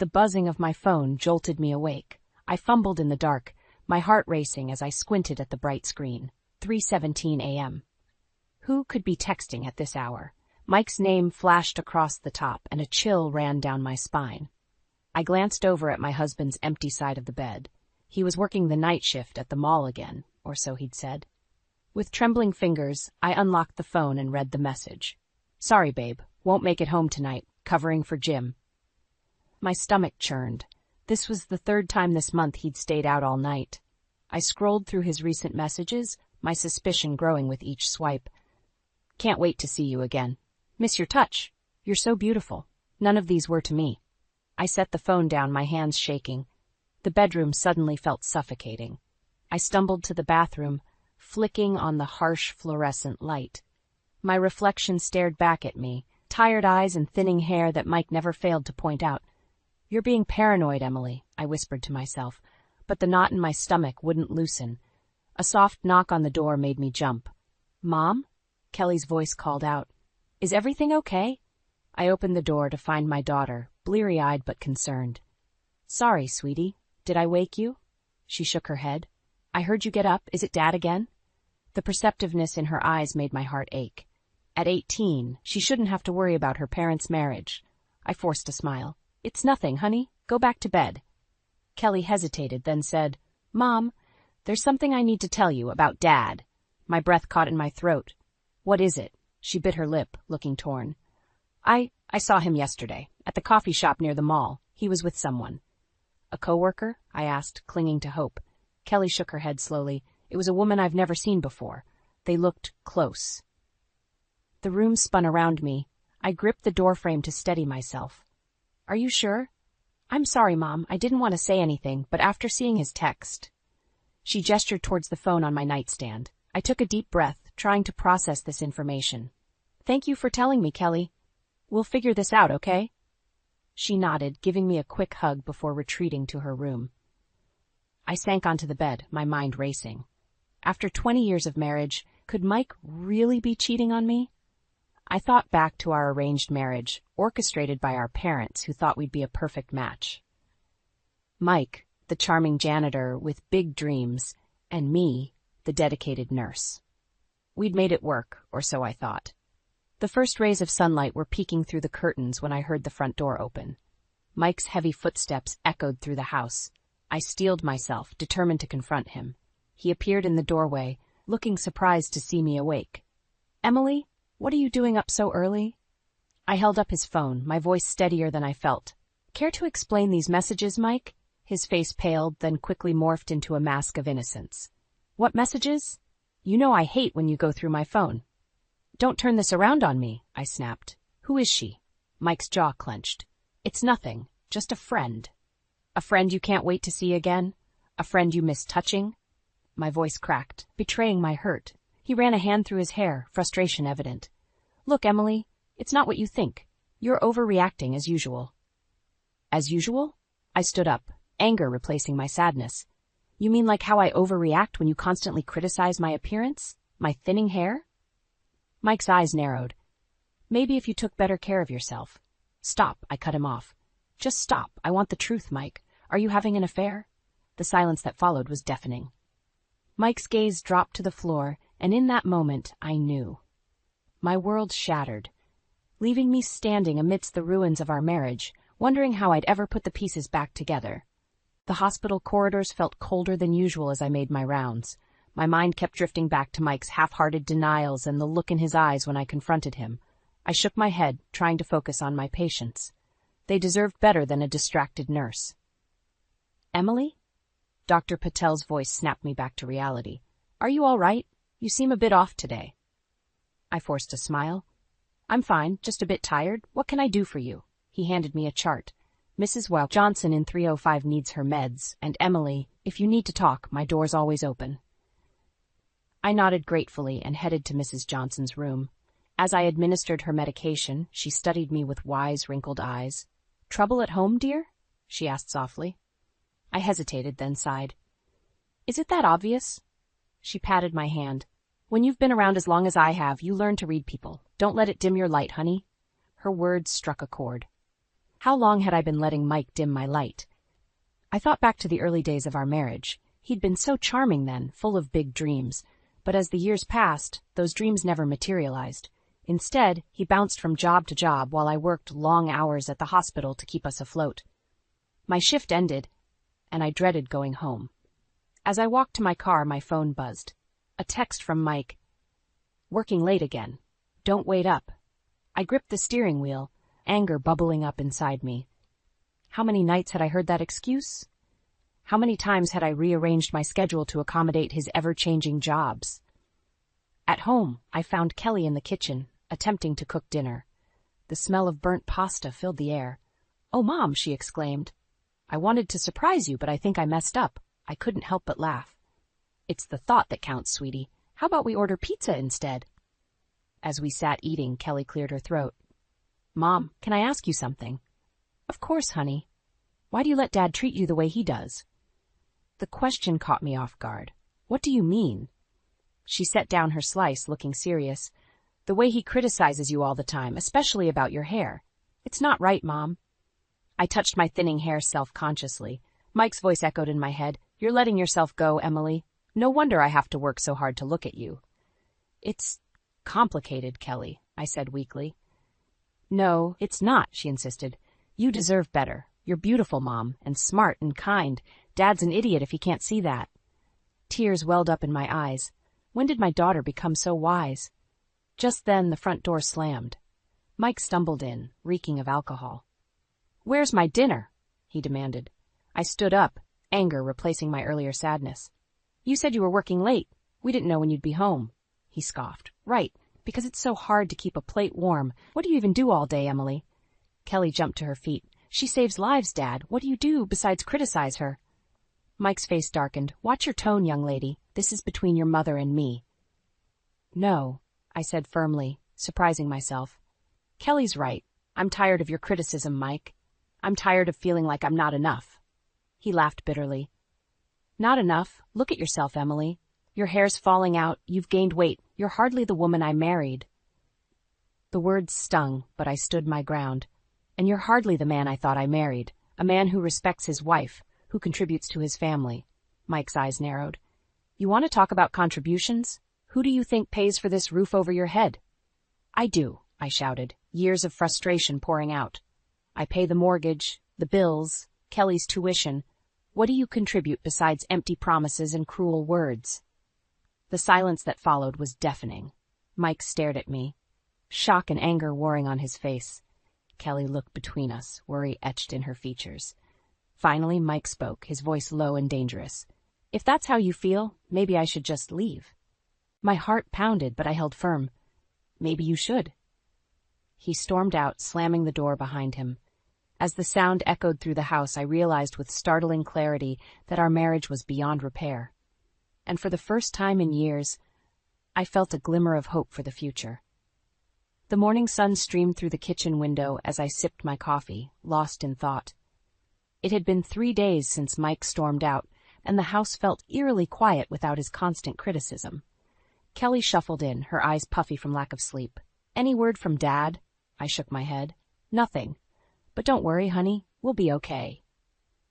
The buzzing of my phone jolted me awake. I fumbled in the dark, my heart racing as I squinted at the bright screen. 3:17 a.m. Who could be texting at this hour? Mike's name flashed across the top, and a chill ran down my spine. I glanced over at my husband's empty side of the bed. He was working the night shift at the mall again, or so he'd said. With trembling fingers, I unlocked the phone and read the message. "Sorry, babe, won't make it home tonight, covering for Jim." My stomach churned. This was the third time this month he'd stayed out all night. I scrolled through his recent messages, my suspicion growing with each swipe. "Can't wait to see you again. Miss your touch. You're so beautiful." None of these were to me. I set the phone down, my hands shaking. The bedroom suddenly felt suffocating. I stumbled to the bathroom, flicking on the harsh fluorescent light. My reflection stared back at me, tired eyes and thinning hair that Mike never failed to point out. "You're being paranoid, Emily," I whispered to myself, but the knot in my stomach wouldn't loosen. A soft knock on the door made me jump. "Mom?" Kelly's voice called out. "Is everything okay?" I opened the door to find my daughter, bleary-eyed but concerned. "Sorry, sweetie. Did I wake you?" She shook her head. "I heard you get up. Is it Dad again?" The perceptiveness in her eyes made my heart ache. At 18, she shouldn't have to worry about her parents' marriage. I forced a smile. "It's nothing, honey. Go back to bed." Kelly hesitated, then said, "Mom, there's something I need to tell you about Dad." My breath caught in my throat. "What is it?" She bit her lip, looking torn. I saw him yesterday, at the coffee shop near the mall. He was with someone." "A coworker?" I asked, clinging to hope. Kelly shook her head slowly. "It was a woman I've never seen before. They looked close." The room spun around me. I gripped the doorframe to steady myself. "Are you sure?" "I'm sorry, Mom. I didn't want to say anything, but after seeing his text." She gestured towards the phone on my nightstand. I took a deep breath, trying to process this information. "Thank you for telling me, Kelly. We'll figure this out, okay?" She nodded, giving me a quick hug before retreating to her room. I sank onto the bed, my mind racing. After 20 years of marriage, could Mike really be cheating on me? I thought back to our arranged marriage, orchestrated by our parents who thought we'd be a perfect match. Mike, the charming janitor with big dreams, and me, the dedicated nurse. We'd made it work, or so I thought. The first rays of sunlight were peeking through the curtains when I heard the front door open. Mike's heavy footsteps echoed through the house. I steeled myself, determined to confront him. He appeared in the doorway, looking surprised to see me awake. "Emily, what are you doing up so early?" I held up his phone, my voice steadier than I felt. "Care to explain these messages, Mike?" His face paled, then quickly morphed into a mask of innocence. "What messages? You know I hate when you go through my phone." "Don't turn this around on me," I snapped. "Who is she?" Mike's jaw clenched. "It's nothing, just a friend." "A friend you can't wait to see again? A friend you miss touching?" My voice cracked, betraying my hurt. He ran a hand through his hair, frustration evident. "Look, Emily, it's not what you think. You're overreacting as usual." "As usual?" I stood up, anger replacing my sadness. "You mean like how I overreact when you constantly criticize my appearance? My thinning hair?" Mike's eyes narrowed. "Maybe if you took better care of yourself." "Stop," I cut him off. "Just stop. I want the truth, Mike. Are you having an affair?" The silence that followed was deafening. Mike's gaze dropped to the floor, and in that moment, I knew. My world shattered, leaving me standing amidst the ruins of our marriage, wondering how I'd ever put the pieces back together. The hospital corridors felt colder than usual as I made my rounds. My mind kept drifting back to Mike's half-hearted denials and the look in his eyes when I confronted him. I shook my head, trying to focus on my patients. They deserved better than a distracted nurse. "Emily?" Dr. Patel's voice snapped me back to reality. "Are you all right? You seem a bit off today." I forced a smile. "I'm fine, just a bit tired. What can I do for you?" He handed me a chart. "Mrs. Well Johnson in 305 needs her meds, and Emily, if you need to talk, my door's always open." I nodded gratefully and headed to Mrs. Johnson's room. As I administered her medication, she studied me with wise, wrinkled eyes. "Trouble at home, dear?" she asked softly. I hesitated, then sighed. "Is it that obvious?" She patted my hand. "When you've been around as long as I have, you learn to read people. Don't let it dim your light, honey." Her words struck a chord. How long had I been letting Mike dim my light? I thought back to the early days of our marriage. He'd been so charming then, full of big dreams. But as the years passed, those dreams never materialized. Instead, he bounced from job to job while I worked long hours at the hospital to keep us afloat. My shift ended, and I dreaded going home. As I walked to my car, my phone buzzed. A text from Mike. "Working late again. Don't wait up." I gripped the steering wheel, anger bubbling up inside me. How many nights had I heard that excuse? How many times had I rearranged my schedule to accommodate his ever-changing jobs? At home, I found Kelly in the kitchen, attempting to cook dinner. The smell of burnt pasta filled the air. "Oh, Mom," she exclaimed. "I wanted to surprise you, but I think I messed up." I couldn't help but laugh. "It's the thought that counts, sweetie. How about we order pizza instead?" As we sat eating, Kelly cleared her throat. "Mom, can I ask you something?" "Of course, honey." "Why do you let Dad treat you the way he does?" The question caught me off guard. "What do you mean?" She set down her slice, looking serious. "The way he criticizes you all the time, especially about your hair. It's not right, Mom." I touched my thinning hair self-consciously. Mike's voice echoed in my head. "You're letting yourself go, Emily. No wonder I have to work so hard to look at you." "It's complicated, Kelly," I said weakly. "No, it's not," she insisted. "You deserve better. You're beautiful, Mom, and smart and kind. Dad's an idiot if he can't see that." Tears welled up in my eyes. When did my daughter become so wise? Just then the front door slammed. Mike stumbled in, reeking of alcohol. "Where's my dinner?" he demanded. I stood up, anger replacing my earlier sadness. "You said you were working late. We didn't know when you'd be home." He scoffed. "Right, because it's so hard to keep a plate warm. What do you even do all day, Emily?" Kelly jumped to her feet. "She saves lives, Dad. What do you do besides criticize her?" Mike's face darkened. "Watch your tone, young lady. This is between your mother and me." "No," I said firmly, surprising myself. "Kelly's right. I'm tired of your criticism, Mike. I'm tired of feeling like I'm not enough." He laughed bitterly. "Not enough? Look at yourself, Emily. Your hair's falling out, you've gained weight, you're hardly the woman I married." The words stung, but I stood my ground. "And you're hardly the man I thought I married, a man who respects his wife, who contributes to his family." Mike's eyes narrowed. "You want to talk about contributions? Who do you think pays for this roof over your head?" "I do," I shouted, years of frustration pouring out. "I pay the mortgage, the bills, Kelly's tuition. What do you contribute besides empty promises and cruel words?" The silence that followed was deafening. Mike stared at me, shock and anger warring on his face. Kelly looked between us, worry etched in her features. Finally, Mike spoke, his voice low and dangerous. "If that's how you feel, maybe I should just leave." My heart pounded, but I held firm. "Maybe you should." He stormed out, slamming the door behind him. As the sound echoed through the house, I realized with startling clarity that our marriage was beyond repair. And for the first time in years, I felt a glimmer of hope for the future. The morning sun streamed through the kitchen window as I sipped my coffee, lost in thought. It had been 3 days since Mike stormed out, and the house felt eerily quiet without his constant criticism. Kelly shuffled in, her eyes puffy from lack of sleep. "Any word from Dad?" I shook my head. "Nothing. But don't worry, honey, we'll be okay."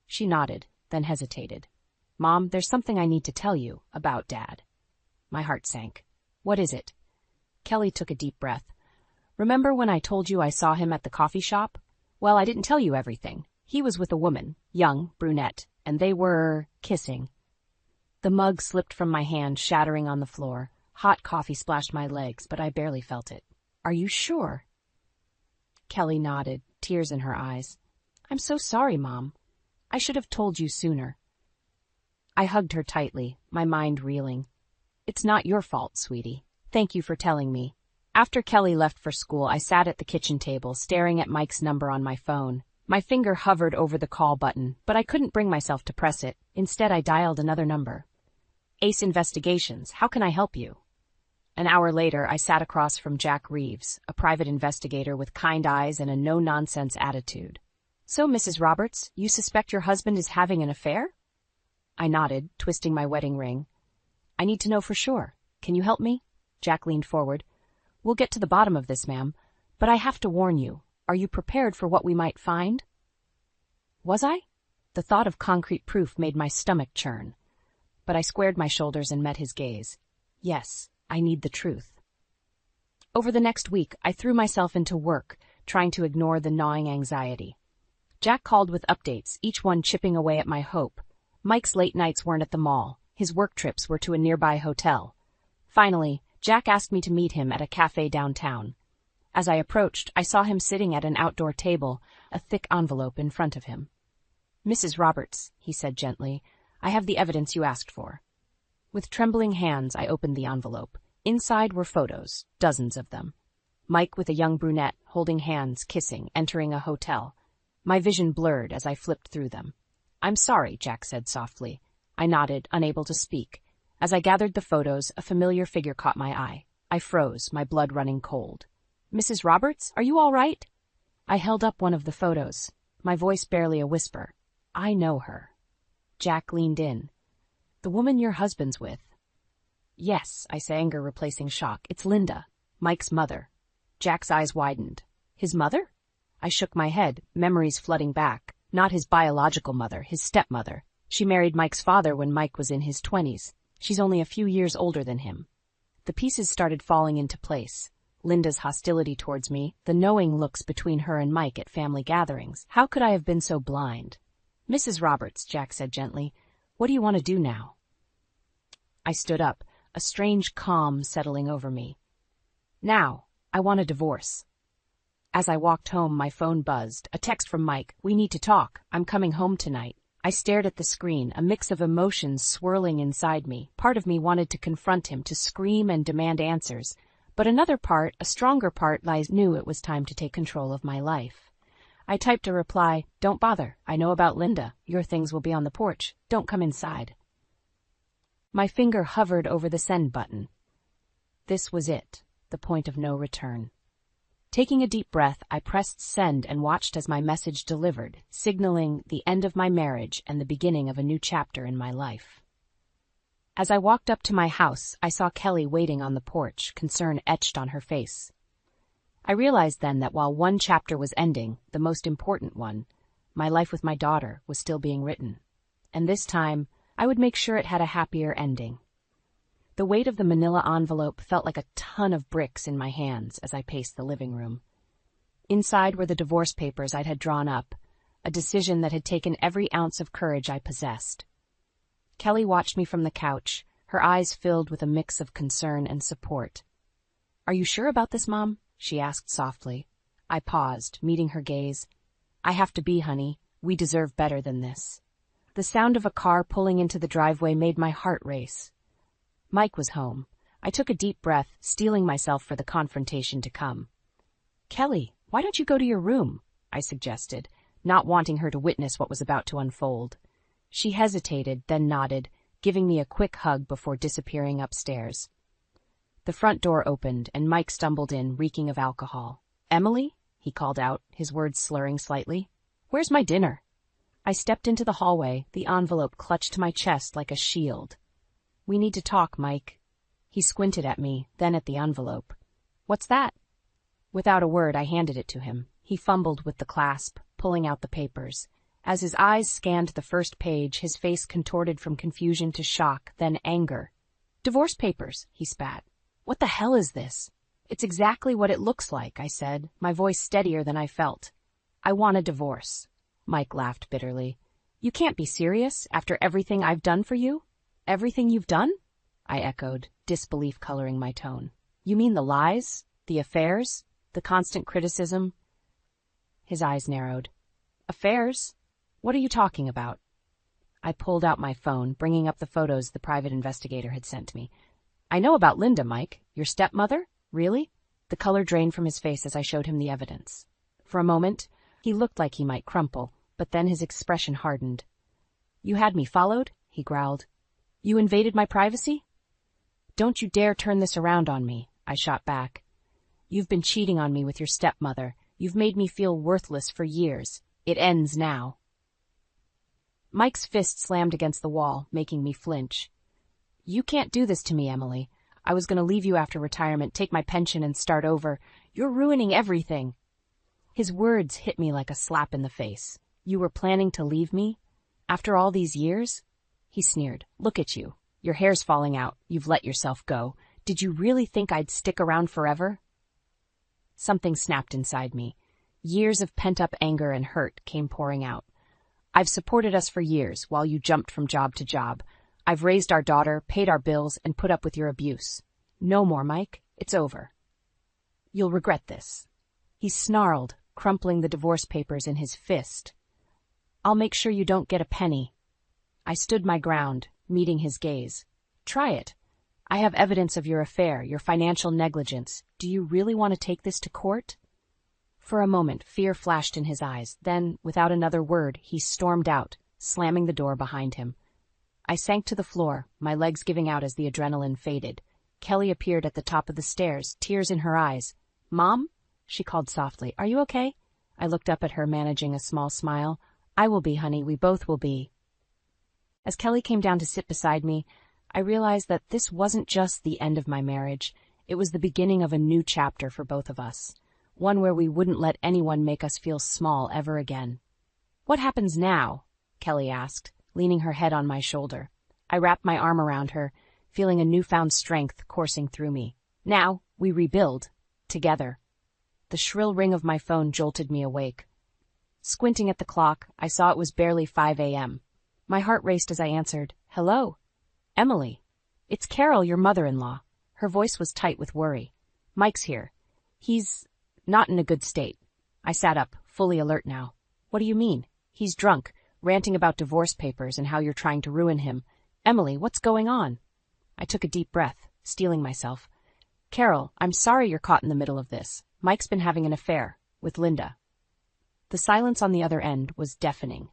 She nodded, then hesitated. "Mom, there's something I need to tell you about Dad." My heart sank. "What is it?" Kelly took a deep breath. "Remember when I told you I saw him at the coffee shop? Well, I didn't tell you everything. He was with a woman, young, brunette, and they were kissing." The mug slipped from my hand, shattering on the floor. Hot coffee splashed my legs, but I barely felt it. "Are you sure?" Kelly nodded, tears in her eyes. "I'm so sorry, Mom. I should have told you sooner." I hugged her tightly, my mind reeling. "It's not your fault, sweetie. Thank you for telling me." After Kelly left for school, I sat at the kitchen table, staring at Mike's number on my phone. My finger hovered over the call button, but I couldn't bring myself to press it. Instead, I dialed another number. "Ace Investigations, how can I help you?" An hour later, I sat across from Jack Reeves, a private investigator with kind eyes and a no-nonsense attitude. "So, Mrs. Roberts, you suspect your husband is having an affair?" I nodded, twisting my wedding ring. "I need to know for sure. Can you help me?" Jack leaned forward. "We'll get to the bottom of this, ma'am, but I have to warn you. Are you prepared for what we might find? Was I? The thought of concrete proof made my stomach churn. But I squared my shoulders and met his gaze. Yes, I need the truth. Over the next week, I threw myself into work, trying to ignore the gnawing anxiety. Jack called with updates, each one chipping away at my hope. Mike's late nights weren't at the mall. His work trips were to a nearby hotel. Finally, Jack asked me to meet him at a cafe downtown. As I approached, I saw him sitting at an outdoor table, a thick envelope in front of him. "Mrs. Roberts," he said gently, "I have the evidence you asked for." With trembling hands, I opened the envelope. Inside were photos, dozens of them. Mike with a young brunette, holding hands, kissing, entering a hotel. My vision blurred as I flipped through them. "I'm sorry," Jack said softly. I nodded, unable to speak. As I gathered the photos, a familiar figure caught my eye. I froze, my blood running cold. "Mrs. Roberts, are you all right?" I held up one of the photos, my voice barely a whisper. "I know her." Jack leaned in. "The woman your husband's with." "Yes," I said, anger replacing shock. "It's Linda, Mike's mother." Jack's eyes widened. "His mother?" I shook my head, memories flooding back. Not his biological mother, his stepmother. She married Mike's father when Mike was in his 20s. She's only a few years older than him. The pieces started falling into place. Linda's hostility towards me, the knowing looks between her and Mike at family gatherings. How could I have been so blind? "Mrs. Roberts," Jack said gently, "what do you want to do now?" I stood up, a strange calm settling over me. "Now, I want a divorce." As I walked home, my phone buzzed. A text from Mike. "We need to talk. I'm coming home tonight." I stared at the screen, a mix of emotions swirling inside me. Part of me wanted to confront him, to scream and demand answers. But another part, a stronger part, knew it was time to take control of my life. I typed a reply, "Don't bother. I know about Linda. Your things will be on the porch. Don't come inside." My finger hovered over the send button. This was it, the point of no return. Taking a deep breath, I pressed send and watched as my message delivered, signaling the end of my marriage and the beginning of a new chapter in my life. As I walked up to my house, I saw Kelly waiting on the porch, concern etched on her face. I realized then that while one chapter was ending, the most important one, my life with my daughter, was still being written. And this time, I would make sure it had a happier ending. The weight of the manila envelope felt like a ton of bricks in my hands as I paced the living room. Inside were the divorce papers I had drawn up, a decision that had taken every ounce of courage I possessed. Kelly watched me from the couch, her eyes filled with a mix of concern and support. "Are you sure about this, Mom?" she asked softly. I paused, meeting her gaze. "I have to be, honey. We deserve better than this." The sound of a car pulling into the driveway made my heart race. Mike was home. I took a deep breath, steeling myself for the confrontation to come. "Kelly, why don't you go to your room?" I suggested, not wanting her to witness what was about to unfold. She hesitated, then nodded, giving me a quick hug before disappearing upstairs. The front door opened, and Mike stumbled in, reeking of alcohol. "Emily?" he called out, his words slurring slightly. "Where's my dinner?" I stepped into the hallway, the envelope clutched to my chest like a shield. "We need to talk, Mike." He squinted at me, then at the envelope. "What's that?" Without a word, I handed it to him. He fumbled with the clasp, pulling out the papers. As his eyes scanned the first page, his face contorted from confusion to shock, then anger. "Divorce papers," he spat. "What the hell is this?" "It's exactly what it looks like," I said, my voice steadier than I felt. "I want a divorce." Mike laughed bitterly. "You can't be serious, after everything I've done for you?" "Everything you've done?" I echoed, disbelief coloring my tone. "You mean the lies, the affairs, the constant criticism?" His eyes narrowed. "Affairs? What are you talking about?" I pulled out my phone, bringing up the photos the private investigator had sent me. "I know about Linda, Mike. Your stepmother? Really?" The color drained from his face as I showed him the evidence. For a moment, he looked like he might crumple, but then his expression hardened. "You had me followed?" he growled. "You invaded my privacy?" "Don't you dare turn this around on me," I shot back. "You've been cheating on me with your stepmother. You've made me feel worthless for years. It ends now." Mike's fist slammed against the wall, making me flinch. "You can't do this to me, Emily. I was going to leave you after retirement, take my pension and start over. You're ruining everything." His words hit me like a slap in the face. You were planning to leave me? After all these years? He sneered. Look at you. Your hair's falling out. You've let yourself go. Did you really think I'd stick around forever? Something snapped inside me. Years of pent-up anger and hurt came pouring out. I've supported us for years while you jumped from job to job. I've raised our daughter, paid our bills, and put up with your abuse. No more, Mike. It's over. You'll regret this. He snarled, crumpling the divorce papers in his fist. I'll make sure you don't get a penny. I stood my ground, meeting his gaze. Try it. I have evidence of your affair, your financial negligence. Do you really want to take this to court? For a moment, fear flashed in his eyes. Then, without another word, he stormed out, slamming the door behind him. I sank to the floor, my legs giving out as the adrenaline faded. Kelly appeared at the top of the stairs, tears in her eyes. Mom? She called softly. Are you okay? I looked up at her, managing a small smile. I will be, honey. We both will be. As Kelly came down to sit beside me, I realized that this wasn't just the end of my marriage. It was the beginning of a new chapter for both of us. One where we wouldn't let anyone make us feel small ever again. What happens now? Kelly asked, leaning her head on my shoulder. I wrapped my arm around her, feeling a newfound strength coursing through me. Now, we rebuild. Together. The shrill ring of my phone jolted me awake. Squinting at the clock, I saw it was barely 5 a.m. My heart raced as I answered, Hello? Emily. It's Carol, your mother-in-law. Her voice was tight with worry. Mike's here. He's not in a good state. I sat up, fully alert now. What do you mean? He's drunk, ranting about divorce papers and how you're trying to ruin him. Emily, what's going on? I took a deep breath, steeling myself. Carol, I'm sorry you're caught in the middle of this. Mike's been having an affair with Linda. The silence on the other end was deafening.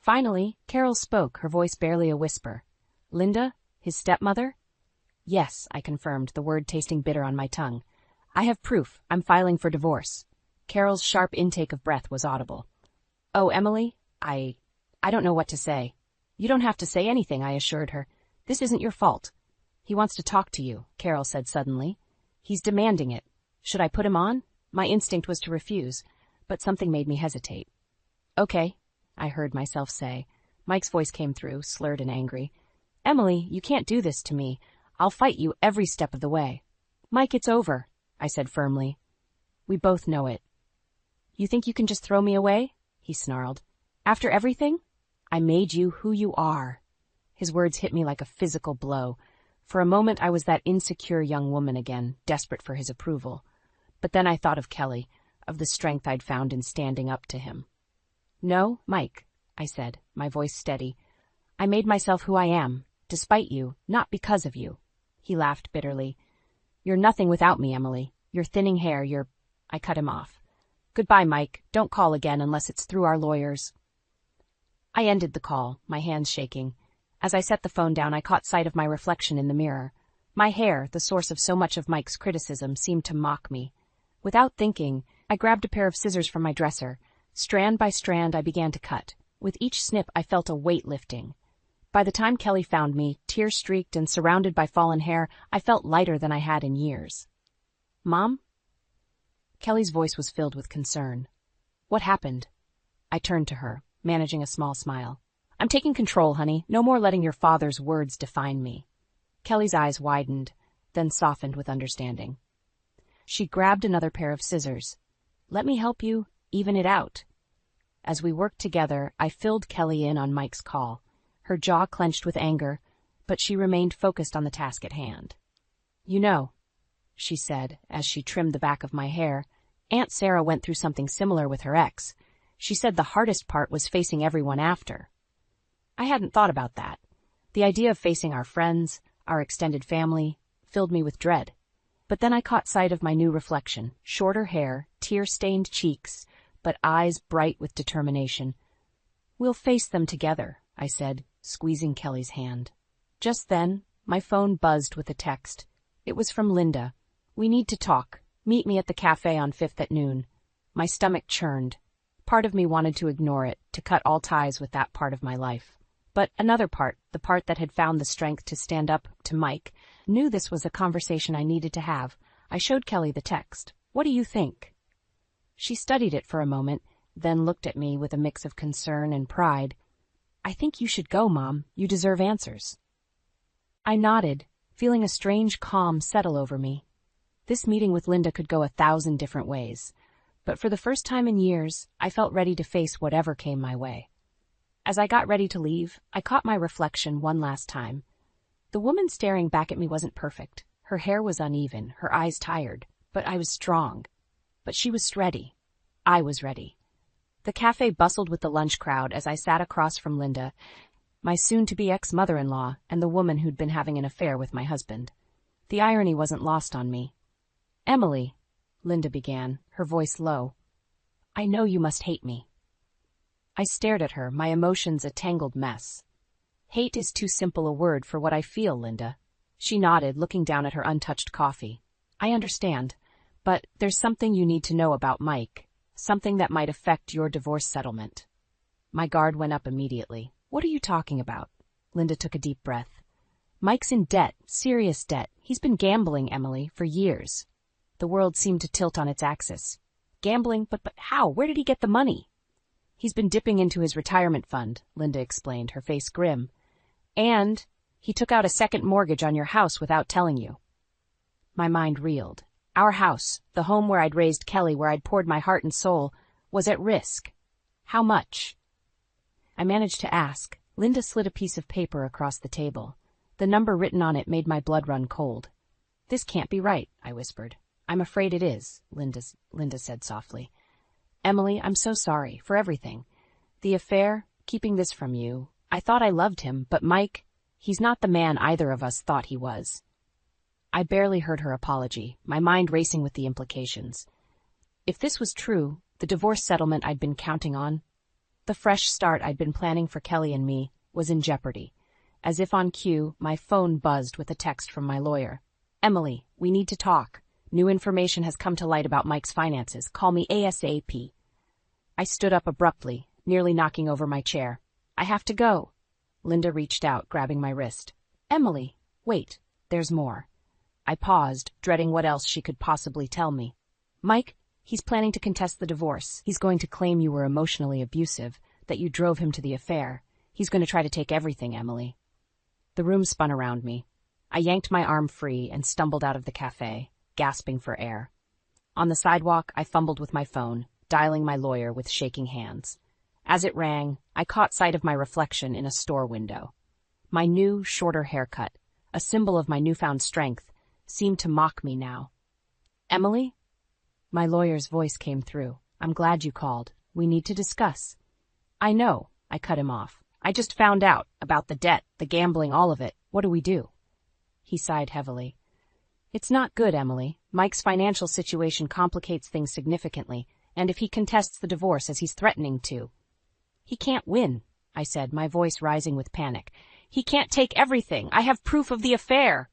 Finally, Carol spoke, her voice barely a whisper. Linda? His stepmother? Yes, I confirmed, the word tasting bitter on my tongue. I have proof. I'm filing for divorce. Carol's sharp intake of breath was audible. Oh, Emily, I don't know what to say. You don't have to say anything, I assured her. This isn't your fault. He wants to talk to you, Carol said suddenly. He's demanding it. Should I put him on? My instinct was to refuse, but something made me hesitate. Okay, I heard myself say. Mike's voice came through, slurred and angry. Emily, you can't do this to me. I'll fight you every step of the way. Mike, it's over, I said firmly. We both know it. You think you can just throw me away? He snarled. After everything? I made you who you are. His words hit me like a physical blow. For a moment I was that insecure young woman again, desperate for his approval. But then I thought of Kelly, of the strength I'd found in standing up to him. No, Mike, I said, my voice steady. I made myself who I am, despite you, not because of you. He laughed bitterly. You're nothing without me, Emily. Your thinning hair, I cut him off. Goodbye, Mike. Don't call again unless it's through our lawyers. I ended the call, my hands shaking. As I set the phone down, I caught sight of my reflection in the mirror. My hair, the source of so much of Mike's criticism, seemed to mock me. Without thinking, I grabbed a pair of scissors from my dresser. Strand by strand, I began to cut. With each snip, I felt a weight lifting. By the time Kelly found me, tear-streaked and surrounded by fallen hair, I felt lighter than I had in years. Mom? Kelly's voice was filled with concern. What happened? I turned to her, managing a small smile. I'm taking control, honey. No more letting your father's words define me. Kelly's eyes widened, then softened with understanding. She grabbed another pair of scissors. Let me help you even it out. As we worked together, I filled Kelly in on Mike's call. Her jaw clenched with anger, but she remained focused on the task at hand. You know, she said, as she trimmed the back of my hair, Aunt Sarah went through something similar with her ex. She said the hardest part was facing everyone after. I hadn't thought about that. The idea of facing our friends, our extended family, filled me with dread. But then I caught sight of my new reflection, shorter hair, tear-stained cheeks, but eyes bright with determination. We'll face them together, I said, squeezing Kelly's hand. Just then, my phone buzzed with a text. It was from Linda. We need to talk. Meet me at the cafe on 5th at noon. My stomach churned. Part of me wanted to ignore it, to cut all ties with that part of my life. But another part, the part that had found the strength to stand up to Mike, knew this was a conversation I needed to have. I showed Kelly the text. What do you think? She studied it for a moment, then looked at me with a mix of concern and pride. "I think you should go, Mom. You deserve answers." I nodded, feeling a strange calm settle over me. This meeting with Linda could go 1,000 different ways, but for the first time in years, I felt ready to face whatever came my way. As I got ready to leave, I caught my reflection one last time. The woman staring back at me wasn't perfect. Her hair was uneven, her eyes tired, but I was strong. But she was ready. I was ready. The cafe bustled with the lunch crowd as I sat across from Linda, my soon-to-be ex-mother-in-law, and the woman who'd been having an affair with my husband. The irony wasn't lost on me. "Emily," Linda began, her voice low, "I know you must hate me." I stared at her, my emotions a tangled mess. "Hate is too simple a word for what I feel, Linda." She nodded, looking down at her untouched coffee. "I understand, but there's something you need to know about Mike, something that might affect your divorce settlement." My guard went up immediately. "What are you talking about?" Linda took a deep breath. "Mike's in debt, serious debt. He's been gambling, Emily, for years." The world seemed to tilt on its axis. "Gambling? But how? Where did he get the money?" "He's been dipping into his retirement fund," Linda explained, her face grim. "And he took out a second mortgage on your house without telling you." My mind reeled. Our house, the home where I'd raised Kelly, where I'd poured my heart and soul, was at risk. How much? I managed to ask. Linda slid a piece of paper across the table. The number written on it made my blood run cold. "This can't be right," I whispered. "I'm afraid it is," Linda said softly. "Emily, I'm so sorry for everything. The affair, keeping this from you. I thought I loved him, but Mike, he's not the man either of us thought he was." I barely heard her apology, my mind racing with the implications. If this was true, the divorce settlement I'd been counting on, the fresh start I'd been planning for Kelly and me, was in jeopardy. As if on cue, my phone buzzed with a text from my lawyer. "Emily, we need to talk. New information has come to light about Mike's finances. Call me ASAP." I stood up abruptly, nearly knocking over my chair. "I have to go." Linda reached out, grabbing my wrist. "Emily, wait, there's more." I paused, dreading what else she could possibly tell me. "Mike, he's planning to contest the divorce. He's going to claim you were emotionally abusive, that you drove him to the affair. He's going to try to take everything, Emily." The room spun around me. I yanked my arm free and stumbled out of the cafe, gasping for air. On the sidewalk, I fumbled with my phone, dialing my lawyer with shaking hands. As it rang, I caught sight of my reflection in a store window. My new, shorter haircut, a symbol of my newfound strength, seemed to mock me now. "Emily?" My lawyer's voice came through. "I'm glad you called. We need to discuss." "I know," I cut him off. "I just found out about the debt, the gambling, all of it. What do we do?" He sighed heavily. "It's not good, Emily. Mike's financial situation complicates things significantly, and if he contests the divorce as he's threatening to..." "He can't win," I said, my voice rising with panic. "He can't take everything. I have proof of the affair."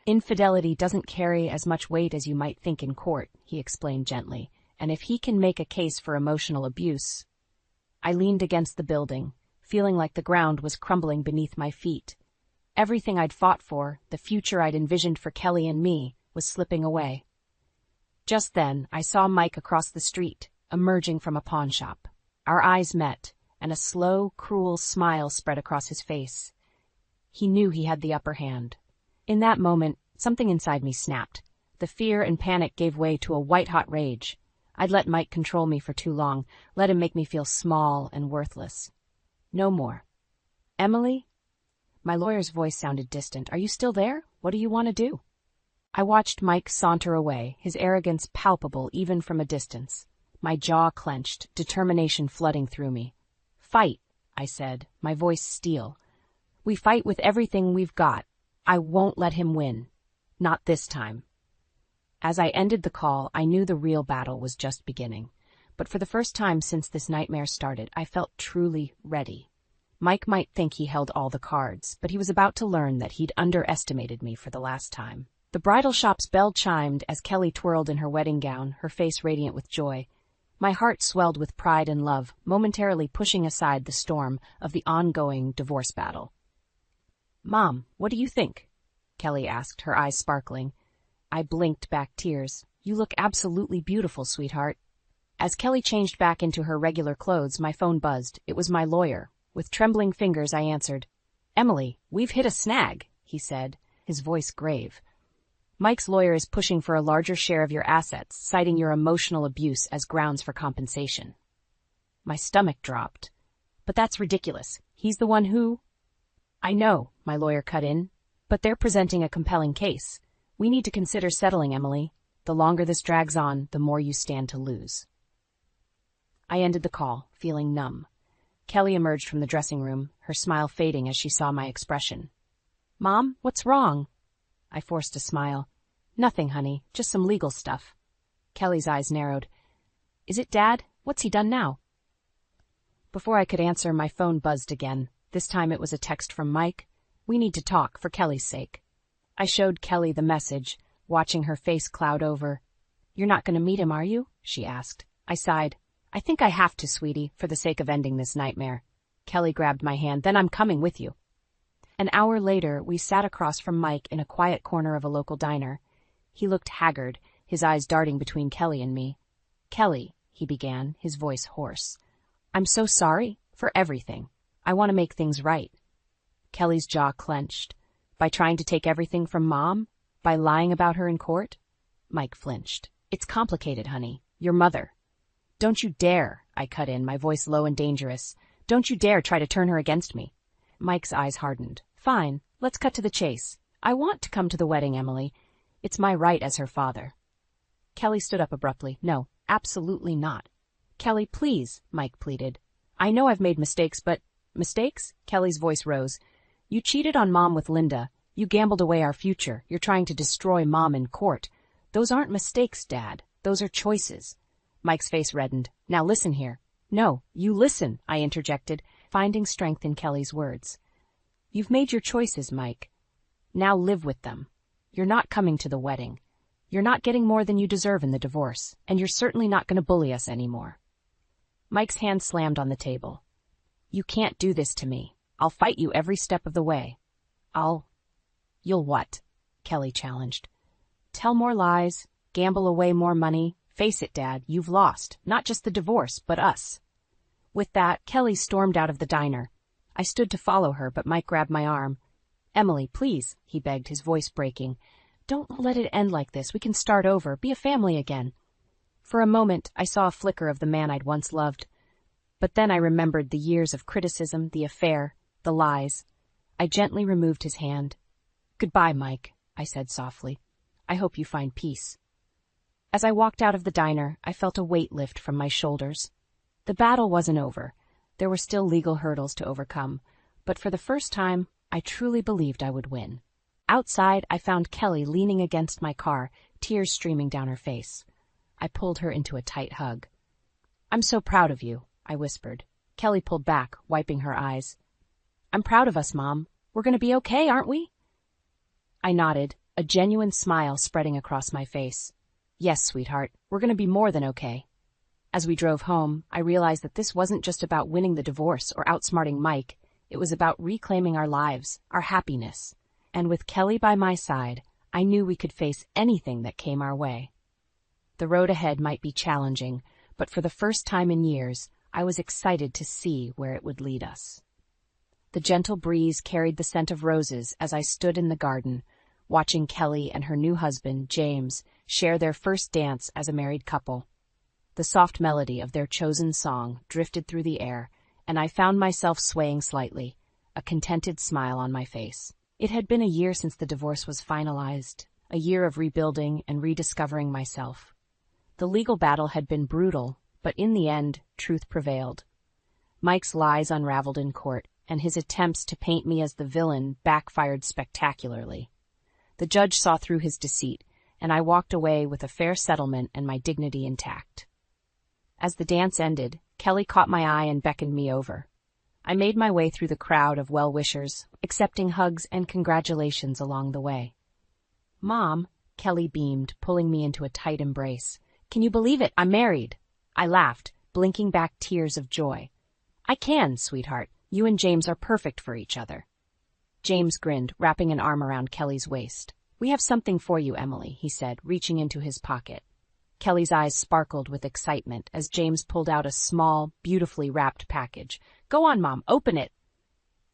"Infidelity doesn't carry as much weight as you might think in court," he explained gently, "and if he can make a case for emotional abuse..." I leaned against the building, feeling like the ground was crumbling beneath my feet. Everything I'd fought for, the future I'd envisioned for Kelly and me, was slipping away. Just then, I saw Mike across the street, emerging from a pawn shop. Our eyes met, and a slow, cruel smile spread across his face. He knew he had the upper hand. In that moment, something inside me snapped. The fear and panic gave way to a white-hot rage. I'd let Mike control me for too long, let him make me feel small and worthless. No more. "Emily?" My lawyer's voice sounded distant. "Are you still there? What do you want to do?" I watched Mike saunter away, his arrogance palpable even from a distance. My jaw clenched, determination flooding through me. "Fight," I said, my voice steel. "We fight with everything we've got. I won't let him win. Not this time." As I ended the call, I knew the real battle was just beginning. But for the first time since this nightmare started, I felt truly ready. Mike might think he held all the cards, but he was about to learn that he'd underestimated me for the last time. The bridal shop's bell chimed as Kelly twirled in her wedding gown, her face radiant with joy. My heart swelled with pride and love, momentarily pushing aside the storm of the ongoing divorce battle. "Mom, what do you think?" Kelly asked, her eyes sparkling. I blinked back tears. "You look absolutely beautiful, sweetheart." As Kelly changed back into her regular clothes, my phone buzzed. It was my lawyer. With trembling fingers, I answered. "Emily, we've hit a snag," he said, his voice grave. "Mike's lawyer is pushing for a larger share of your assets, citing your emotional abuse as grounds for compensation." My stomach dropped. "But that's ridiculous. He's the one who—" "I know," my lawyer cut in, "but they're presenting a compelling case. We need to consider settling, Emily. The longer this drags on, the more you stand to lose." I ended the call, feeling numb. Kelly emerged from the dressing room, her smile fading as she saw my expression. "Mom, what's wrong?" I forced a smile. "Nothing, honey, just some legal stuff." Kelly's eyes narrowed. "Is it Dad? What's he done now?" Before I could answer, my phone buzzed again. This time it was a text from Mike. "We need to talk, for Kelly's sake." I showed Kelly the message, watching her face cloud over. "You're not going to meet him, are you?" she asked. I sighed. "I think I have to, sweetie, for the sake of ending this nightmare." Kelly grabbed my hand. "Then I'm coming with you." An hour later, we sat across from Mike in a quiet corner of a local diner. He looked haggard, his eyes darting between Kelly and me. "Kelly," he began, his voice hoarse. "I'm so sorry for everything. I want to make things right." Kelly's jaw clenched. "By trying to take everything from Mom? By lying about her in court?" Mike flinched. "It's complicated, honey. Your mother." "Don't you dare," I cut in, my voice low and dangerous. "Don't you dare try to turn her against me." Mike's eyes hardened. "Fine, let's cut to the chase. I want to come to the wedding, Emily. It's my right as her father." Kelly stood up abruptly. "No, absolutely not." "Kelly, please," Mike pleaded. "I know I've made mistakes, but—" "Mistakes?" Kelly's voice rose. "You cheated on Mom with Linda. You gambled away our future. You're trying to destroy Mom in court. Those aren't mistakes, Dad. Those are choices." Mike's face reddened. "Now listen here." "No, you listen," I interjected, finding strength in Kelly's words. "You've made your choices, Mike. Now live with them. You're not coming to the wedding. You're not getting more than you deserve in the divorce, and you're certainly not going to bully us anymore." Mike's hand slammed on the table. "You can't do this to me. I'll fight you every step of the way." "You'll what?" Kelly challenged. "Tell more lies, gamble away more money. Face it, Dad, you've lost, not just the divorce, but us." With that, Kelly stormed out of the diner. I stood to follow her, but Mike grabbed my arm. "Emily, please," he begged, his voice breaking. "Don't let it end like this. We can start over, be a family again." For a moment, I saw a flicker of the man I'd once loved. But then I remembered the years of criticism, the affair, the lies. I gently removed his hand. "Goodbye, Mike," I said softly. "I hope you find peace." As I walked out of the diner, I felt a weight lift from my shoulders. The battle wasn't over. There were still legal hurdles to overcome, but for the first time, I truly believed I would win. Outside, I found Kelly leaning against my car, tears streaming down her face. I pulled her into a tight hug. "I'm so proud of you," I whispered. Kelly pulled back, wiping her eyes. "I'm proud of us, Mom. We're going to be okay, aren't we?" I nodded, a genuine smile spreading across my face. "Yes, sweetheart, we're going to be more than okay." As we drove home, I realized that this wasn't just about winning the divorce or outsmarting Mike. It was about reclaiming our lives, our happiness. And with Kelly by my side, I knew we could face anything that came our way. The road ahead might be challenging, but for the first time in years, I was excited to see where it would lead us. The gentle breeze carried the scent of roses as I stood in the garden, watching Kelly and her new husband, James, share their first dance as a married couple. The soft melody of their chosen song drifted through the air, and I found myself swaying slightly, a contented smile on my face. It had been a year since the divorce was finalized, a year of rebuilding and rediscovering myself. The legal battle had been brutal, but in the end, truth prevailed. Mike's lies unraveled in court, and his attempts to paint me as the villain backfired spectacularly. The judge saw through his deceit, and I walked away with a fair settlement and my dignity intact. As the dance ended, Kelly caught my eye and beckoned me over. I made my way through the crowd of well-wishers, accepting hugs and congratulations along the way. "Mom," Kelly beamed, pulling me into a tight embrace. "Can you believe it? I'm married." I laughed, blinking back tears of joy. "I can, sweetheart. You and James are perfect for each other." James grinned, wrapping an arm around Kelly's waist. "We have something for you, Emily," he said, reaching into his pocket. Kelly's eyes sparkled with excitement as James pulled out a small, beautifully wrapped package. "Go on, Mom, open it."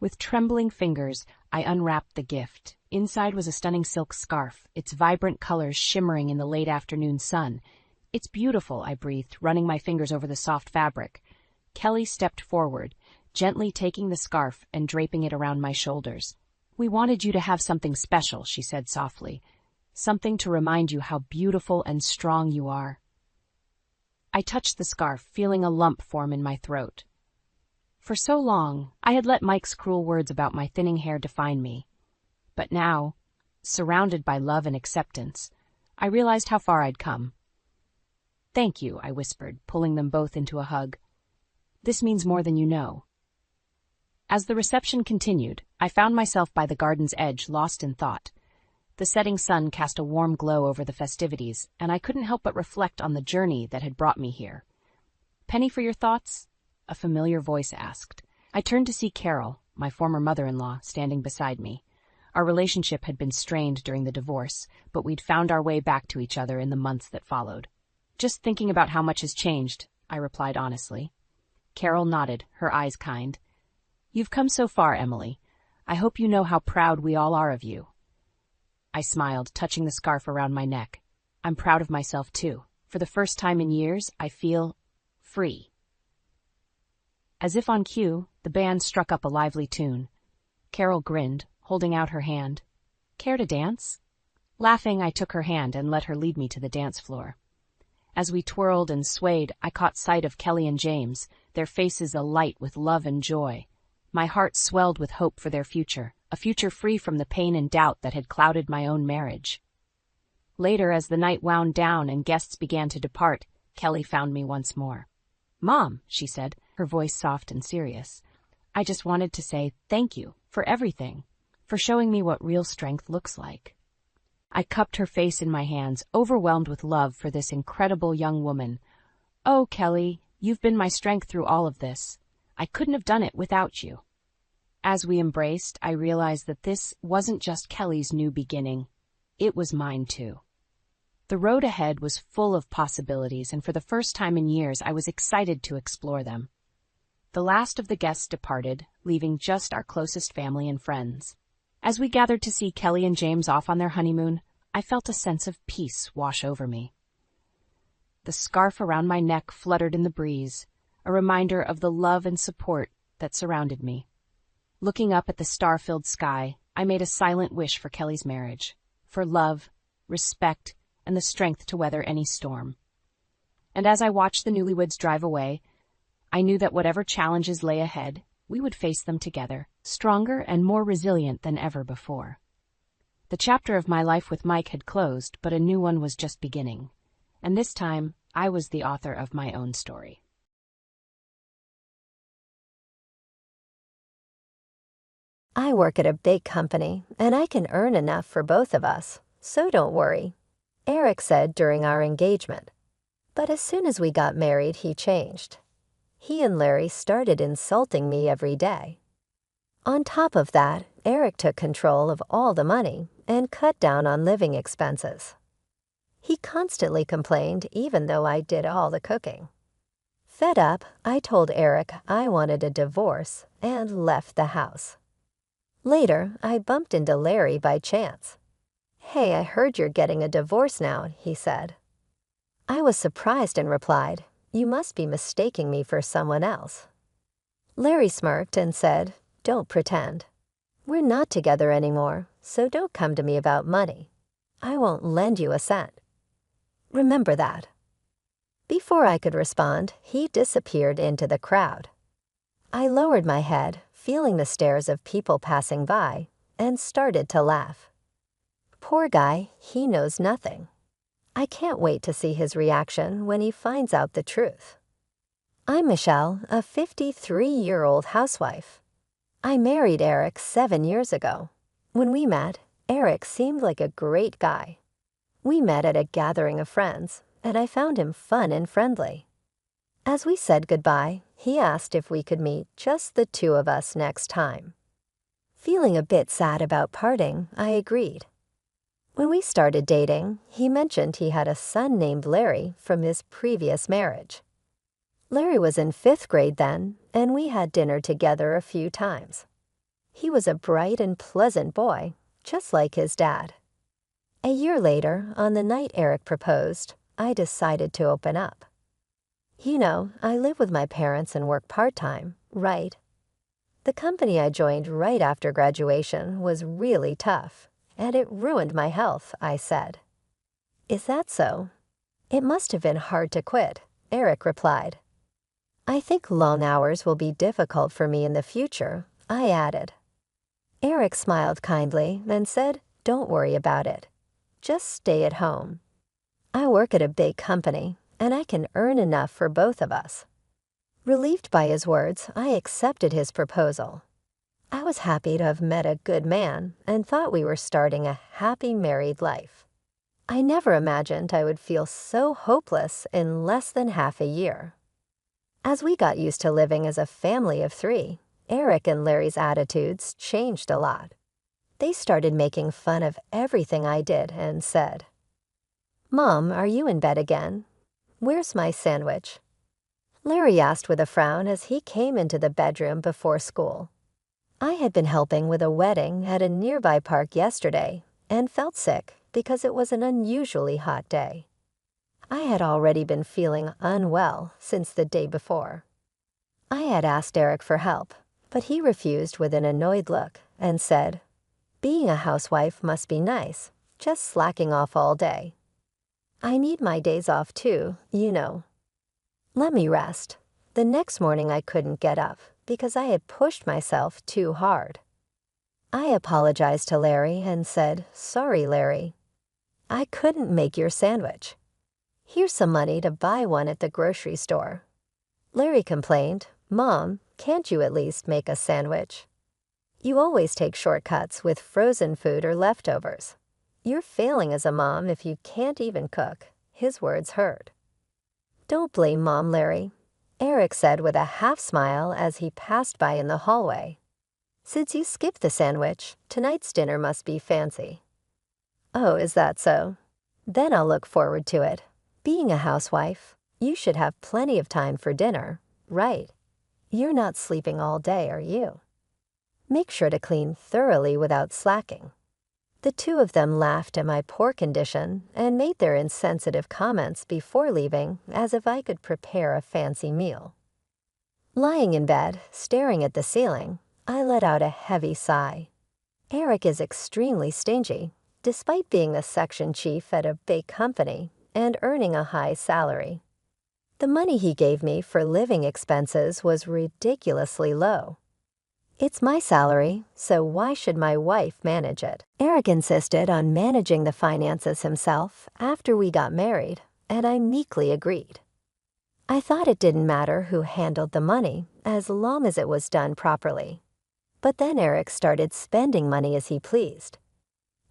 With trembling fingers, I unwrapped the gift. Inside was a stunning silk scarf, its vibrant colors shimmering in the late afternoon sun. "It's beautiful," I breathed, running my fingers over the soft fabric. Kelly stepped forward, gently taking the scarf and draping it around my shoulders. "We wanted you to have something special," she said softly. "Something to remind you how beautiful and strong you are." I touched the scarf, feeling a lump form in my throat. For so long, I had let Mike's cruel words about my thinning hair define me. But now, surrounded by love and acceptance, I realized how far I'd come. "Thank you," I whispered, pulling them both into a hug. "This means more than you know." As the reception continued, I found myself by the garden's edge, lost in thought. The setting sun cast a warm glow over the festivities, and I couldn't help but reflect on the journey that had brought me here. "Penny for your thoughts?" a familiar voice asked. I turned to see Carol, my former mother-in-law, standing beside me. Our relationship had been strained during the divorce, but we'd found our way back to each other in the months that followed. "Just thinking about how much has changed," I replied honestly. Carol nodded, her eyes kind. "You've come so far, Emily. I hope you know how proud we all are of you." I smiled, touching the scarf around my neck. "I'm proud of myself, too. For the first time in years, I feel free." As if on cue, the band struck up a lively tune. Carol grinned, holding out her hand. "Care to dance?" Laughing, I took her hand and let her lead me to the dance floor. As we twirled and swayed, I caught sight of Kelly and James, their faces alight with love and joy. My heart swelled with hope for their future, a future free from the pain and doubt that had clouded my own marriage. Later, as the night wound down and guests began to depart, Kelly found me once more. "Mom," she said, her voice soft and serious, "I just wanted to say thank you for everything, for showing me what real strength looks like." I cupped her face in my hands, overwhelmed with love for this incredible young woman. "Oh, Kelly, you've been my strength through all of this. I couldn't have done it without you." As we embraced, I realized that this wasn't just Kelly's new beginning. It was mine, too. The road ahead was full of possibilities, and for the first time in years, I was excited to explore them. The last of the guests departed, leaving just our closest family and friends. As we gathered to see Kelly and James off on their honeymoon, I felt a sense of peace wash over me. The scarf around my neck fluttered in the breeze, a reminder of the love and support that surrounded me. Looking up at the star-filled sky, I made a silent wish for Kelly's marriage, for love, respect, and the strength to weather any storm. And as I watched the newlyweds drive away, I knew that whatever challenges lay ahead, we would face them together, stronger and more resilient than ever before. The chapter of my life with Mike had closed, but a new one was just beginning. And this time, I was the author of my own story. I work at a big company, and I can earn enough for both of us, so don't worry, Eric said during our engagement. But as soon as we got married, he changed. He and Larry started insulting me every day. On top of that, Eric took control of all the money and cut down on living expenses. He constantly complained even though I did all the cooking. Fed up, I told Eric I wanted a divorce and left the house. Later, I bumped into Larry by chance. "Hey, I heard you're getting a divorce now," he said. I was surprised and replied, "You must be mistaking me for someone else." Larry smirked and said, "Don't pretend. We're not together anymore, so don't come to me about money. I won't lend you a cent. Remember that." Before I could respond, he disappeared into the crowd. I lowered my head, feeling the stares of people passing by, and started to laugh. Poor guy, he knows nothing. I can't wait to see his reaction when he finds out the truth. I'm Michelle, a 53-year-old housewife. I married Eric 7 years ago. When we met, Eric seemed like a great guy. We met at a gathering of friends, and I found him fun and friendly. As we said goodbye, he asked if we could meet just the two of us next time. Feeling a bit sad about parting, I agreed. When we started dating, he mentioned he had a son named Larry from his previous marriage. Larry was in 5th grade then, and we had dinner together a few times. He was a bright and pleasant boy, just like his dad. A year later, on the night Eric proposed, I decided to open up. You know, I live with my parents and work part-time, right? The company I joined right after graduation was really tough, and it ruined my health, I said. Is that so? It must have been hard to quit, Eric replied. I think long hours will be difficult for me in the future, I added. Eric smiled kindly and said, don't worry about it. Just stay at home. I work at a big company, and I can earn enough for both of us. Relieved by his words, I accepted his proposal. I was happy to have met a good man and thought we were starting a happy married life. I never imagined I would feel so hopeless in less than half a year. As we got used to living as a family of 3, Eric and Larry's attitudes changed a lot. They started making fun of everything I did and said, Mom, are you in bed again? Where's my sandwich? Larry asked with a frown as he came into the bedroom before school. I had been helping with a wedding at a nearby park yesterday and felt sick because it was an unusually hot day. I had already been feeling unwell since the day before. I had asked Eric for help, but he refused with an annoyed look and said, being a housewife must be nice, just slacking off all day. I need my days off too, you know. Let me rest. The next morning I couldn't get up because I had pushed myself too hard. I apologized to Larry and said, sorry, Larry. I couldn't make your sandwich. Here's some money to buy one at the grocery store. Larry complained, Mom, can't you at least make a sandwich? You always take shortcuts with frozen food or leftovers. You're failing as a mom if you can't even cook, his words hurt. Don't blame Mom, Larry, Eric said with a half smile as he passed by in the hallway. Since you skipped the sandwich, tonight's dinner must be fancy. Oh, is that so? Then I'll look forward to it. Being a housewife, you should have plenty of time for dinner, right? You're not sleeping all day, are you? Make sure to clean thoroughly without slacking. The two of them laughed at my poor condition and made their insensitive comments before leaving as if I could prepare a fancy meal. Lying in bed, staring at the ceiling, I let out a heavy sigh. Eric is extremely stingy, despite being the section chief at a big company and earning a high salary. The money he gave me for living expenses was ridiculously low. It's my salary, so why should my wife manage it? Eric insisted on managing the finances himself after we got married, and I meekly agreed. I thought it didn't matter who handled the money as long as it was done properly. But then Eric started spending money as he pleased.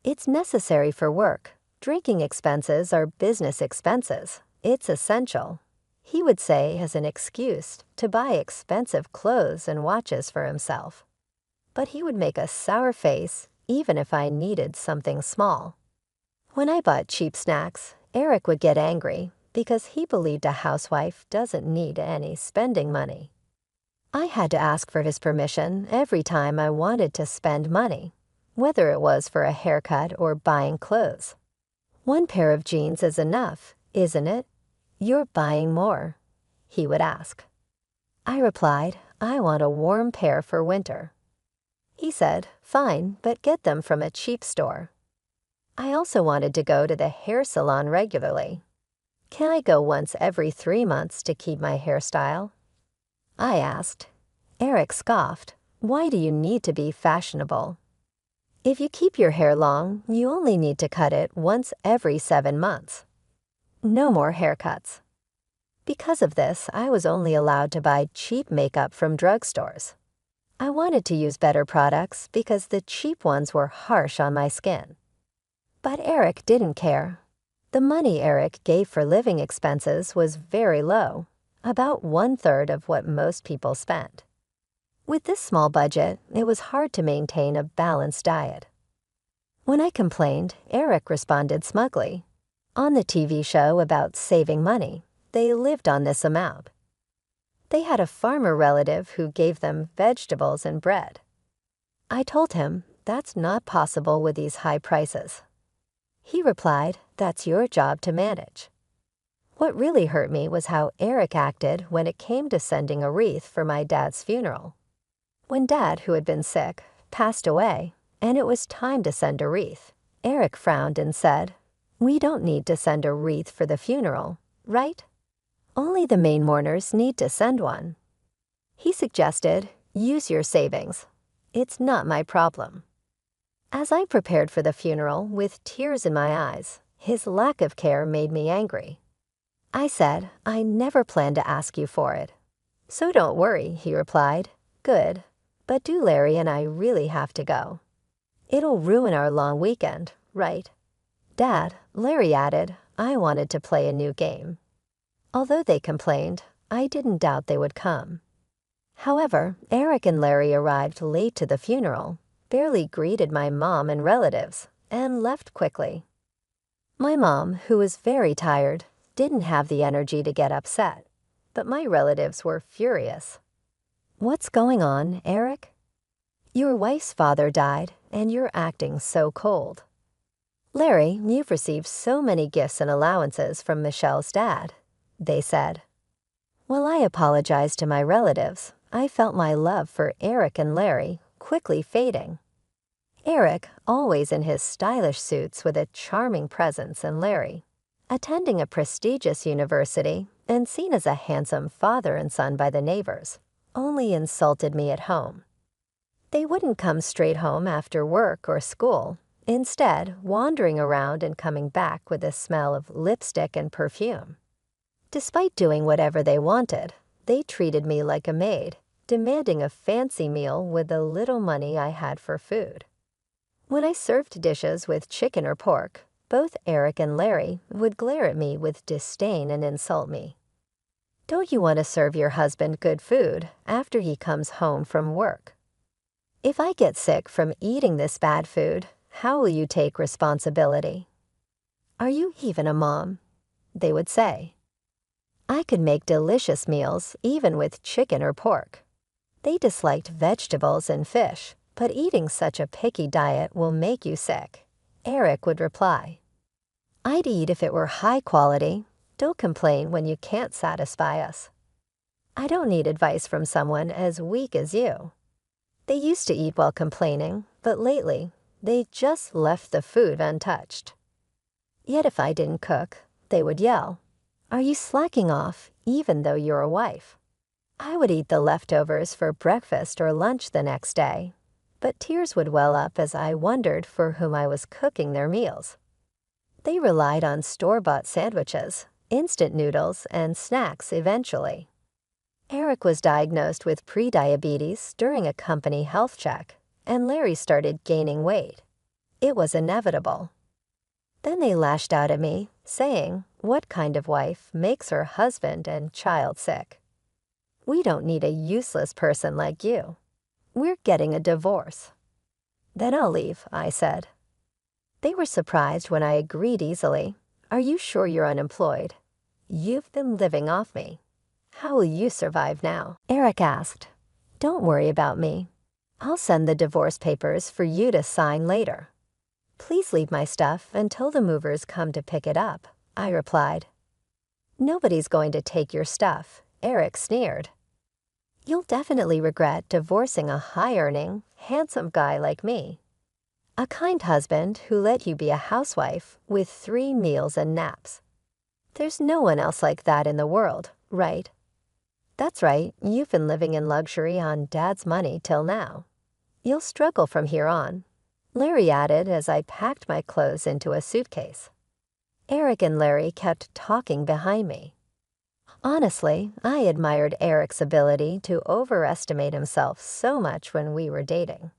It's necessary for work. Drinking expenses are business expenses. It's essential, he would say as an excuse to buy expensive clothes and watches for himself. But he would make a sour face even if I needed something small. When I bought cheap snacks, Eric would get angry because he believed a housewife doesn't need any spending money. I had to ask for his permission every time I wanted to spend money, whether it was for a haircut or buying clothes. One pair of jeans is enough, isn't it? You're buying more, he would ask. I replied, I want a warm pair for winter. He said, fine, but get them from a cheap store. I also wanted to go to the hair salon regularly. Can I go once every 3 months to keep my hairstyle? I asked. Eric scoffed, why do you need to be fashionable? If you keep your hair long, you only need to cut it once every 7 months. No more haircuts. Because of this, I was only allowed to buy cheap makeup from drugstores. I wanted to use better products because the cheap ones were harsh on my skin. But Eric didn't care. The money Eric gave for living expenses was very low, about 1/3 of what most people spent. With this small budget, it was hard to maintain a balanced diet. When I complained, Eric responded smugly. On the TV show about saving money, they lived on this amount. They had a farmer relative who gave them vegetables and bread. I told him that's not possible with these high prices. He replied, that's your job to manage. What really hurt me was how Eric acted when it came to sending a wreath for my dad's funeral. When Dad, who had been sick, passed away, and it was time to send a wreath, Eric frowned and said, "We don't need to send a wreath for the funeral, right? Only the main mourners need to send one." He suggested, "Use your savings. It's not my problem." As I prepared for the funeral with tears in my eyes, his lack of care made me angry. I said, "I never planned to ask you for it." "So don't worry," he replied. "Good, but do Larry and I really have to go? It'll ruin our long weekend, right?" "Dad," Larry added, "I wanted to play a new game." Although they complained, I didn't doubt they would come. However, Eric and Larry arrived late to the funeral, barely greeted my mom and relatives, and left quickly. My mom, who was very tired, didn't have the energy to get upset, but my relatives were furious. "What's going on, Eric? Your wife's father died, and you're acting so cold. Larry, you've received so many gifts and allowances from Michelle's dad," they said. While I apologized to my relatives, I felt my love for Eric and Larry quickly fading. Eric, always in his stylish suits with a charming presence, and Larry, attending a prestigious university and seen as a handsome father and son by the neighbors, only insulted me at home. They wouldn't come straight home after work or school, instead wandering around and coming back with the smell of lipstick and perfume. Despite doing whatever they wanted, they treated me like a maid, demanding a fancy meal with the little money I had for food. When I served dishes with chicken or pork, both Eric and Larry would glare at me with disdain and insult me. "Don't you want to serve your husband good food after he comes home from work? If I get sick from eating this bad food, how will you take responsibility? Are you even a mom?" they would say. I could make delicious meals even with chicken or pork. They disliked vegetables and fish, but eating such a picky diet will make you sick, Eric would reply. "I'd eat if it were high quality. Don't complain when you can't satisfy us." I don't need advice from someone as weak as you. They used to eat while complaining, but lately, they just left the food untouched. Yet if I didn't cook, they would yell, "Are you slacking off, even though you're a wife?" I would eat the leftovers for breakfast or lunch the next day, but tears would well up as I wondered for whom I was cooking their meals. They relied on store-bought sandwiches, instant noodles, and snacks eventually. Eric was diagnosed with prediabetes during a company health check, and Larry started gaining weight. It was inevitable. Then they lashed out at me, saying, "What kind of wife makes her husband and child sick? We don't need a useless person like you. We're getting a divorce." "Then I'll leave," I said. They were surprised when I agreed easily. "Are you sure you're unemployed? You've been living off me. How will you survive now?" Eric asked, "Don't worry about me. I'll send the divorce papers for you to sign later. Please leave my stuff until the movers come to pick it up," I replied. "Nobody's going to take your stuff," Eric sneered. "You'll definitely regret divorcing a high-earning, handsome guy like me. A kind husband who let you be a housewife with 3 meals and naps. There's no one else like that in the world, right?" "That's right, you've been living in luxury on Dad's money till now. You'll struggle from here on," Larry added as I packed my clothes into a suitcase. Eric and Larry kept talking behind me. Honestly, I admired Eric's ability to overestimate himself so much when we were dating.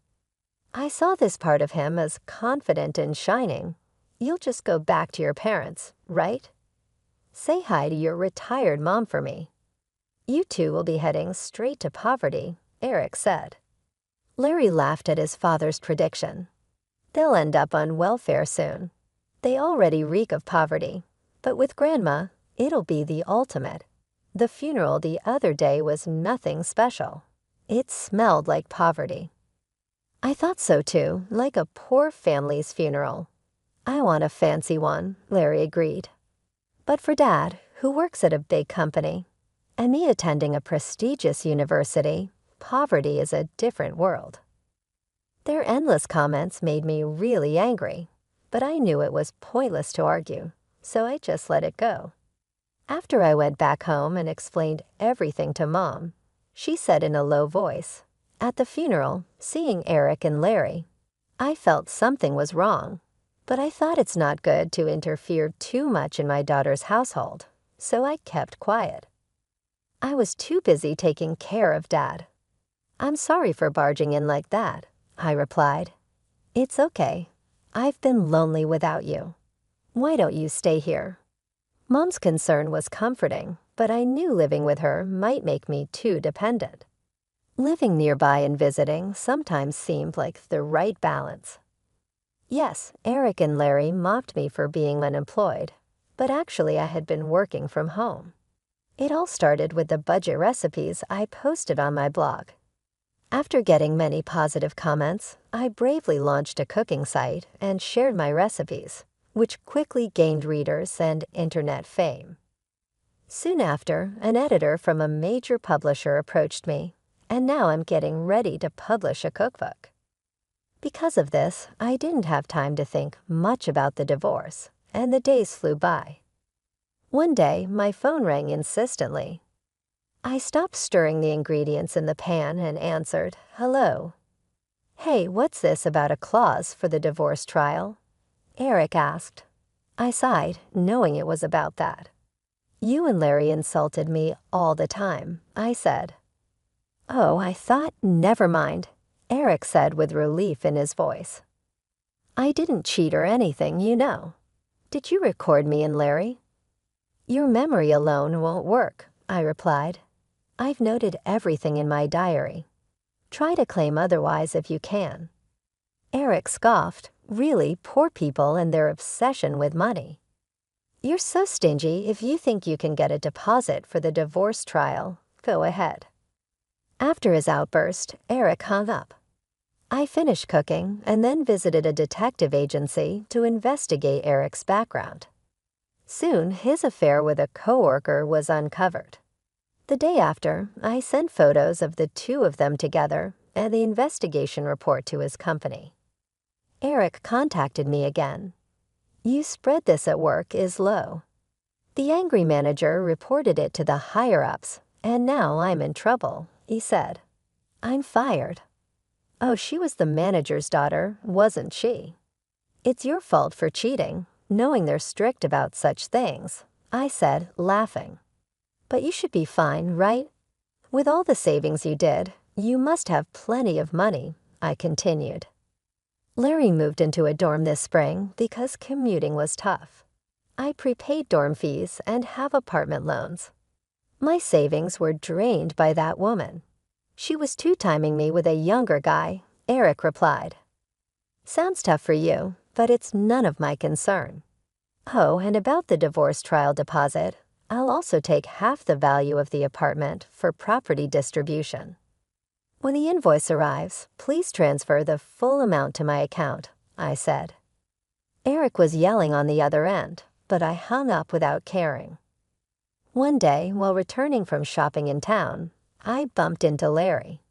I saw this part of him as confident and shining. "You'll just go back to your parents, right? Say hi to your retired mom for me. You two will be heading straight to poverty," Eric said. Larry laughed at his father's prediction. They'll end up on welfare soon. They already reek of poverty, but with Grandma, it'll be the ultimate. The funeral the other day was nothing special. It smelled like poverty. I thought so too, like a poor family's funeral. I want a fancy one, Larry agreed. But for Dad, who works at a big company, and me attending a prestigious university, poverty is a different world. Their endless comments made me really angry, but I knew it was pointless to argue, so I just let it go. After I went back home and explained everything to Mom, she said in a low voice, "At the funeral, seeing Eric and Larry, I felt something was wrong, but I thought it's not good to interfere too much in my daughter's household, so I kept quiet. I was too busy taking care of Dad." "I'm sorry for barging in like that," I replied. "It's okay. I've been lonely without you. Why don't you stay here?" Mom's concern was comforting, but I knew living with her might make me too dependent. Living nearby and visiting sometimes seemed like the right balance. Yes, Eric and Larry mocked me for being unemployed, but actually I had been working from home. It all started with the budget recipes I posted on my blog. After getting many positive comments, I bravely launched a cooking site and shared my recipes, which quickly gained readers and internet fame. Soon after, an editor from a major publisher approached me, and now I'm getting ready to publish a cookbook. Because of this, I didn't have time to think much about the divorce, and the days flew by. One day, my phone rang insistently. I stopped stirring the ingredients in the pan and answered, "Hello." "Hey, what's this about a clause for the divorce trial?" Eric asked. I sighed, knowing it was about that. "You and Larry insulted me all the time," I said. "Oh, I thought, never mind," Eric said with relief in his voice. "I didn't cheat or anything, you know. Did you record me and Larry?" "Your memory alone won't work," I replied. "I've noted everything in my diary. Try to claim otherwise if you can." Eric scoffed. "Really, poor people and their obsession with money. You're so stingy. If you think you can get a deposit for the divorce trial, go ahead." After his outburst, Eric hung up. I finished cooking and then visited a detective agency to investigate Eric's background. Soon, his affair with a coworker was uncovered. The day after, I sent photos of the two of them together and the investigation report to his company. Eric contacted me again. "You spread this at work is low." The angry manager reported it to the higher-ups, and now I'm in trouble, he said. "I'm fired." "Oh, she was the manager's daughter, wasn't she?" "It's your fault for cheating, knowing they're strict about such things," I said, laughing. "But you should be fine, right? With all the savings you did, you must have plenty of money," I continued. Larry moved into a dorm this spring because commuting was tough. I prepaid dorm fees and have apartment loans. My savings were drained by that woman. "She was two-timing me with a younger guy," Eric replied. "Sounds tough for you, but it's none of my concern. Oh, and about the divorce trial deposit, I'll also take half the value of the apartment for property distribution. When the invoice arrives, please transfer the full amount to my account," I said. Eric was yelling on the other end, but I hung up without caring. One day, while returning from shopping in town, I bumped into Larry.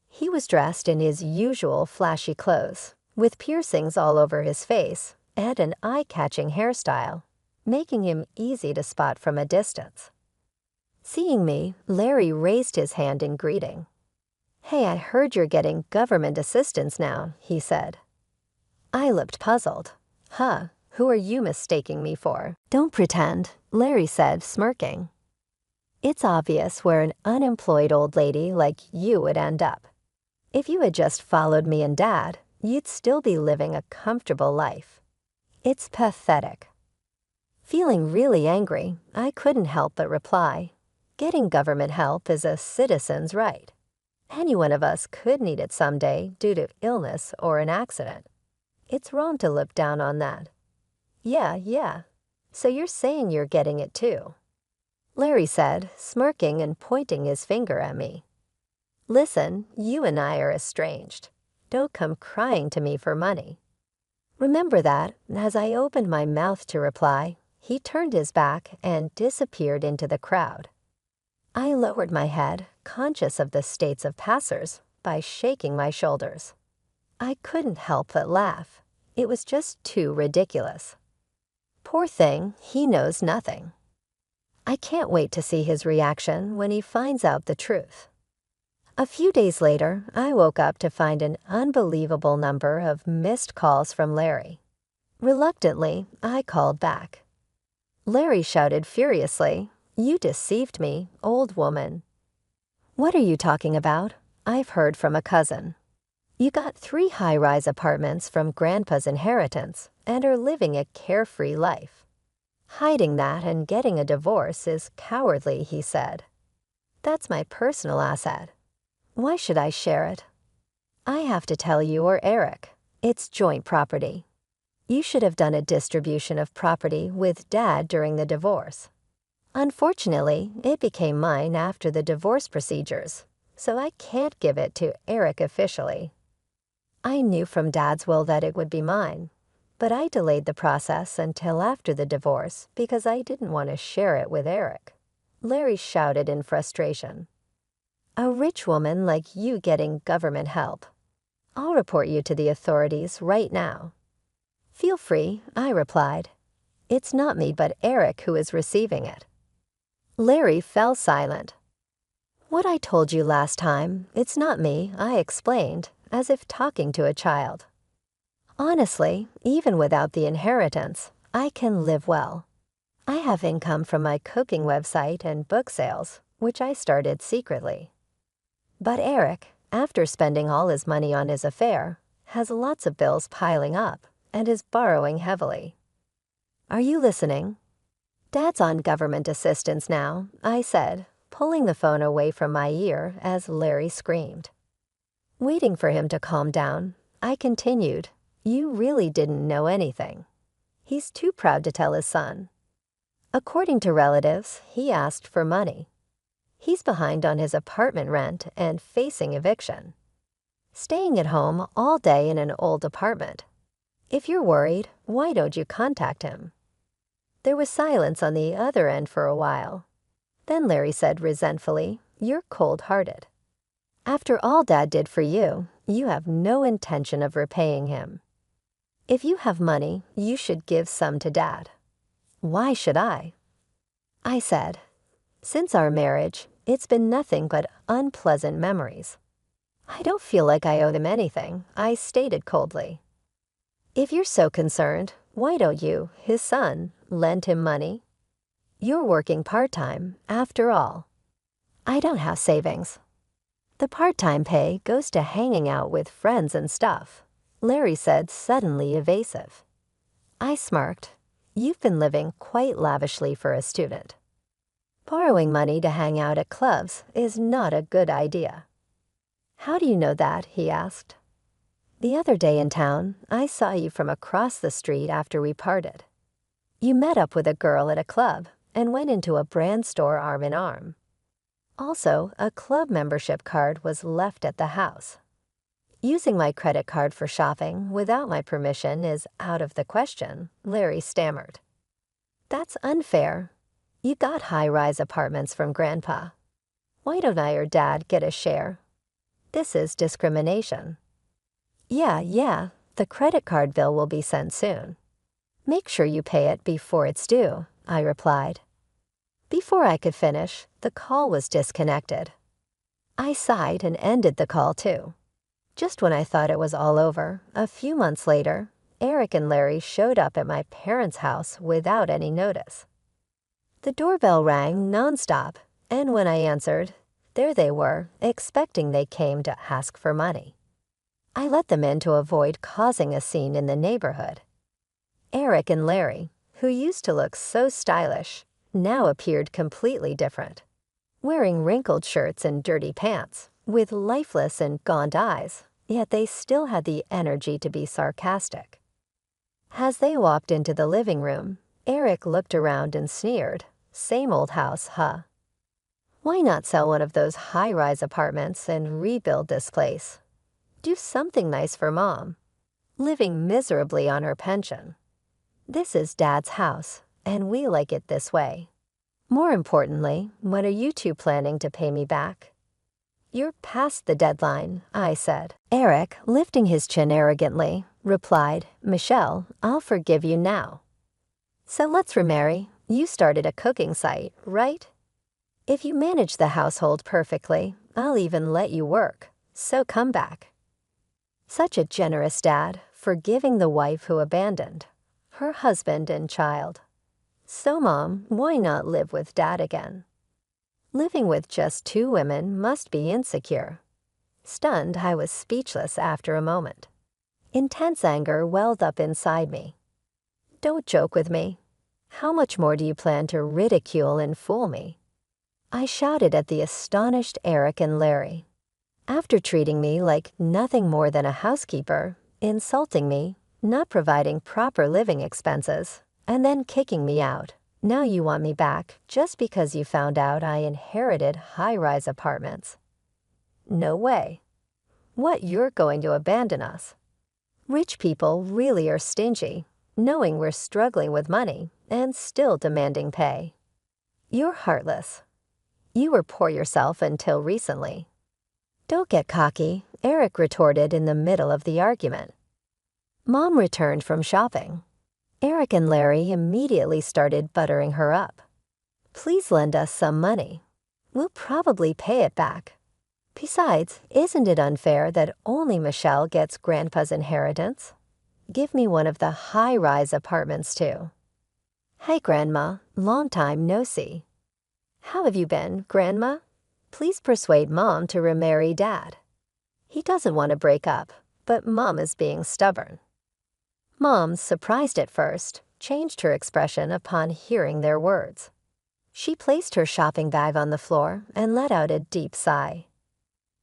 He was dressed in his usual flashy clothes, with piercings all over his face and an eye-catching hairstyle, making him easy to spot from a distance. Seeing me, Larry raised his hand in greeting. "Hey, I heard you're getting government assistance now," he said. I looked puzzled. "Huh, who are you mistaking me for?" "Don't pretend," Larry said, smirking. "It's obvious where an unemployed old lady like you would end up. If you had just followed me and Dad, you'd still be living a comfortable life. It's pathetic." Feeling really angry, I couldn't help but reply, "Getting government help is a citizen's right. Any one of us could need it someday due to illness or an accident. It's wrong to look down on that. Yeah. So you're saying you're getting it too? Larry said, smirking and pointing his finger at me. Listen, you and I are estranged. Don't come crying to me for money. Remember that, as I opened my mouth to reply, he turned his back and disappeared into the crowd. I lowered my head, conscious of the states of passers, by shaking my shoulders. I couldn't help but laugh. It was just too ridiculous. Poor thing, he knows nothing. I can't wait to see his reaction when he finds out the truth. A few days later, I woke up to find an unbelievable number of missed calls from Larry. Reluctantly, I called back. Larry shouted furiously, "You deceived me, old woman." "What are you talking about?" I've heard from a cousin. "You got 3 high-rise apartments from Grandpa's inheritance and are living a carefree life. Hiding that and getting a divorce is cowardly," he said. "That's my personal asset. Why should I share it?" "I have to tell you or Eric. It's joint property. You should have done a distribution of property with Dad during the divorce. Unfortunately, it became mine after the divorce procedures, so I can't give it to Eric officially. I knew from Dad's will that it would be mine, but I delayed the process until after the divorce because I didn't want to share it with Eric." Larry shouted in frustration. "A rich woman like you getting government help. I'll report you to the authorities right now." "Feel free," I replied. "It's not me but Eric who is receiving it." Larry fell silent. "What I told you last time, it's not me," I explained, as if talking to a child. "Honestly, even without the inheritance, I can live well. I have income from my cooking website and book sales, which I started secretly. But Eric, after spending all his money on his affair, has lots of bills piling up and is borrowing heavily. Are you listening?" "Dad's on government assistance now," I said, pulling the phone away from my ear as Larry screamed. Waiting for him to calm down, I continued, "You really didn't know anything. He's too proud to tell his son. According to relatives, he asked for money. He's behind on his apartment rent and facing eviction. Staying at home all day in an old apartment. If you're worried, why don't you contact him?" There was silence on the other end for a while. Then Larry said resentfully, "You're cold-hearted. After all Dad did for you, you have no intention of repaying him. If you have money, you should give some to Dad." "Why should I?" I said, "Since our marriage, it's been nothing but unpleasant memories. I don't feel like I owe them anything," I stated coldly. "If you're so concerned, why don't you, his son, lend him money? You're working part-time, after all." "I don't have savings." "The part-time pay goes to hanging out with friends and stuff," Larry said, suddenly evasive. I smirked. "You've been living quite lavishly for a student. Borrowing money to hang out at clubs is not a good idea." "How do you know that?" he asked. "The other day in town, I saw you from across the street after we parted. You met up with a girl at a club and went into a brand store arm in arm. Also, a club membership card was left at the house. Using my credit card for shopping without my permission is out of the question," Larry stammered. "That's unfair. You got high-rise apartments from Grandpa. Why don't I or Dad get a share? This is discrimination." Yeah, the credit card bill will be sent soon. Make sure you pay it before it's due," I replied. Before I could finish, the call was disconnected. I sighed and ended the call too. Just when I thought it was all over, a few months later, Eric and Larry showed up at my parents' house without any notice. The doorbell rang nonstop, and when I answered, there they were, expecting they came to ask for money. I let them in to avoid causing a scene in the neighborhood. Eric and Larry, who used to look so stylish, now appeared completely different, wearing wrinkled shirts and dirty pants, with lifeless and gaunt eyes, yet they still had the energy to be sarcastic. As they walked into the living room, Eric looked around and sneered. Same old house, huh? Why not sell one of those high-rise apartments and rebuild this place? Do something nice for Mom, living miserably on her pension. This is Dad's house, and we like it this way. More importantly, when are you two planning to pay me back? You're past the deadline, I said. Eric, lifting his chin arrogantly, replied, Michelle, I'll forgive you now. So let's remarry. You started a cooking site, right? If you manage the household perfectly, I'll even let you work. So come back. Such a generous dad, forgiving the wife who abandoned her husband and child. So Mom, why not live with Dad again? Living with just two women must be insecure. Stunned, I was speechless after a moment. Intense anger welled up inside me. Don't joke with me. How much more do you plan to ridicule and fool me? I shouted at the astonished Eric and Larry. After treating me like nothing more than a housekeeper, insulting me, not providing proper living expenses, and then kicking me out, now you want me back just because you found out I inherited high-rise apartments. No way. What, you're going to abandon us? Rich people really are stingy, knowing we're struggling with money and still demanding pay. You're heartless. You were poor yourself until recently. Don't get cocky, Eric retorted in the middle of the argument. Mom returned from shopping. Eric and Larry immediately started buttering her up. Please lend us some money. We'll probably pay it back. Besides, isn't it unfair that only Michelle gets Grandpa's inheritance? Give me one of the high-rise apartments too. Hey Grandma, long time no see. How have you been, Grandma? Please persuade Mom to remarry Dad. He doesn't want to break up, but Mom is being stubborn. Mom, surprised at first, changed her expression upon hearing their words. She placed her shopping bag on the floor and let out a deep sigh.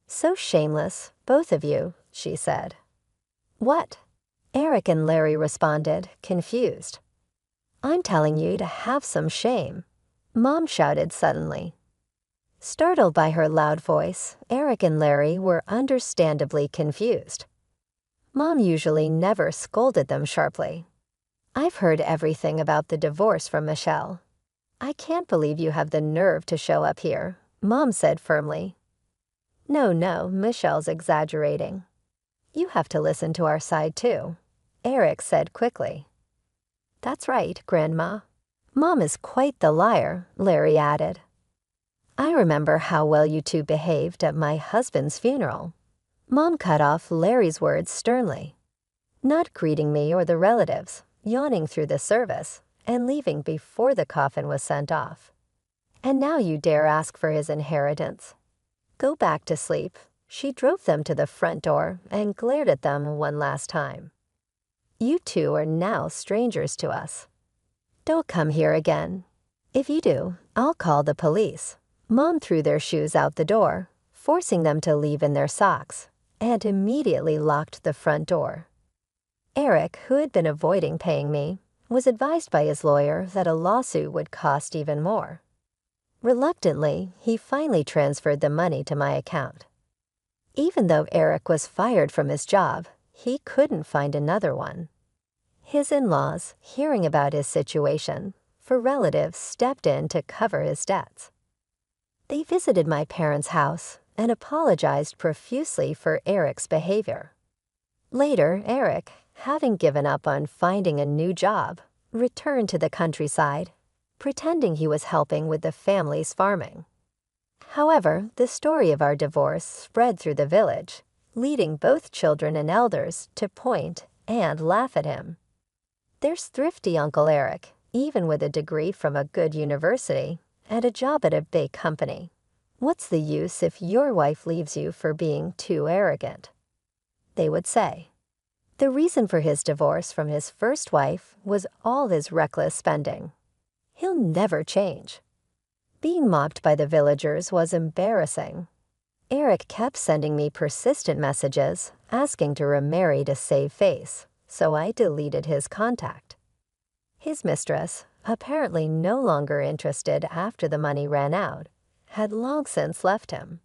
So shameless, both of you, she said. What? Eric and Larry responded, confused. I'm telling you to have some shame, Mom shouted suddenly. Startled by her loud voice, Eric and Larry were understandably confused. Mom usually never scolded them sharply. I've heard everything about the divorce from Michelle. I can't believe you have the nerve to show up here, Mom said firmly. No, Michelle's exaggerating. You have to listen to our side too, Eric said quickly. That's right, Grandma. Mom is quite the liar, Larry added. I remember how well you two behaved at my husband's funeral. Mom cut off Larry's words sternly, not greeting me or the relatives, yawning through the service, and leaving before the coffin was sent off. And now you dare ask for his inheritance. Go back to sleep. She drove them to the front door and glared at them one last time. You two are now strangers to us. Don't come here again. If you do, I'll call the police. Mom threw their shoes out the door, forcing them to leave in their socks, and immediately locked the front door. Eric, who had been avoiding paying me, was advised by his lawyer that a lawsuit would cost even more. Reluctantly, he finally transferred the money to my account. Even though Eric was fired from his job, he couldn't find another one. His in-laws, hearing about his situation, for relatives stepped in to cover his debts. They visited my parents' house and apologized profusely for Eric's behavior. Later, Eric, having given up on finding a new job, returned to the countryside, pretending he was helping with the family's farming. However, the story of our divorce spread through the village, leading both children and elders to point and laugh at him. There's thrifty Uncle Eric, even with a degree from a good university and a job at a big company. What's the use if your wife leaves you for being too arrogant? They would say. The reason for his divorce from his first wife was all his reckless spending. He'll never change. Being mocked by the villagers was embarrassing. Eric kept sending me persistent messages asking to remarry to save face, so I deleted his contact. His mistress, apparently no longer interested after the money ran out, had long since left him.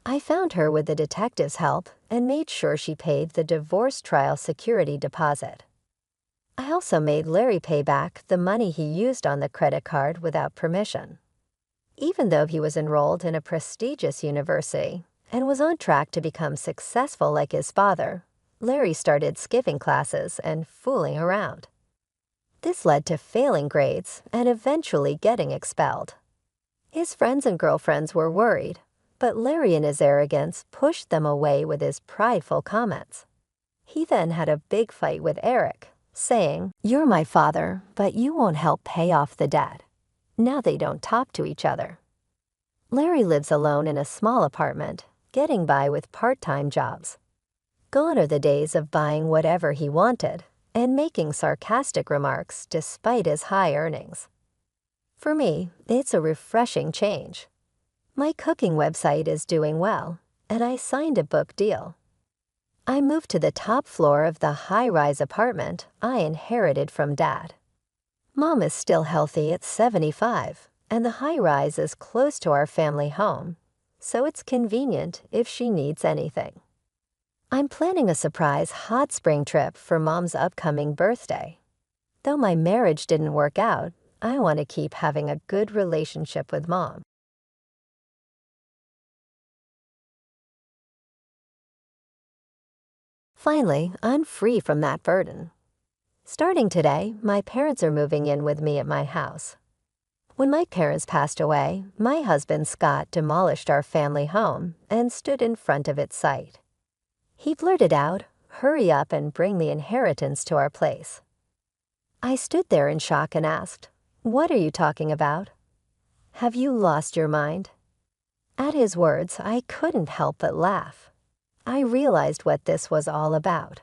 I found her with the detective's help and made sure she paid the divorce trial security deposit. I also made Larry pay back the money he used on the credit card without permission. Even though he was enrolled in a prestigious university and was on track to become successful like his father, Larry started skipping classes and fooling around. This led to failing grades and eventually getting expelled. His friends and girlfriends were worried, but Larry in his arrogance pushed them away with his prideful comments. He then had a big fight with Eric, saying, "You're my father, but you won't help pay off the debt." Now they don't talk to each other. Larry lives alone in a small apartment, getting by with part-time jobs. Gone are the days of buying whatever he wanted and making sarcastic remarks despite his high earnings. For me, it's a refreshing change. My cooking website is doing well, and I signed a book deal. I moved to the top floor of the high-rise apartment I inherited from Dad. Mom is still healthy at 75, and the high-rise is close to our family home, so it's convenient if she needs anything. I'm planning a surprise hot spring trip for Mom's upcoming birthday. Though my marriage didn't work out, I want to keep having a good relationship with Mom. Finally, I'm free from that burden. Starting today, my parents are moving in with me at my house. When my parents passed away, my husband Scott demolished our family home and stood in front of its site. He blurted out, "Hurry up and bring the inheritance to our place." I stood there in shock and asked, "What are you talking about? Have you lost your mind?" At his words, I couldn't help but laugh. I realized what this was all about.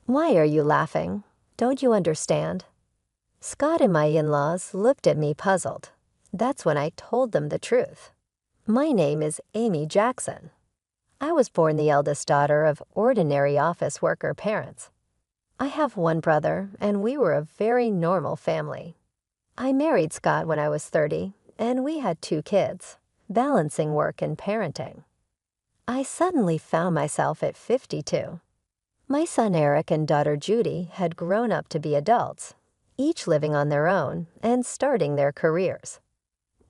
"Why are you laughing? Don't you understand?" Scott and my in-laws looked at me puzzled. That's when I told them the truth. My name is Amy Jackson. I was born the eldest daughter of ordinary office worker parents. I have one brother, and we were a very normal family. I married Scott when I was 30, and we had 2 kids, balancing work and parenting. I suddenly found myself at 52. My son Eric and daughter Judy had grown up to be adults, each living on their own and starting their careers.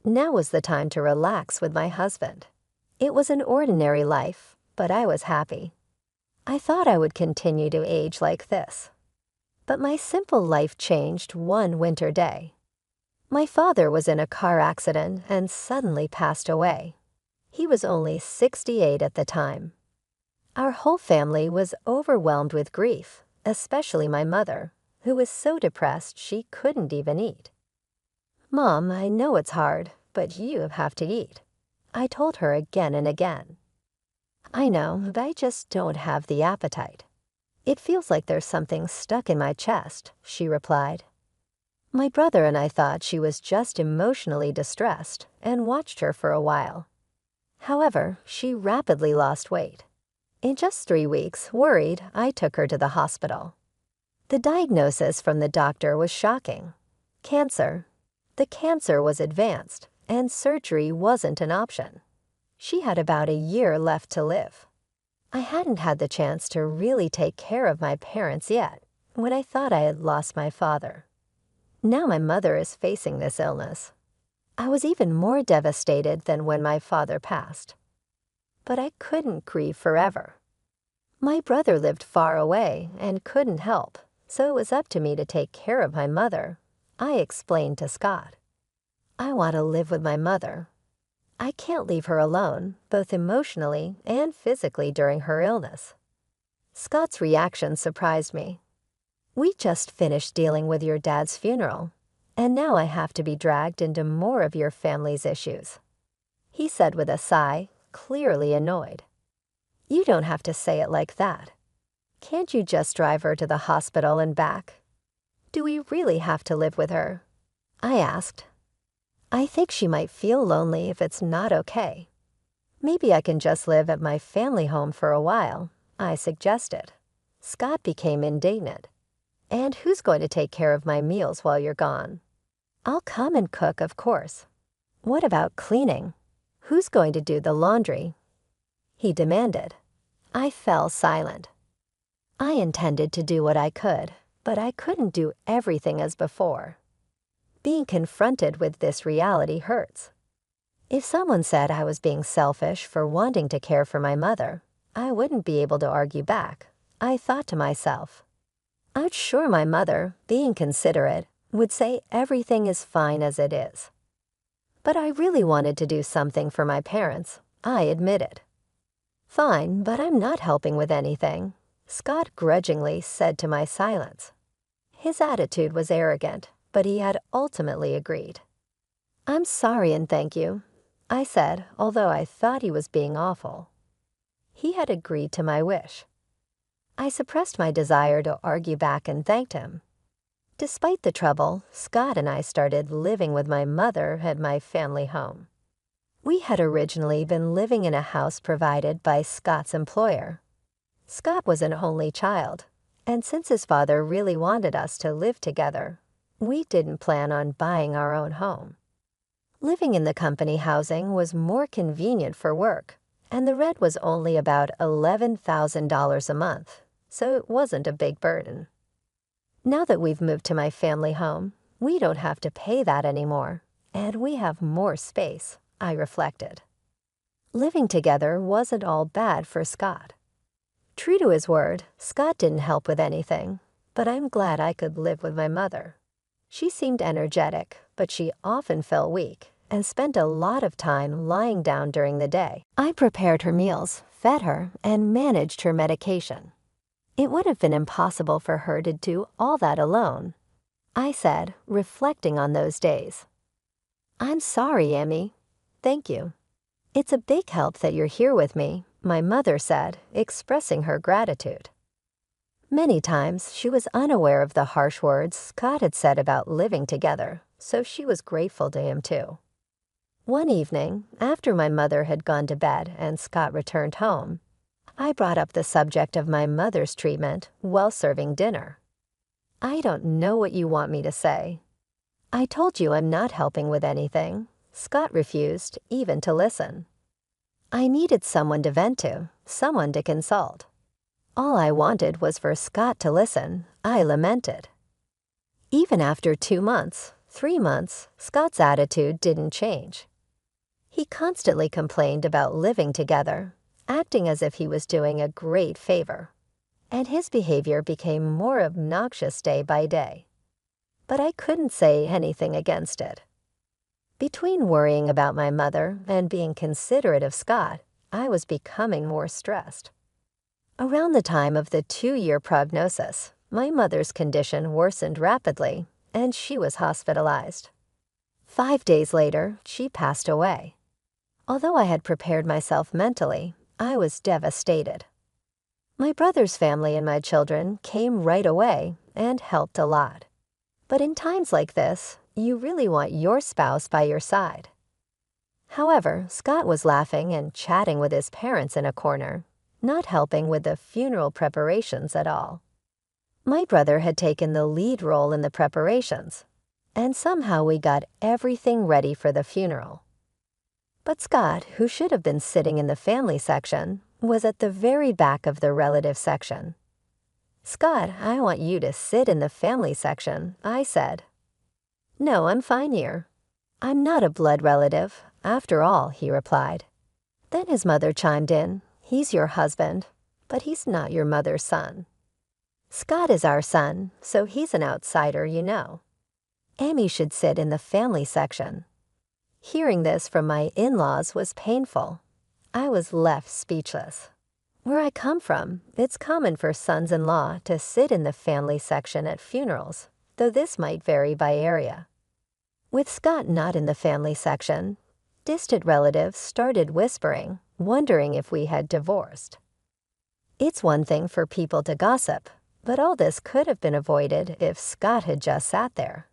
Now was the time to relax with my husband. It was an ordinary life, but I was happy. I thought I would continue to age like this. But my simple life changed one winter day. My father was in a car accident and suddenly passed away. He was only 68 at the time. Our whole family was overwhelmed with grief, especially my mother, who was so depressed she couldn't even eat. "Mom, I know it's hard, but you have to eat," I told her again and again. "I know, but I just don't have the appetite. It feels like there's something stuck in my chest," she replied. My brother and I thought she was just emotionally distressed and watched her for a while. However, she rapidly lost weight. In just 3 weeks, worried, I took her to the hospital. The diagnosis from the doctor was shocking. Cancer. The cancer was advanced, and surgery wasn't an option. She had about a year left to live. I hadn't had the chance to really take care of my parents yet, when I thought I had lost my father. Now my mother is facing this illness. I was even more devastated than when my father passed. But I couldn't grieve forever. My brother lived far away and couldn't help, so it was up to me to take care of my mother. I explained to Scott. "I want to live with my mother. I can't leave her alone, both emotionally and physically during her illness." Scott's reaction surprised me. "We just finished dealing with your dad's funeral, and now I have to be dragged into more of your family's issues," he said with a sigh, clearly annoyed. "You don't have to say it like that. Can't you just drive her to the hospital and back? Do we really have to live with her?" I asked. "I think she might feel lonely if it's not okay. Maybe I can just live at my family home for a while, I suggested. Scott became indignant. "And who's going to take care of my meals while you're gone?" "I'll come and cook, of course." "What about cleaning? Who's going to do the laundry?" he demanded. I fell silent. I intended to do what I could, but I couldn't do everything as before. Being confronted with this reality hurts. If someone said I was being selfish for wanting to care for my mother, I wouldn't be able to argue back. I thought to myself, I'm sure my mother, being considerate, would say everything is fine as it is. But I really wanted to do something for my parents, I admitted. "Fine, but I'm not helping with anything," Scott grudgingly said to my silence. His attitude was arrogant, but he had ultimately agreed. "I'm sorry and thank you," I said, although I thought he was being awful. He had agreed to my wish. I suppressed my desire to argue back and thanked him. Despite the trouble, Scott and I started living with my mother at my family home. We had originally been living in a house provided by Scott's employer. Scott was an only child, and since his father really wanted us to live together, we didn't plan on buying our own home. Living in the company housing was more convenient for work, and the rent was only about $11,000 a month, so it wasn't a big burden. Now that we've moved to my family home, we don't have to pay that anymore, and we have more space, I reflected. Living together wasn't all bad for Scott. True to his word, Scott didn't help with anything, but I'm glad I could live with my mother. She seemed energetic, but she often felt weak and spent a lot of time lying down during the day. I prepared her meals, fed her, and managed her medication. It would have been impossible for her to do all that alone, I said, reflecting on those days. "I'm sorry, Emmy." "Thank you." "It's a big help that you're here with me," my mother said, expressing her gratitude. Many times she was unaware of the harsh words Scott had said about living together, so she was grateful to him too. One evening, after my mother had gone to bed and Scott returned home, I brought up the subject of my mother's treatment while serving dinner. "I don't know what you want me to say." "I told you I'm not helping with anything." Scott refused even to listen. I needed someone to vent to, someone to consult. All I wanted was for Scott to listen, I lamented. Even after 2 months, 3 months, Scott's attitude didn't change. He constantly complained about living together, acting as if he was doing a great favor, and his behavior became more obnoxious day by day. But I couldn't say anything against it. Between worrying about my mother and being considerate of Scott, I was becoming more stressed. Around the time of the 2-year prognosis, my mother's condition worsened rapidly, and she was hospitalized. 5 days later, she passed away. Although I had prepared myself mentally, I was devastated. My brother's family and my children came right away and helped a lot. But in times like this, you really want your spouse by your side. However, Scott was laughing and chatting with his parents in a corner, not helping with the funeral preparations at all. My brother had taken the lead role in the preparations, and somehow we got everything ready for the funeral. But Scott, who should have been sitting in the family section, was at the very back of the relative section. "Scott, I want you to sit in the family section," I said. "No, I'm fine here." "I'm not a blood relative, after all," he replied. Then his mother chimed in, "He's your husband, but he's not your mother's son." "Scott is our son, so he's an outsider, you know. Amy should sit in the family section." Hearing this from my in-laws was painful. I was left speechless. Where I come from, it's common for sons-in-law to sit in the family section at funerals, though this might vary by area. With Scott not in the family section, distant relatives started whispering, wondering if we had divorced. It's one thing for people to gossip, but all this could have been avoided if Scott had just sat there.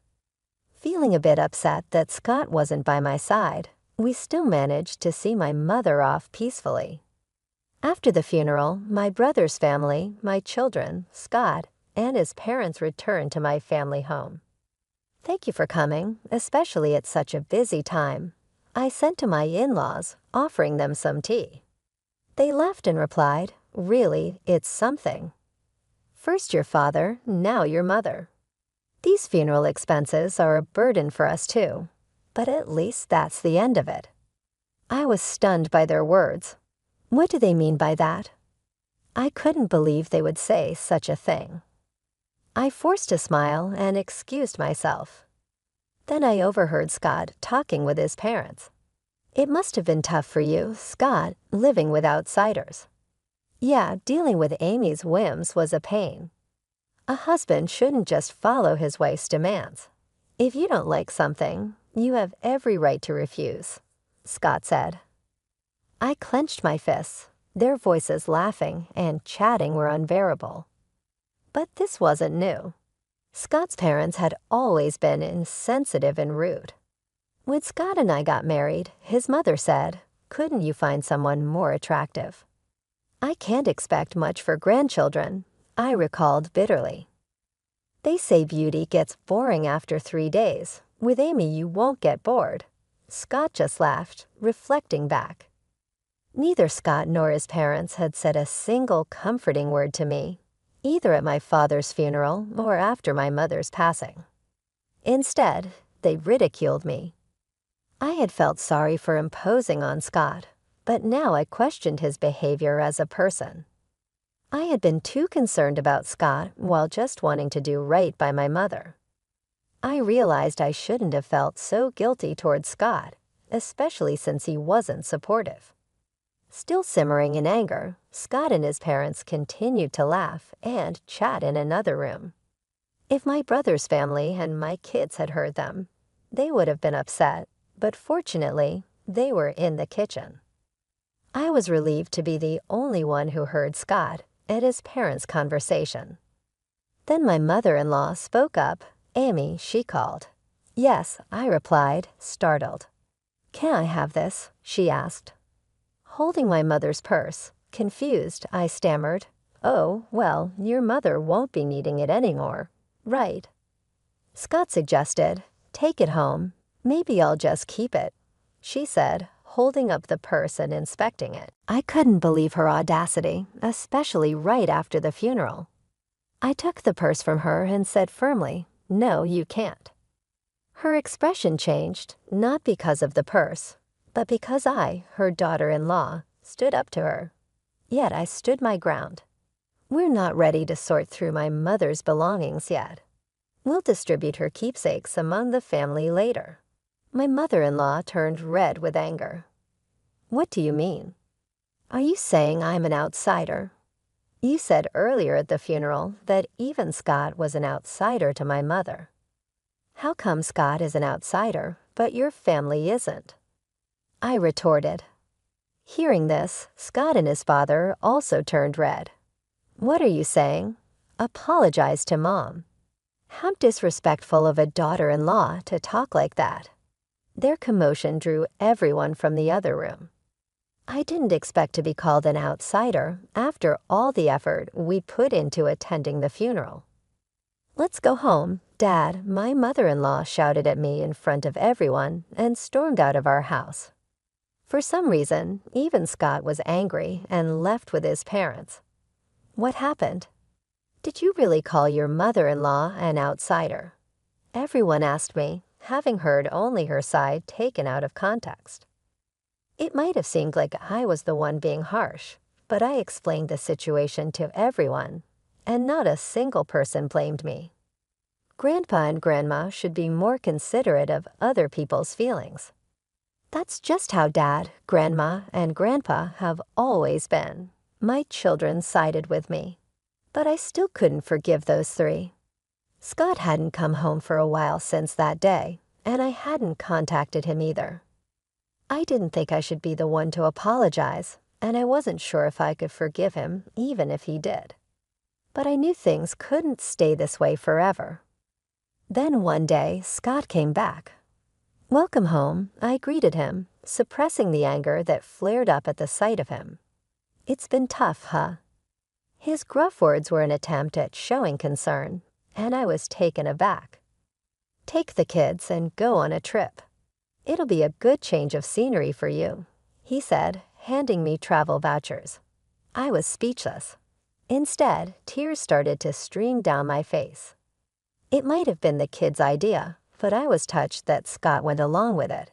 Feeling a bit upset that Scott wasn't by my side, we still managed to see my mother off peacefully. After the funeral, my brother's family, my children, Scott, and his parents returned to my family home. "Thank you for coming, especially at such a busy time," I sent to my in-laws, offering them some tea. They laughed and replied, "Really, it's something. First your father, now your mother. These funeral expenses are a burden for us too, but at least that's the end of it." I was stunned by their words. What do they mean by that? I couldn't believe they would say such a thing. I forced a smile and excused myself. Then I overheard Scott talking with his parents. "It must have been tough for you, Scott, living with outsiders." "Yeah, dealing with Amy's whims was a pain. A husband shouldn't just follow his wife's demands. If you don't like something, you have every right to refuse," Scott said. I clenched my fists. Their voices laughing and chatting were unbearable. But this wasn't new. Scott's parents had always been insensitive and rude. When Scott and I got married, his mother said, "Couldn't you find someone more attractive?" "I can't expect much for grandchildren," I recalled bitterly. "They say beauty gets boring after 3 days. With Amy, you won't get bored." Scott just laughed, reflecting back. Neither Scott nor his parents had said a single comforting word to me, either at my father's funeral or after my mother's passing. Instead, they ridiculed me. I had felt sorry for imposing on Scott, but now I questioned his behavior as a person. I had been too concerned about Scott while just wanting to do right by my mother. I realized I shouldn't have felt so guilty toward Scott, especially since he wasn't supportive. Still simmering in anger, Scott and his parents continued to laugh and chat in another room. If my brother's family and my kids had heard them, they would have been upset, but fortunately, they were in the kitchen. I was relieved to be the only one who heard Scott and his parents' conversation. Then my mother-in-law spoke up. "Amy," she called. "Yes," I replied, startled. "Can I have this?" she asked. Holding my mother's purse, confused, I stammered, "Oh, well, your mother won't be needing it anymore, right?" Scott suggested, "Take it home. Maybe I'll just keep it," she said, holding up the purse and inspecting it. I couldn't believe her audacity, especially right after the funeral. I took the purse from her and said firmly, "No, you can't." Her expression changed, not because of the purse, but because I, her daughter-in-law, stood up to her. Yet I stood my ground. "We're not ready to sort through my mother's belongings yet. We'll distribute her keepsakes among the family later." My mother-in-law turned red with anger. "What do you mean? Are you saying I'm an outsider? You said earlier at the funeral that even Scott was an outsider to my mother. How come Scott is an outsider, but your family isn't?" I retorted. Hearing this, Scott and his father also turned red. "What are you saying? Apologize to Mom. How disrespectful of a daughter-in-law to talk like that." Their commotion drew everyone from the other room. I didn't expect to be called an outsider after all the effort we'd put into attending the funeral. "Let's go home, Dad," my mother-in-law shouted at me in front of everyone and stormed out of our house. For some reason, even Scott was angry and left with his parents. "What happened? Did you really call your mother-in-law an outsider?" Everyone asked me, having heard only her side taken out of context. It might have seemed like I was the one being harsh, but I explained the situation to everyone, and not a single person blamed me. Grandpa and Grandma should be more considerate of other people's feelings. That's just how Dad, Grandma, and Grandpa have always been. My children sided with me, but I still couldn't forgive those three. Scott hadn't come home for a while since that day, and I hadn't contacted him either. I didn't think I should be the one to apologize, and I wasn't sure if I could forgive him even if he did. But I knew things couldn't stay this way forever. Then one day, Scott came back. "Welcome home," I greeted him, suppressing the anger that flared up at the sight of him. It's been tough, huh? His gruff words were an attempt at showing concern, and I was taken aback. Take the kids and go on a trip. It'll be a good change of scenery for you, he said, handing me travel vouchers. I was speechless. Instead, tears started to stream down my face. It might have been the kids' idea, but I was touched that Scott went along with it.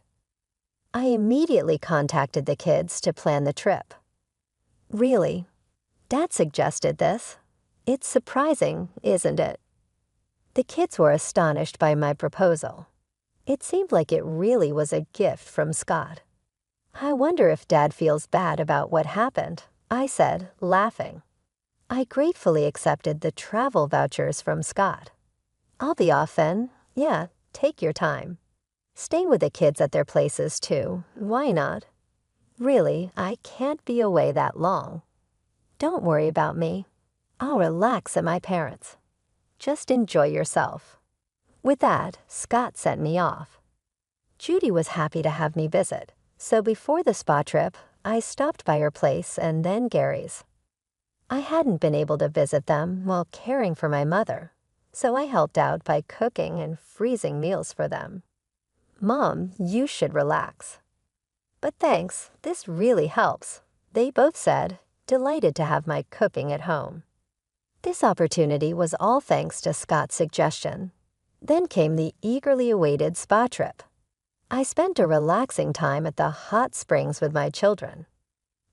I immediately contacted the kids to plan the trip. Really? Dad suggested this? It's surprising, isn't it? The kids were astonished by my proposal. It seemed like it really was a gift from Scott. I wonder if Dad feels bad about what happened, I said, laughing. I gratefully accepted the travel vouchers from Scott. I'll be off then. Yeah, take your time. Stay with the kids at their places too. Why not? Really, I can't be away that long. Don't worry about me. I'll relax at my parents'. Just enjoy yourself. With that, Scott sent me off. Judy was happy to have me visit, so before the spa trip, I stopped by her place and then Gary's. I hadn't been able to visit them while caring for my mother, so I helped out by cooking and freezing meals for them. Mom, you should relax. But thanks, this really helps, they both said, delighted to have my cooking at home. This opportunity was all thanks to Scott's suggestion. Then came the eagerly awaited spa trip. I spent a relaxing time at the hot springs with my children.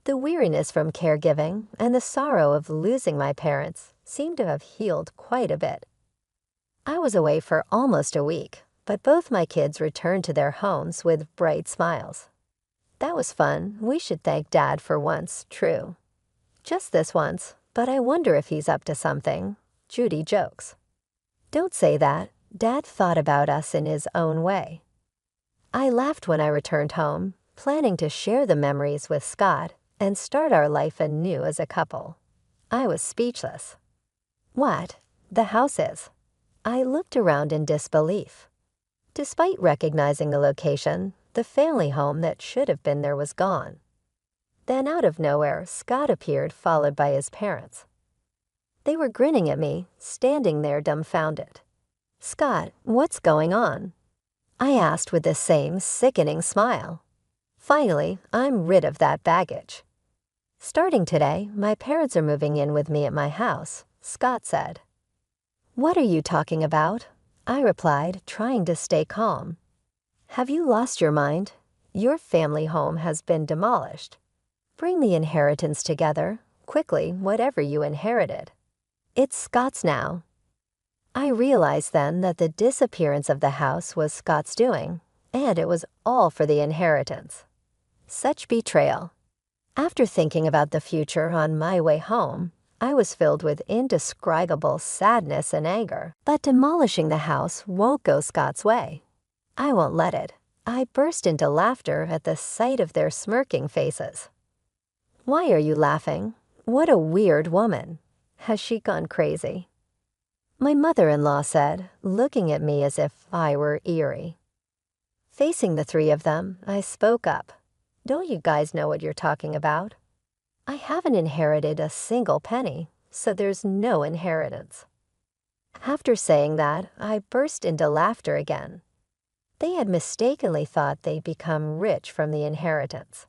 The weariness from caregiving and the sorrow of losing my parents seemed to have healed quite a bit. I was away for almost a week, but both my kids returned to their homes with bright smiles. That was fun. We should thank Dad for once, true. Just this once, but I wonder if he's up to something, Judy jokes. Don't say that. Dad thought about us in his own way. I laughed when I returned home, planning to share the memories with Scott and start our life anew as a couple. I was speechless. What? The house is. I looked around in disbelief. Despite recognizing the location, the family home that should have been there was gone. Then out of nowhere, Scott appeared, followed by his parents. They were grinning at me, standing there dumbfounded. Scott, what's going on? I asked with the same sickening smile. Finally, I'm rid of that baggage. Starting today, my parents are moving in with me at my house, Scott said. What are you talking about? I replied, trying to stay calm. Have you lost your mind? Your family home has been demolished. Bring the inheritance together, quickly, whatever you inherited. It's Scott's now. I realized then that the disappearance of the house was Scott's doing, and it was all for the inheritance. Such betrayal. After thinking about the future on my way home, I was filled with indescribable sadness and anger. But demolishing the house won't go Scott's way. I won't let it. I burst into laughter at the sight of their smirking faces. Why are you laughing? What a weird woman. Has she gone crazy? My mother-in-law said, looking at me as if I were eerie. Facing the three of them, I spoke up. Don't you guys know what you're talking about? I haven't inherited a single penny, so there's no inheritance. After saying that, I burst into laughter again. They had mistakenly thought they'd become rich from the inheritance.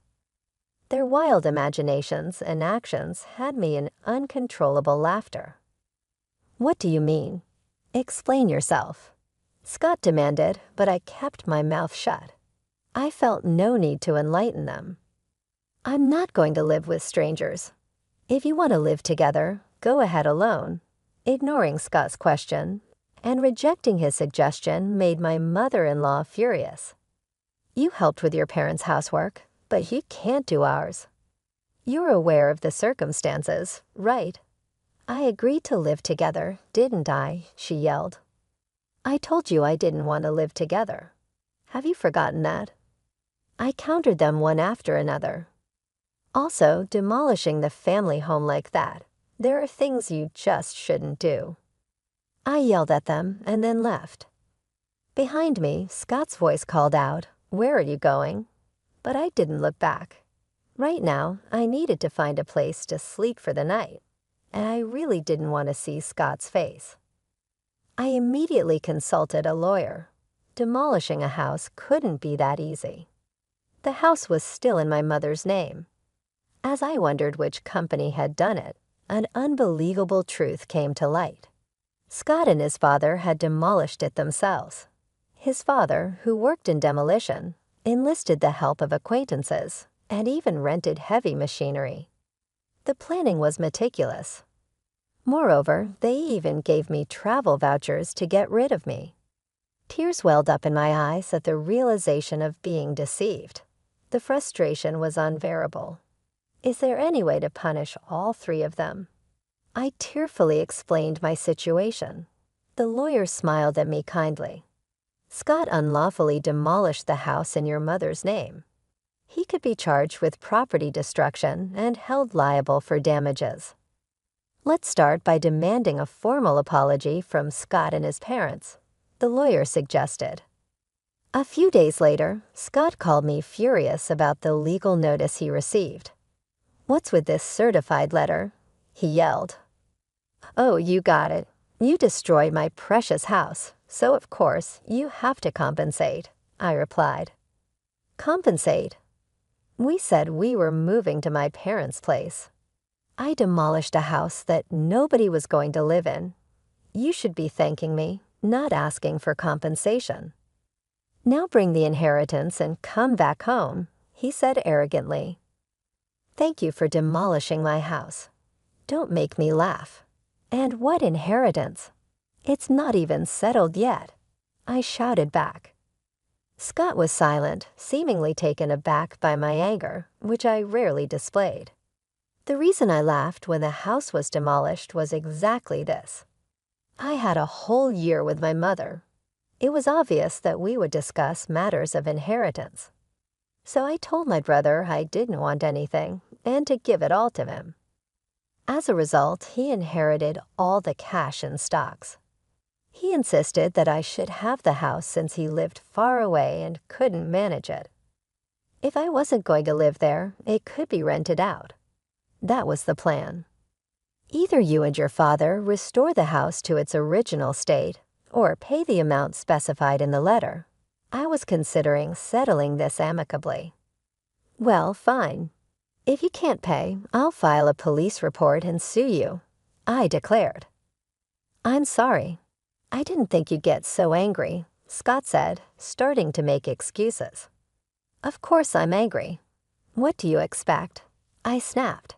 Their wild imaginations and actions had me in uncontrollable laughter. What do you mean? Explain yourself. Scott demanded, but I kept my mouth shut. I felt no need to enlighten them. I'm not going to live with strangers. If you want to live together, go ahead alone. Ignoring Scott's question and rejecting his suggestion made my mother-in-law furious. You helped with your parents' housework, but he can't do ours. You're aware of the circumstances, right? I agreed to live together, didn't I? She yelled. I told you I didn't want to live together. Have you forgotten that? I countered them one after another. Also, demolishing the family home like that, there are things you just shouldn't do. I yelled at them and then left. Behind me, Scott's voice called out, "Where are you going?" But I didn't look back. Right now, I needed to find a place to sleep for the night, and I really didn't want to see Scott's face. I immediately consulted a lawyer. Demolishing a house couldn't be that easy. The house was still in my mother's name. As I wondered which company had done it, an unbelievable truth came to light. Scott and his father had demolished it themselves. His father, who worked in demolition, enlisted the help of acquaintances and even rented heavy machinery. The planning was meticulous. Moreover, they even gave me travel vouchers to get rid of me. Tears welled up in my eyes at the realization of being deceived. The frustration was unbearable. Is there any way to punish all three of them? I tearfully explained my situation. The lawyer smiled at me kindly. Scott unlawfully demolished the house in your mother's name. He could be charged with property destruction and held liable for damages. Let's start by demanding a formal apology from Scott and his parents, the lawyer suggested. A few days later, Scott called me furious about the legal notice he received. "What's with this certified letter?" he yelled. "Oh, you got it. You destroyed my precious house, so of course you have to compensate," I replied. Compensate? We said we were moving to my parents' place. I demolished a house that nobody was going to live in. You should be thanking me, not asking for compensation. "Now bring the inheritance and come back home," he said arrogantly. "Thank you for demolishing my house. Don't make me laugh. And what inheritance? It's not even settled yet," I shouted back. Scott was silent, seemingly taken aback by my anger, which I rarely displayed. The reason I laughed when the house was demolished was exactly this. I had a whole year with my mother. It was obvious that we would discuss matters of inheritance. So I told my brother I didn't want anything and to give it all to him. As a result, he inherited all the cash and stocks. He insisted that I should have the house since he lived far away and couldn't manage it. If I wasn't going to live there, it could be rented out. That was the plan. Either you and your father restore the house to its original state or pay the amount specified in the letter. I was considering settling this amicably. "Well, fine. If you can't pay, I'll file a police report and sue you," I declared. "I'm sorry. I didn't think you'd get so angry," Scott said, starting to make excuses. "Of course I'm angry. What do you expect?" I snapped.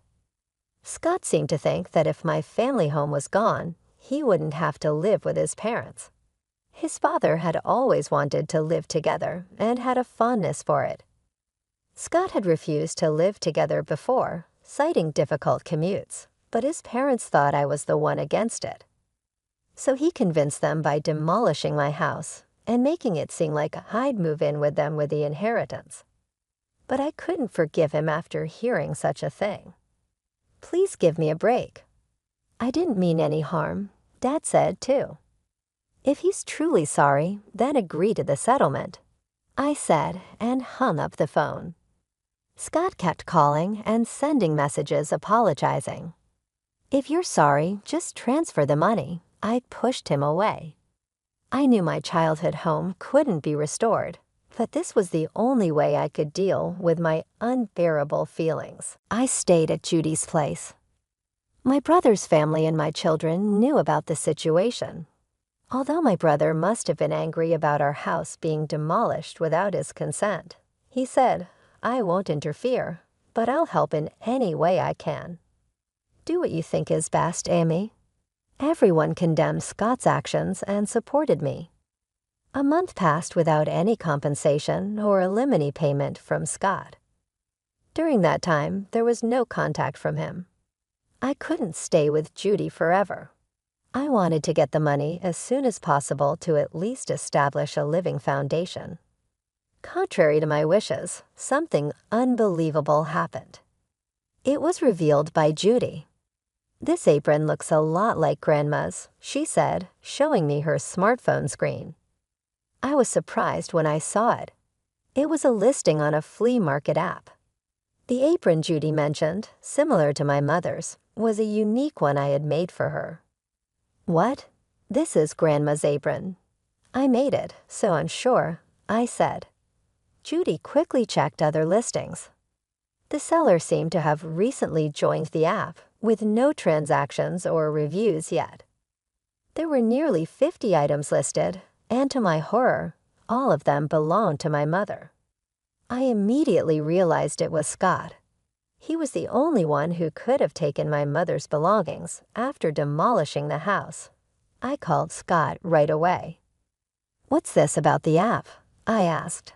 Scott seemed to think that if my family home was gone, he wouldn't have to live with his parents. His father had always wanted to live together and had a fondness for it. Scott had refused to live together before, citing difficult commutes, but his parents thought I was the one against it. So he convinced them by demolishing my house and making it seem like I'd move in with them with the inheritance. But I couldn't forgive him after hearing such a thing. "Please give me a break." "I didn't mean any harm," Dad said too. "If he's truly sorry, then agree to the settlement," I said and hung up the phone. Scott kept calling and sending messages apologizing. "If you're sorry, just transfer the money," I pushed him away. I knew my childhood home couldn't be restored, but this was the only way I could deal with my unbearable feelings. I stayed at Judy's place. My brother's family and my children knew about the situation. Although my brother must have been angry about our house being demolished without his consent, he said, "I won't interfere, but I'll help in any way I can." "Do what you think is best, Amy." Everyone condemned Scott's actions and supported me. A month passed without any compensation or alimony payment from Scott. During that time, there was no contact from him. I couldn't stay with Judy forever. I wanted to get the money as soon as possible to at least establish a living foundation. Contrary to my wishes, something unbelievable happened. It was revealed by Judy. "This apron looks a lot like Grandma's," she said, showing me her smartphone screen. I was surprised when I saw it. It was a listing on a flea market app. The apron Judy mentioned, similar to my mother's, was a unique one I had made for her. What? This is Grandma's apron. I made it, so I'm sure, I said. Judy quickly checked other listings. The seller seemed to have recently joined the app, with no transactions or reviews yet. There were nearly 50 items listed, and to my horror, all of them belonged to my mother. I immediately realized it was Scott. He was the only one who could have taken my mother's belongings after demolishing the house. I called Scott right away. "What's this about the app?" I asked.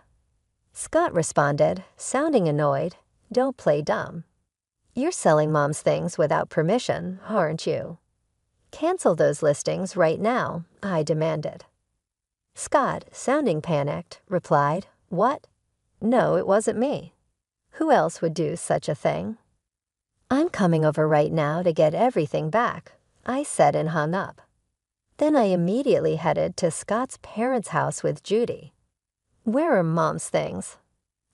Scott responded, sounding annoyed, "Don't play dumb. You're selling Mom's things without permission, aren't you? Cancel those listings right now," I demanded. Scott, sounding panicked, replied, "What? No, it wasn't me. Who else would do such a thing?" "I'm coming over right now to get everything back," I said and hung up. Then I immediately headed to Scott's parents' house with Judy. "Where are Mom's things?"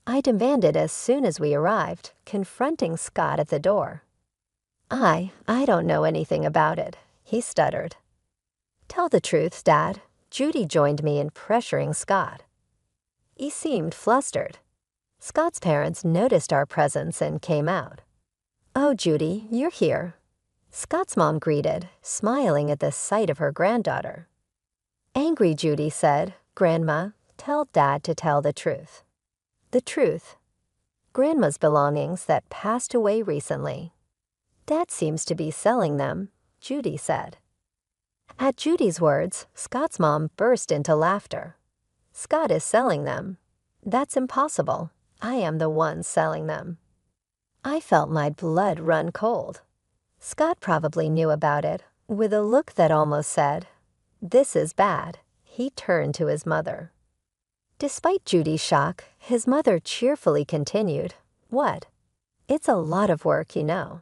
I demanded as soon as we arrived, confronting Scott at the door. I don't know anything about it," he stuttered. "Tell the truth, Dad." Judy joined me in pressuring Scott. He seemed flustered. Scott's parents noticed our presence and came out. "Oh, Judy, you're here." Scott's mom greeted, smiling at the sight of her granddaughter. Angry Judy said, "Grandma, tell Dad to tell the truth." The truth. Grandma's belongings that passed away recently. "Dad seems to be selling them," Judy said. At Judy's words, Scott's mom burst into laughter. "Scott is selling them. That's impossible. I am the one selling them." I felt my blood run cold. Scott probably knew about it. With a look that almost said, "This is bad," he turned to his mother. Despite Judy's shock, his mother cheerfully continued, "What? It's a lot of work, you know.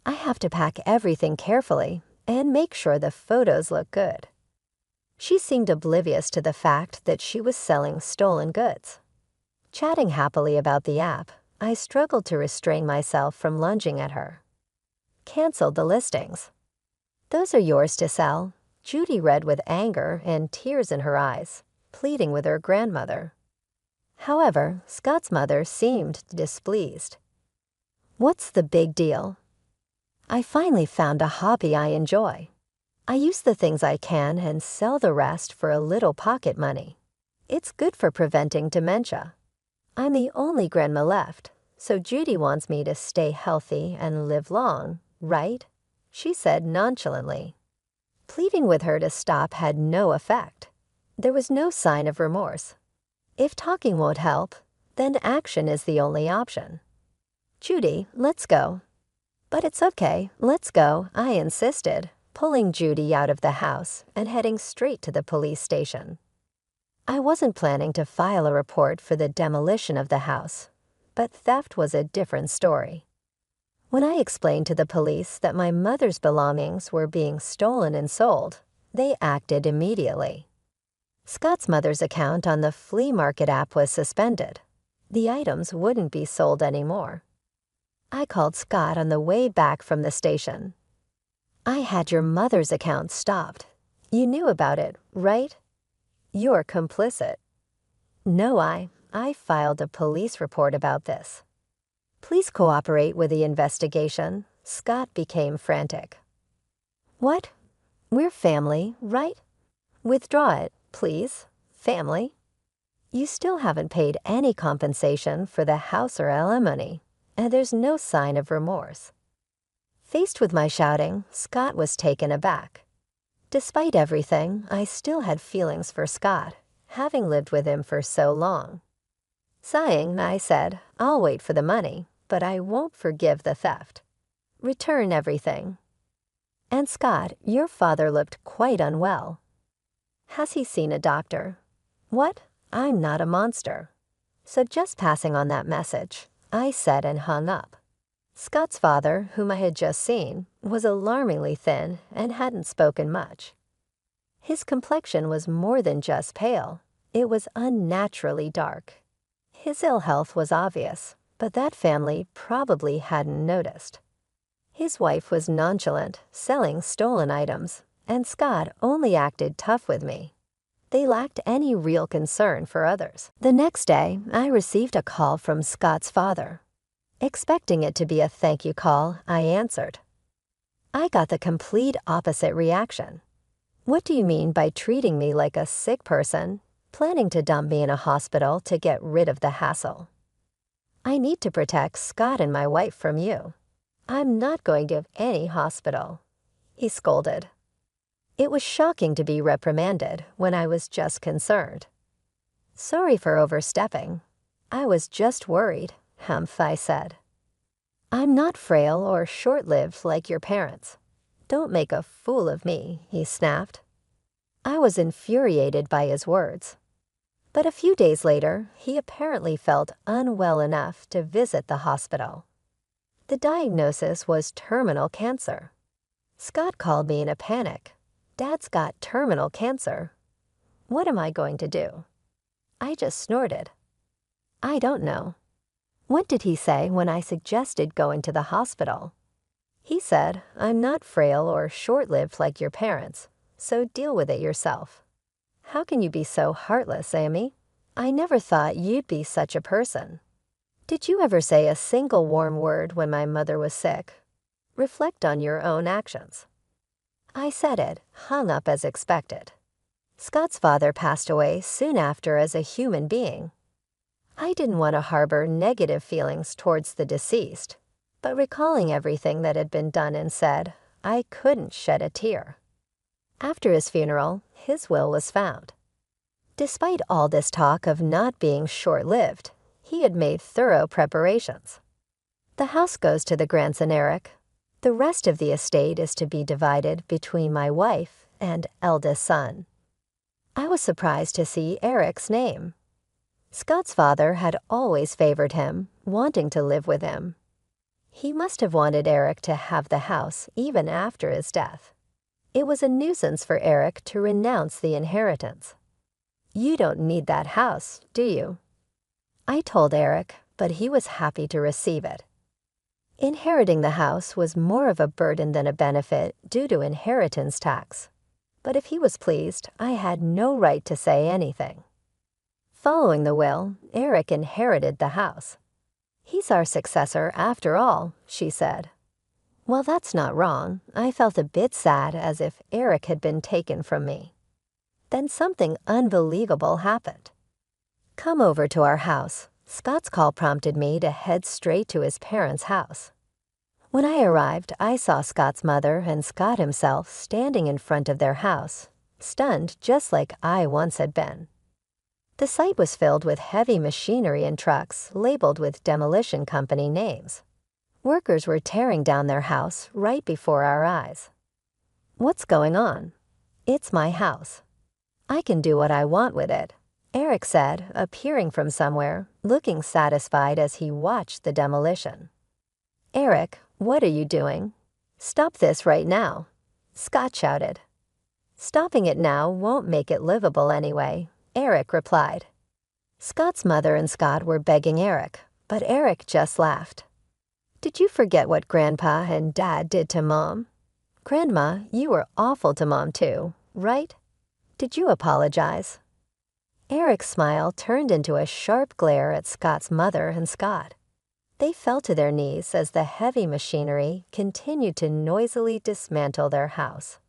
I have to pack everything carefully and make sure the photos look good." She seemed oblivious to the fact that she was selling stolen goods. Chatting happily about the app, I struggled to restrain myself from lunging at her. "Canceled the listings." "Those are yours to sell," Judy read with anger and tears in her eyes, pleading with her grandmother. However, Scott's mother seemed displeased. "What's the big deal?" "I finally found a hobby I enjoy. I use the things I can and sell the rest for a little pocket money. It's good for preventing dementia. I'm the only grandma left, so Judy wants me to stay healthy and live long, right?" she said nonchalantly. Pleading with her to stop had no effect. There was no sign of remorse. If talking won't help, then action is the only option. "Judy, let's go." "But it's okay, let's go," I insisted, pulling Judy out of the house and heading straight to the police station. I wasn't planning to file a report for the demolition of the house, but theft was a different story. When I explained to the police that my mother's belongings were being stolen and sold, they acted immediately. Scott's mother's account on the flea market app was suspended. The items wouldn't be sold anymore. I called Scott on the way back from the station. "I had your mother's account stopped. You knew about it, right?" "You're complicit." "No, I filed a police report about this." "Please cooperate with the investigation." Scott became frantic. "What? We're family, right? Withdraw it, please. Family? You still haven't paid any compensation for the house or alimony, and there's no sign of remorse." Faced with my shouting, Scott was taken aback. Despite everything, I still had feelings for Scott, having lived with him for so long. Sighing, I said, "I'll wait for the money, but I won't forgive the theft. Return everything." "And Scott, your father looked quite unwell. Has he seen a doctor?" "What? I'm not a monster." So just passing on that message, I said and hung up. Scott's father, whom I had just seen, was alarmingly thin and hadn't spoken much. His complexion was more than just pale. It was unnaturally dark. His ill health was obvious, but that family probably hadn't noticed. His wife was nonchalant, selling stolen items, and Scott only acted tough with me. They lacked any real concern for others. The next day, I received a call from Scott's father. Expecting it to be a thank you call, I answered. I got the complete opposite reaction. "What do you mean by treating me like a sick person, planning to dump me in a hospital to get rid of the hassle? I need to protect Scott and my wife from you. I'm not going to any hospital," he scolded. It was shocking to be reprimanded when I was just concerned. "Sorry for overstepping. I was just worried," I said. "I'm not frail or short-lived like your parents. Don't make a fool of me," he snapped. I was infuriated by his words. But a few days later, he apparently felt unwell enough to visit the hospital. The diagnosis was terminal cancer. Scott called me in a panic. "Dad's got terminal cancer. What am I going to do?" I just snorted. "I don't know." What did he say when I suggested going to the hospital? He said, "I'm not frail or short-lived like your parents, so deal with it yourself." How can you be so heartless, Amy? I never thought you'd be such a person. Did you ever say a single warm word when my mother was sick? Reflect on your own actions. I said it, hung up as expected. Scott's father passed away soon after as a human being. I didn't want to harbor negative feelings towards the deceased, but recalling everything that had been done and said, I couldn't shed a tear. After his funeral, his will was found. Despite all this talk of not being short-lived, he had made thorough preparations. The house goes to the grandson Eric. The rest of the estate is to be divided between my wife and eldest son. I was surprised to see Eric's name. Scott's father had always favored him, wanting to live with him. He must have wanted Eric to have the house even after his death. It was a nuisance for Eric to renounce the inheritance. You don't need that house, do you? I told Eric, but he was happy to receive it. Inheriting the house was more of a burden than a benefit due to inheritance tax. But if he was pleased, I had no right to say anything. Following the will, Eric inherited the house. He's our successor after all, she said. Well, that's not wrong. I felt a bit sad as if Eric had been taken from me. Then something unbelievable happened. Come over to our house. Scott's call prompted me to head straight to his parents' house. When I arrived, I saw Scott's mother and Scott himself standing in front of their house, stunned just like I once had been. The site was filled with heavy machinery and trucks labeled with demolition company names. Workers were tearing down their house right before our eyes. What's going on? It's my house. I can do what I want with it, Eric said, appearing from somewhere, looking satisfied as he watched the demolition. Eric, what are you doing? Stop this right now, Scott shouted. Stopping it now won't make it livable anyway, Eric replied. Scott's mother and Scott were begging Eric, but Eric just laughed. Did you forget what Grandpa and Dad did to Mom? Grandma, you were awful to Mom too, right? Did you apologize? Eric's smile turned into a sharp glare at Scott's mother and Scott. They fell to their knees as the heavy machinery continued to noisily dismantle their house.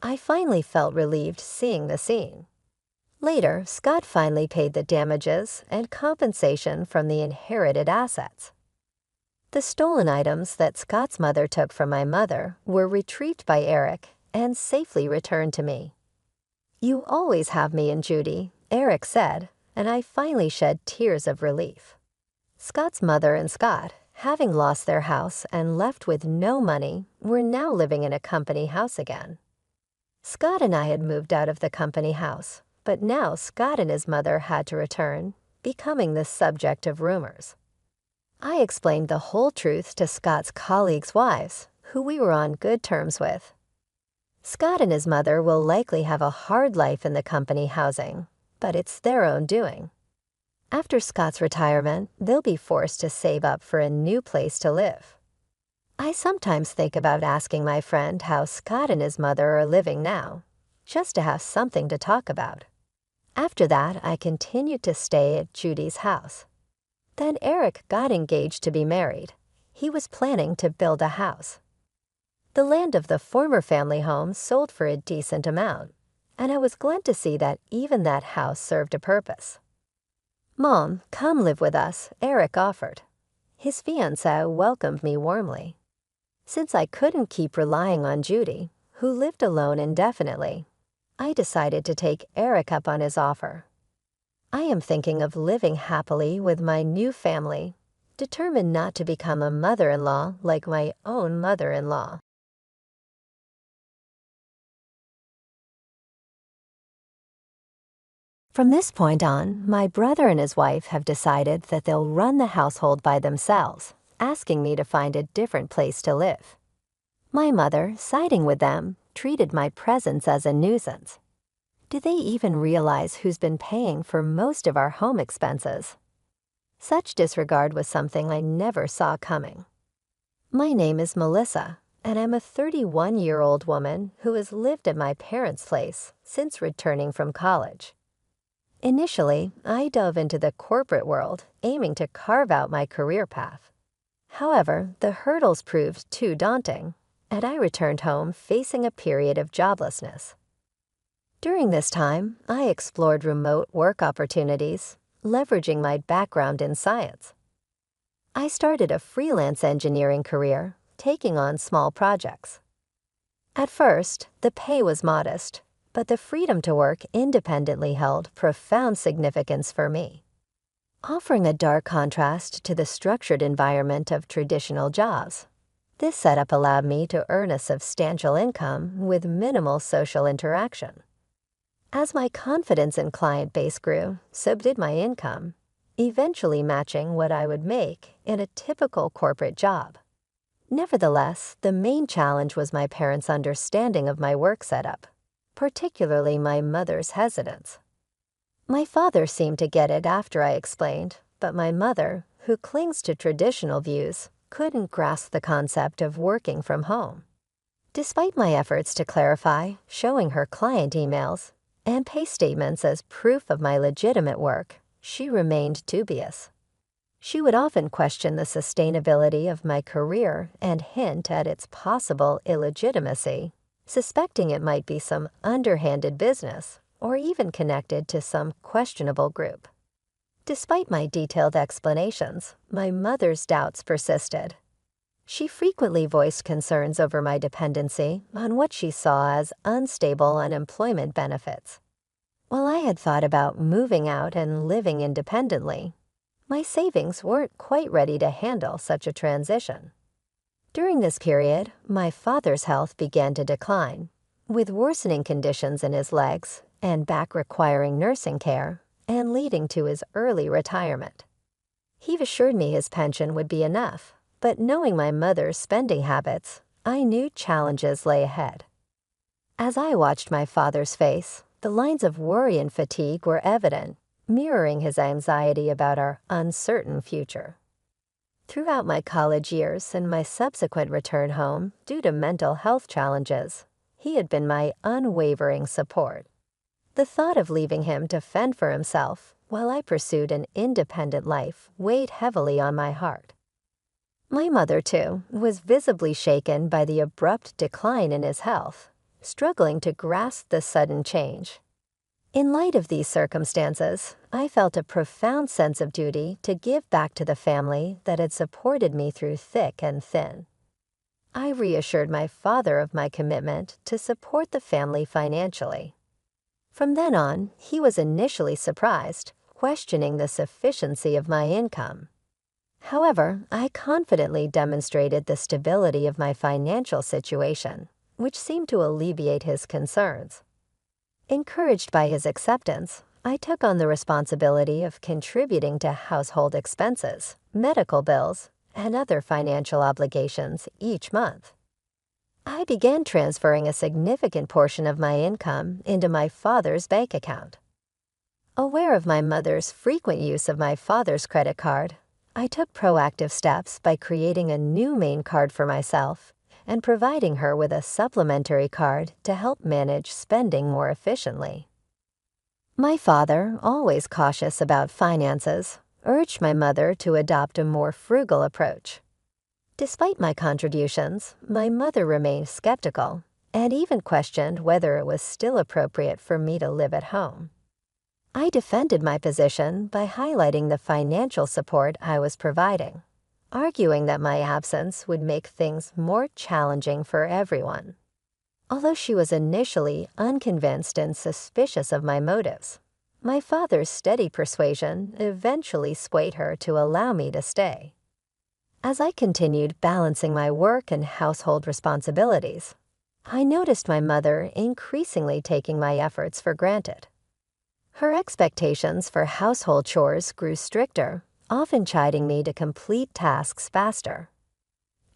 I finally felt relieved seeing the scene. Later, Scott finally paid the damages and compensation from the inherited assets. The stolen items that Scott's mother took from my mother were retrieved by Eric and safely returned to me. You always have me and Judy, Eric said, and I finally shed tears of relief. Scott's mother and Scott, having lost their house and left with no money, were now living in a company house again. Scott and I had moved out of the company house, but now Scott and his mother had to return, becoming the subject of rumors. I explained the whole truth to Scott's colleagues' wives, who we were on good terms with. Scott and his mother will likely have a hard life in the company housing, but it's their own doing. After Scott's retirement, they'll be forced to save up for a new place to live. I sometimes think about asking my friend how Scott and his mother are living now, just to have something to talk about. After that, I continued to stay at Judy's house. Then Eric got engaged to be married. He was planning to build a house. The land of the former family home sold for a decent amount, and I was glad to see that even that house served a purpose. "Mom, come live with us," Eric offered. His fiancée welcomed me warmly. Since I couldn't keep relying on Judy, who lived alone indefinitely, I decided to take Eric up on his offer. I am thinking of living happily with my new family, determined not to become a mother-in-law like my own mother-in-law. From this point on, my brother and his wife have decided that they'll run the household by themselves, asking me to find a different place to live. My mother, siding with them, treated my presence as a nuisance. Do they even realize who's been paying for most of our home expenses? Such disregard was something I never saw coming. My name is Melissa, and I'm a 31-year-old woman who has lived at my parents' place since returning from college. Initially, I dove into the corporate world, aiming to carve out my career path. However, the hurdles proved too daunting, and I returned home facing a period of joblessness. During this time, I explored remote work opportunities, leveraging my background in science. I started a freelance engineering career, taking on small projects. At first, the pay was modest, but the freedom to work independently held profound significance for me, offering a dark contrast to the structured environment of traditional jobs. This setup allowed me to earn a substantial income with minimal social interaction. As my confidence in client base grew, so did my income, eventually matching what I would make in a typical corporate job. Nevertheless, the main challenge was my parents' understanding of my work setup, particularly my mother's hesitance. My father seemed to get it after I explained, but my mother, who clings to traditional views, couldn't grasp the concept of working from home. Despite my efforts to clarify, showing her client emails, and pay statements as proof of my legitimate work, she remained dubious. She would often question the sustainability of my career and hint at its possible illegitimacy, suspecting it might be some underhanded business or even connected to some questionable group. Despite my detailed explanations, my mother's doubts persisted. She frequently voiced concerns over my dependency on what she saw as unstable unemployment benefits. While I had thought about moving out and living independently, my savings weren't quite ready to handle such a transition. During this period, my father's health began to decline, with worsening conditions in his legs and back requiring nursing care and leading to his early retirement. He assured me his pension would be enough, but knowing my mother's spending habits, I knew challenges lay ahead. As I watched my father's face, the lines of worry and fatigue were evident, mirroring his anxiety about our uncertain future. Throughout my college years and my subsequent return home due to mental health challenges, he had been my unwavering support. The thought of leaving him to fend for himself while I pursued an independent life weighed heavily on my heart. My mother, too, was visibly shaken by the abrupt decline in his health, struggling to grasp the sudden change. In light of these circumstances, I felt a profound sense of duty to give back to the family that had supported me through thick and thin. I reassured my father of my commitment to support the family financially. From then on, he was initially surprised, questioning the sufficiency of my income. However, I confidently demonstrated the stability of my financial situation, which seemed to alleviate his concerns. Encouraged by his acceptance, I took on the responsibility of contributing to household expenses, medical bills, and other financial obligations each month. I began transferring a significant portion of my income into my father's bank account. Aware of my mother's frequent use of my father's credit card, I took proactive steps by creating a new main card for myself and providing her with a supplementary card to help manage spending more efficiently. My father, always cautious about finances, urged my mother to adopt a more frugal approach. Despite my contributions, my mother remained skeptical and even questioned whether it was still appropriate for me to live at home. I defended my position by highlighting the financial support I was providing, arguing that my absence would make things more challenging for everyone. Although she was initially unconvinced and suspicious of my motives, my father's steady persuasion eventually swayed her to allow me to stay. As I continued balancing my work and household responsibilities, I noticed my mother increasingly taking my efforts for granted. Her expectations for household chores grew stricter, often chiding me to complete tasks faster.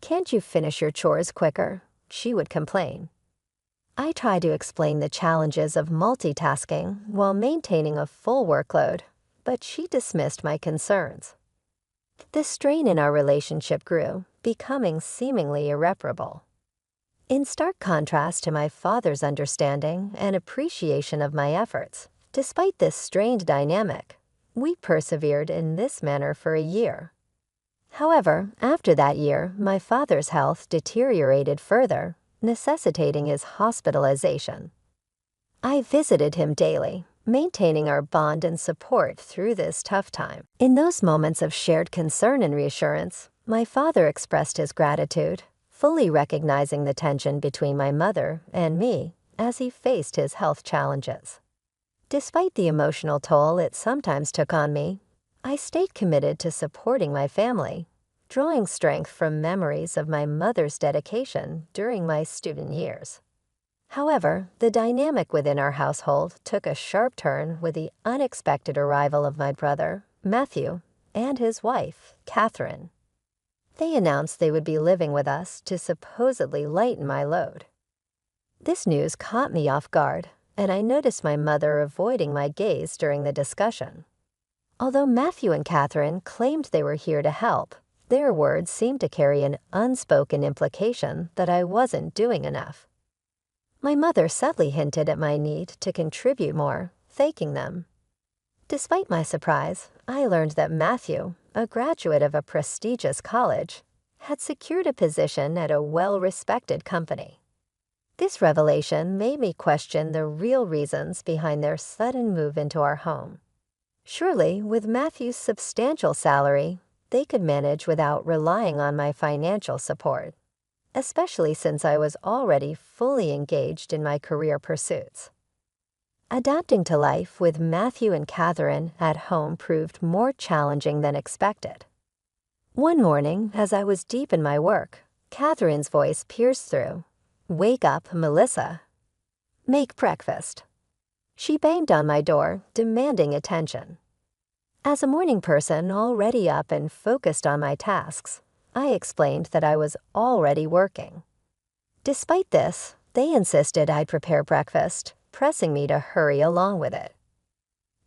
"Can't you finish your chores quicker?" she would complain. I tried to explain the challenges of multitasking while maintaining a full workload, but she dismissed my concerns. The strain in our relationship grew, becoming seemingly irreparable. In stark contrast to my father's understanding and appreciation of my efforts, despite this strained dynamic, we persevered in this manner for a year. However, after that year, my father's health deteriorated further, necessitating his hospitalization. I visited him daily, maintaining our bond and support through this tough time. In those moments of shared concern and reassurance, my father expressed his gratitude, fully recognizing the tension between my mother and me as he faced his health challenges. Despite the emotional toll it sometimes took on me, I stayed committed to supporting my family, drawing strength from memories of my mother's dedication during my student years. However, the dynamic within our household took a sharp turn with the unexpected arrival of my brother, Matthew, and his wife, Catherine. They announced they would be living with us to supposedly lighten my load. This news caught me off guard, and I noticed my mother avoiding my gaze during the discussion. Although Matthew and Catherine claimed they were here to help, their words seemed to carry an unspoken implication that I wasn't doing enough. My mother subtly hinted at my need to contribute more, thanking them. Despite my surprise, I learned that Matthew, a graduate of a prestigious college, had secured a position at a well-respected company. This revelation made me question the real reasons behind their sudden move into our home. Surely, with Matthew's substantial salary, they could manage without relying on my financial support, especially since I was already fully engaged in my career pursuits. Adapting to life with Matthew and Catherine at home proved more challenging than expected. One morning, as I was deep in my work, Catherine's voice pierced through. "Wake up, Melissa. Make breakfast." She banged on my door, demanding attention. As a morning person already up and focused on my tasks, I explained that I was already working. Despite this, they insisted I prepare breakfast, pressing me to hurry along with it.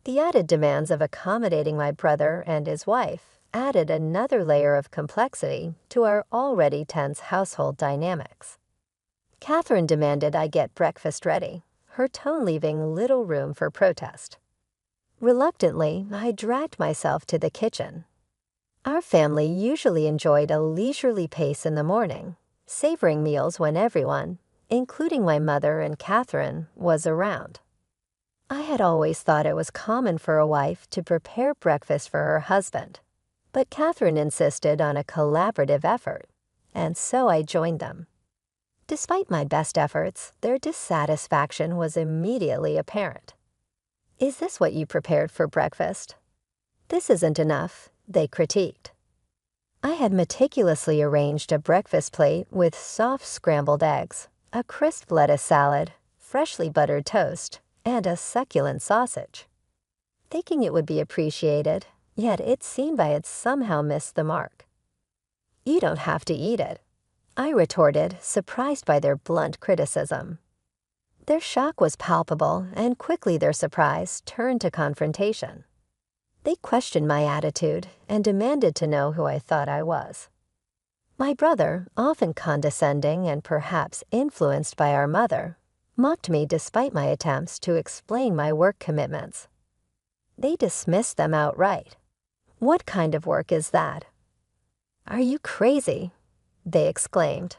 The added demands of accommodating my brother and his wife added another layer of complexity to our already tense household dynamics. Catherine demanded I get breakfast ready, her tone leaving little room for protest. Reluctantly, I dragged myself to the kitchen. Our family usually enjoyed a leisurely pace in the morning, savoring meals when everyone, including my mother and Catherine, was around. I had always thought it was common for a wife to prepare breakfast for her husband, but Catherine insisted on a collaborative effort, and so I joined them. Despite my best efforts, their dissatisfaction was immediately apparent. "Is this what you prepared for breakfast?" "This isn't enough," they critiqued. I had meticulously arranged a breakfast plate with soft scrambled eggs, a crisp lettuce salad, freshly buttered toast, and a succulent sausage. Thinking it would be appreciated, yet it seemed I had somehow missed the mark. "You don't have to eat it," I retorted, surprised by their blunt criticism. Their shock was palpable, and quickly their surprise turned to confrontation. They questioned my attitude and demanded to know who I thought I was. My brother, often condescending and perhaps influenced by our mother, mocked me despite my attempts to explain my work commitments. They dismissed them outright. "What kind of work is that?" "Are you crazy?" they exclaimed.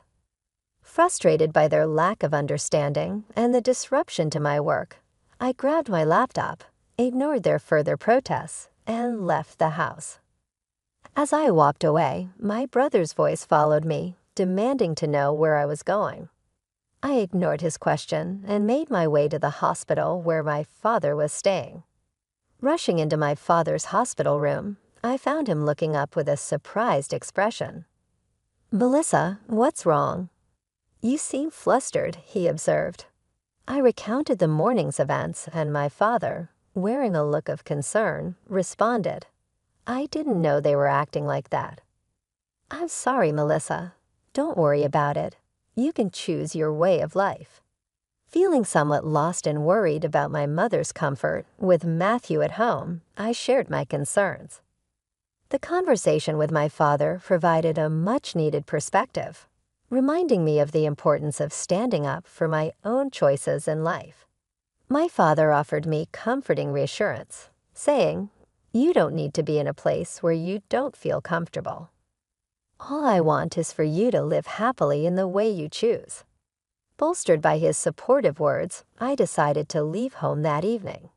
Frustrated by their lack of understanding and the disruption to my work, I grabbed my laptop, ignored their further protests, and left the house. As I walked away, my brother's voice followed me, demanding to know where I was going. I ignored his question and made my way to the hospital where my father was staying. Rushing into my father's hospital room, I found him looking up with a surprised expression. "Melissa, what's wrong?" "You seem flustered," he observed. I recounted the morning's events, and my father, wearing a look of concern, responded, "I didn't know they were acting like that." "I'm sorry, Melissa. Don't worry about it. You can choose your way of life." Feeling somewhat lost and worried about my mother's comfort, with Matthew at home, I shared my concerns. The conversation with my father provided a much-needed perspective, reminding me of the importance of standing up for my own choices in life. My father offered me comforting reassurance, saying, "You don't need to be in a place where you don't feel comfortable. All I want is for you to live happily in the way you choose." Bolstered by his supportive words, I decided to leave home that evening.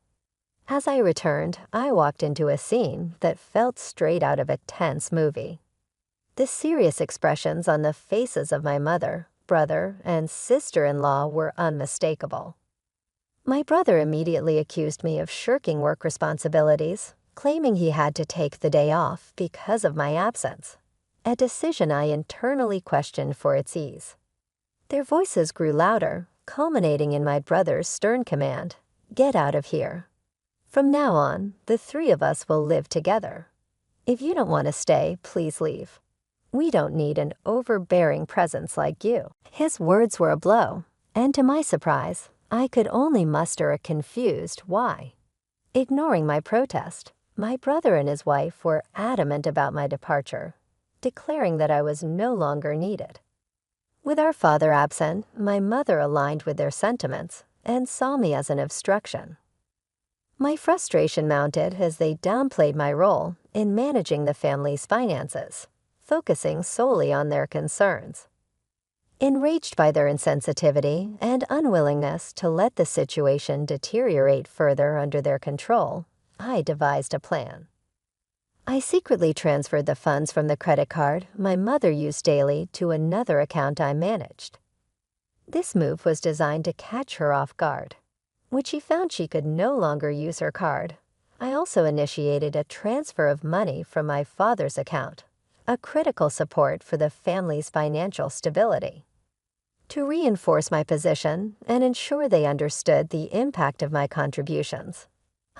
As I returned, I walked into a scene that felt straight out of a tense movie. The serious expressions on the faces of my mother, brother, and sister-in-law were unmistakable. My brother immediately accused me of shirking work responsibilities, claiming he had to take the day off because of my absence, a decision I internally questioned for its ease. Their voices grew louder, culminating in my brother's stern command, "Get out of here. From now on, the three of us will live together. If you don't want to stay, please leave. We don't need an overbearing presence like you." His words were a blow, and to my surprise, I could only muster a confused why. Ignoring my protest, my brother and his wife were adamant about my departure, declaring that I was no longer needed. With our father absent, my mother aligned with their sentiments and saw me as an obstruction. My frustration mounted as they downplayed my role in managing the family's finances, focusing solely on their concerns. Enraged by their insensitivity and unwillingness to let the situation deteriorate further under their control, I devised a plan. I secretly transferred the funds from the credit card my mother used daily to another account I managed. This move was designed to catch her off guard. When she found she could no longer use her card, I also initiated a transfer of money from my father's account, a critical support for the family's financial stability. To reinforce my position and ensure they understood the impact of my contributions,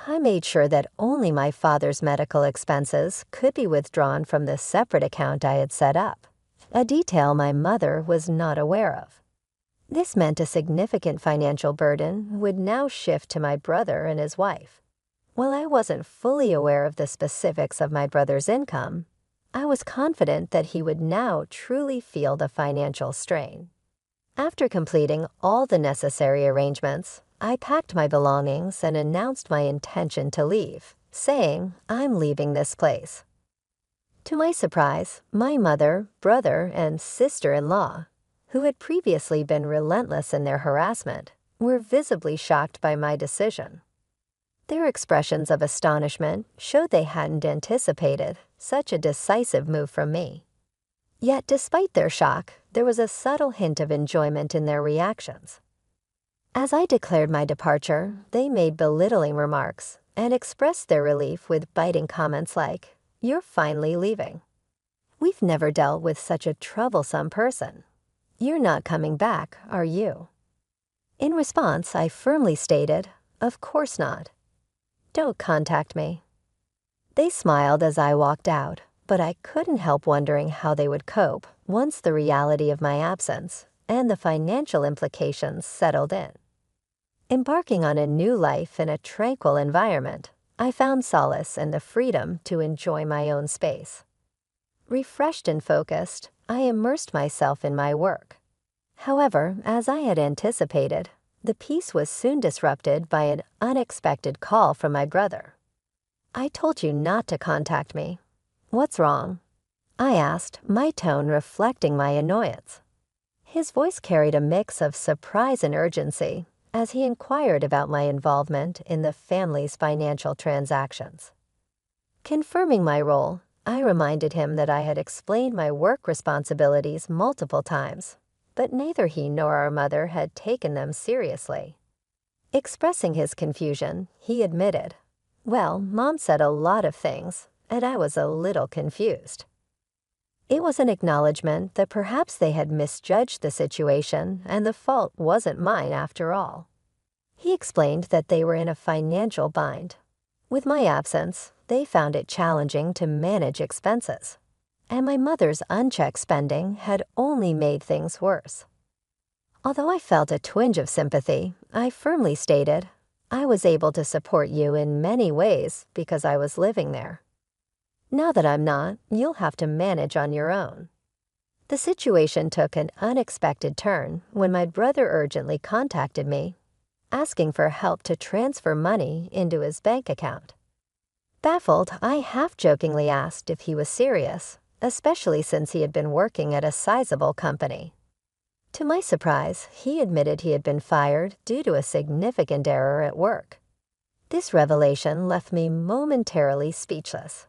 I made sure that only my father's medical expenses could be withdrawn from the separate account I had set up, a detail my mother was not aware of. This meant a significant financial burden would now shift to my brother and his wife. While I wasn't fully aware of the specifics of my brother's income, I was confident that he would now truly feel the financial strain. After completing all the necessary arrangements, I packed my belongings and announced my intention to leave, saying, "I'm leaving this place." To my surprise, my mother, brother, and sister-in-law, who had previously been relentless in their harassment, were visibly shocked by my decision. Their expressions of astonishment showed they hadn't anticipated such a decisive move from me. Yet despite their shock, there was a subtle hint of enjoyment in their reactions. As I declared my departure, they made belittling remarks and expressed their relief with biting comments like, "You're finally leaving. We've never dealt with such a troublesome person. You're not coming back, are you?" In response, I firmly stated, "Of course not. Don't contact me." They smiled as I walked out, but I couldn't help wondering how they would cope once the reality of my absence and the financial implications settled in. Embarking on a new life in a tranquil environment, I found solace in the freedom to enjoy my own space. Refreshed and focused, I immersed myself in my work. However, as I had anticipated, the peace was soon disrupted by an unexpected call from my brother. "I told you not to contact me. What's wrong?" I asked, my tone reflecting my annoyance. His voice carried a mix of surprise and urgency as he inquired about my involvement in the family's financial transactions. Confirming my role, I reminded him that I had explained my work responsibilities multiple times, but neither he nor our mother had taken them seriously. Expressing his confusion, he admitted, "Well, Mom said a lot of things, and I was a little confused." It was an acknowledgement that perhaps they had misjudged the situation and the fault wasn't mine after all. He explained that they were in a financial bind. With my absence, they found it challenging to manage expenses, and my mother's unchecked spending had only made things worse. Although I felt a twinge of sympathy, I firmly stated, "I was able to support you in many ways because I was living there. Now that I'm not, you'll have to manage on your own." The situation took an unexpected turn when my brother urgently contacted me, asking for help to transfer money into his bank account. Baffled, I half-jokingly asked if he was serious, especially since he had been working at a sizable company. To my surprise, he admitted he had been fired due to a significant error at work. This revelation left me momentarily speechless.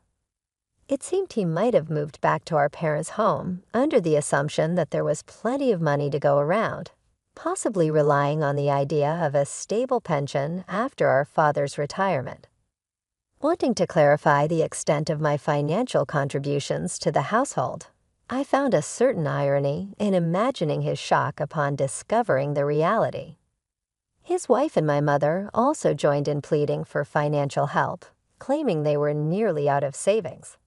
It seemed he might have moved back to our parents' home under the assumption that there was plenty of money to go around, possibly relying on the idea of a stable pension after our father's retirement. Wanting to clarify the extent of my financial contributions to the household, I found a certain irony in imagining his shock upon discovering the reality. His wife and my mother also joined in pleading for financial help, claiming they were nearly out of savings.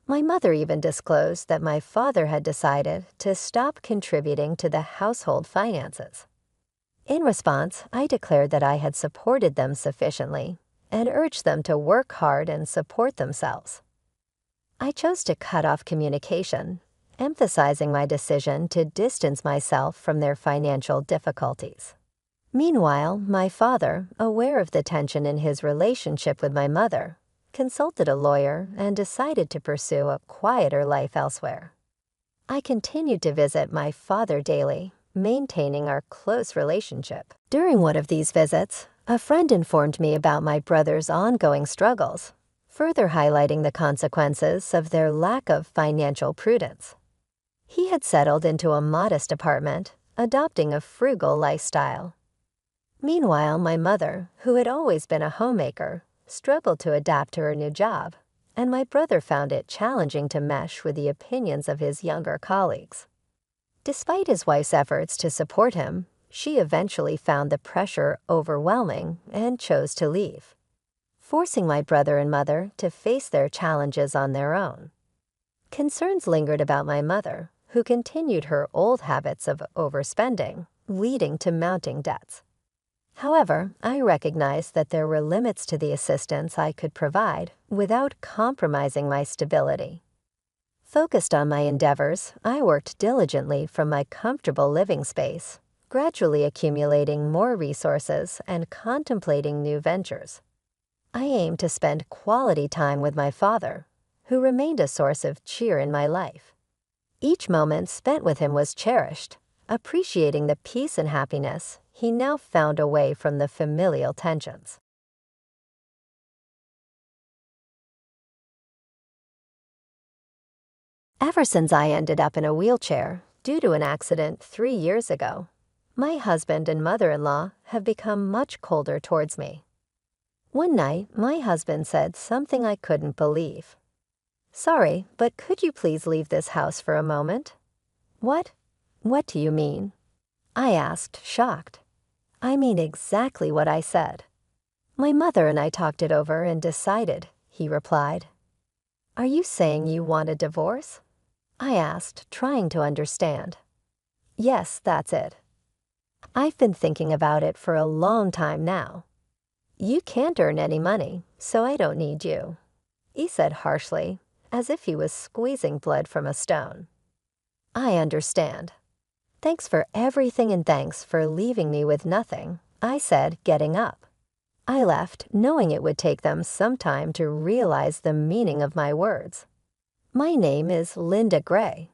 My mother even disclosed that my father had decided to stop contributing to the household finances. In response, I declared that I had supported them sufficiently and urged them to work hard and support themselves. I chose to cut off communication, emphasizing my decision to distance myself from their financial difficulties. Meanwhile, my father, aware of the tension in his relationship with my mother, consulted a lawyer and decided to pursue a quieter life elsewhere. I continued to visit my father daily, maintaining our close relationship. During one of these visits, a friend informed me about my brother's ongoing struggles, further highlighting the consequences of their lack of financial prudence. He had settled into a modest apartment, adopting a frugal lifestyle. Meanwhile, my mother, who had always been a homemaker, struggled to adapt to her new job, and my brother found it challenging to mesh with the opinions of his younger colleagues. Despite his wife's efforts to support him, she eventually found the pressure overwhelming and chose to leave, forcing my brother and mother to face their challenges on their own. Concerns lingered about my mother, who continued her old habits of overspending, leading to mounting debts. However, I recognized that there were limits to the assistance I could provide without compromising my stability. Focused on my endeavors, I worked diligently from my comfortable living space, gradually accumulating more resources and contemplating new ventures. I aimed to spend quality time with my father, who remained a source of cheer in my life. Each moment spent with him was cherished, appreciating the peace and happiness he now found away from the familial tensions. Ever since I ended up in a wheelchair due to an accident 3 years ago, my husband and mother-in-law have become much colder towards me. One night, my husband said something I couldn't believe. "Sorry, but could you please leave this house for a moment?" "What? What do you mean?" I asked, shocked. "I mean exactly what I said. My mother and I talked it over and decided," he replied. "Are you saying you want a divorce?" I asked, trying to understand. "Yes, that's it." I've been thinking about it for a long time now. You can't earn any money, so I don't need you, he said harshly, as if he was squeezing blood from a stone. I understand. Thanks for everything and thanks for leaving me with nothing, I said, getting up. I left, knowing it would take them some time to realize the meaning of my words. My name is Linda Gray.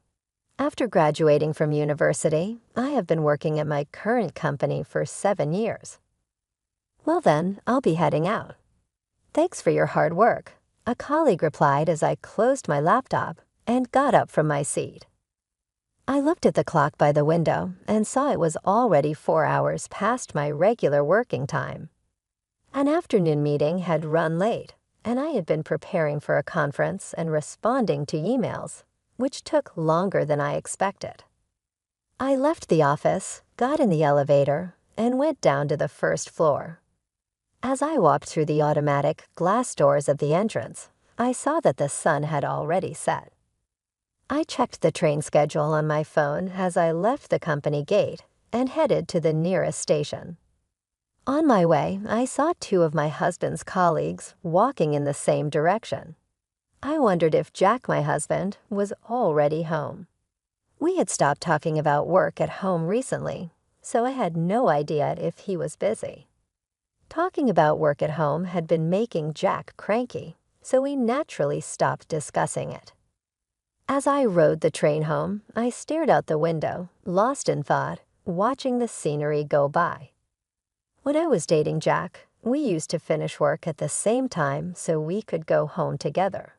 After graduating from university, I have been working at my current company for 7 years. Well then, I'll be heading out. Thanks for your hard work, a colleague replied as I closed my laptop and got up from my seat. I looked at the clock by the window and saw it was already 4 hours past my regular working time. An afternoon meeting had run late, and I had been preparing for a conference and responding to emails, which took longer than I expected. I left the office, got in the elevator, and went down to the first floor. As I walked through the automatic glass doors of the entrance, I saw that the sun had already set. I checked the train schedule on my phone as I left the company gate and headed to the nearest station. On my way, I saw 2 of my husband's colleagues walking in the same direction. I wondered if Jack, my husband, was already home. We had stopped talking about work at home recently, so I had no idea if he was busy. Talking about work at home had been making Jack cranky, so we naturally stopped discussing it. As I rode the train home, I stared out the window, lost in thought, watching the scenery go by. When I was dating Jack, we used to finish work at the same time so we could go home together.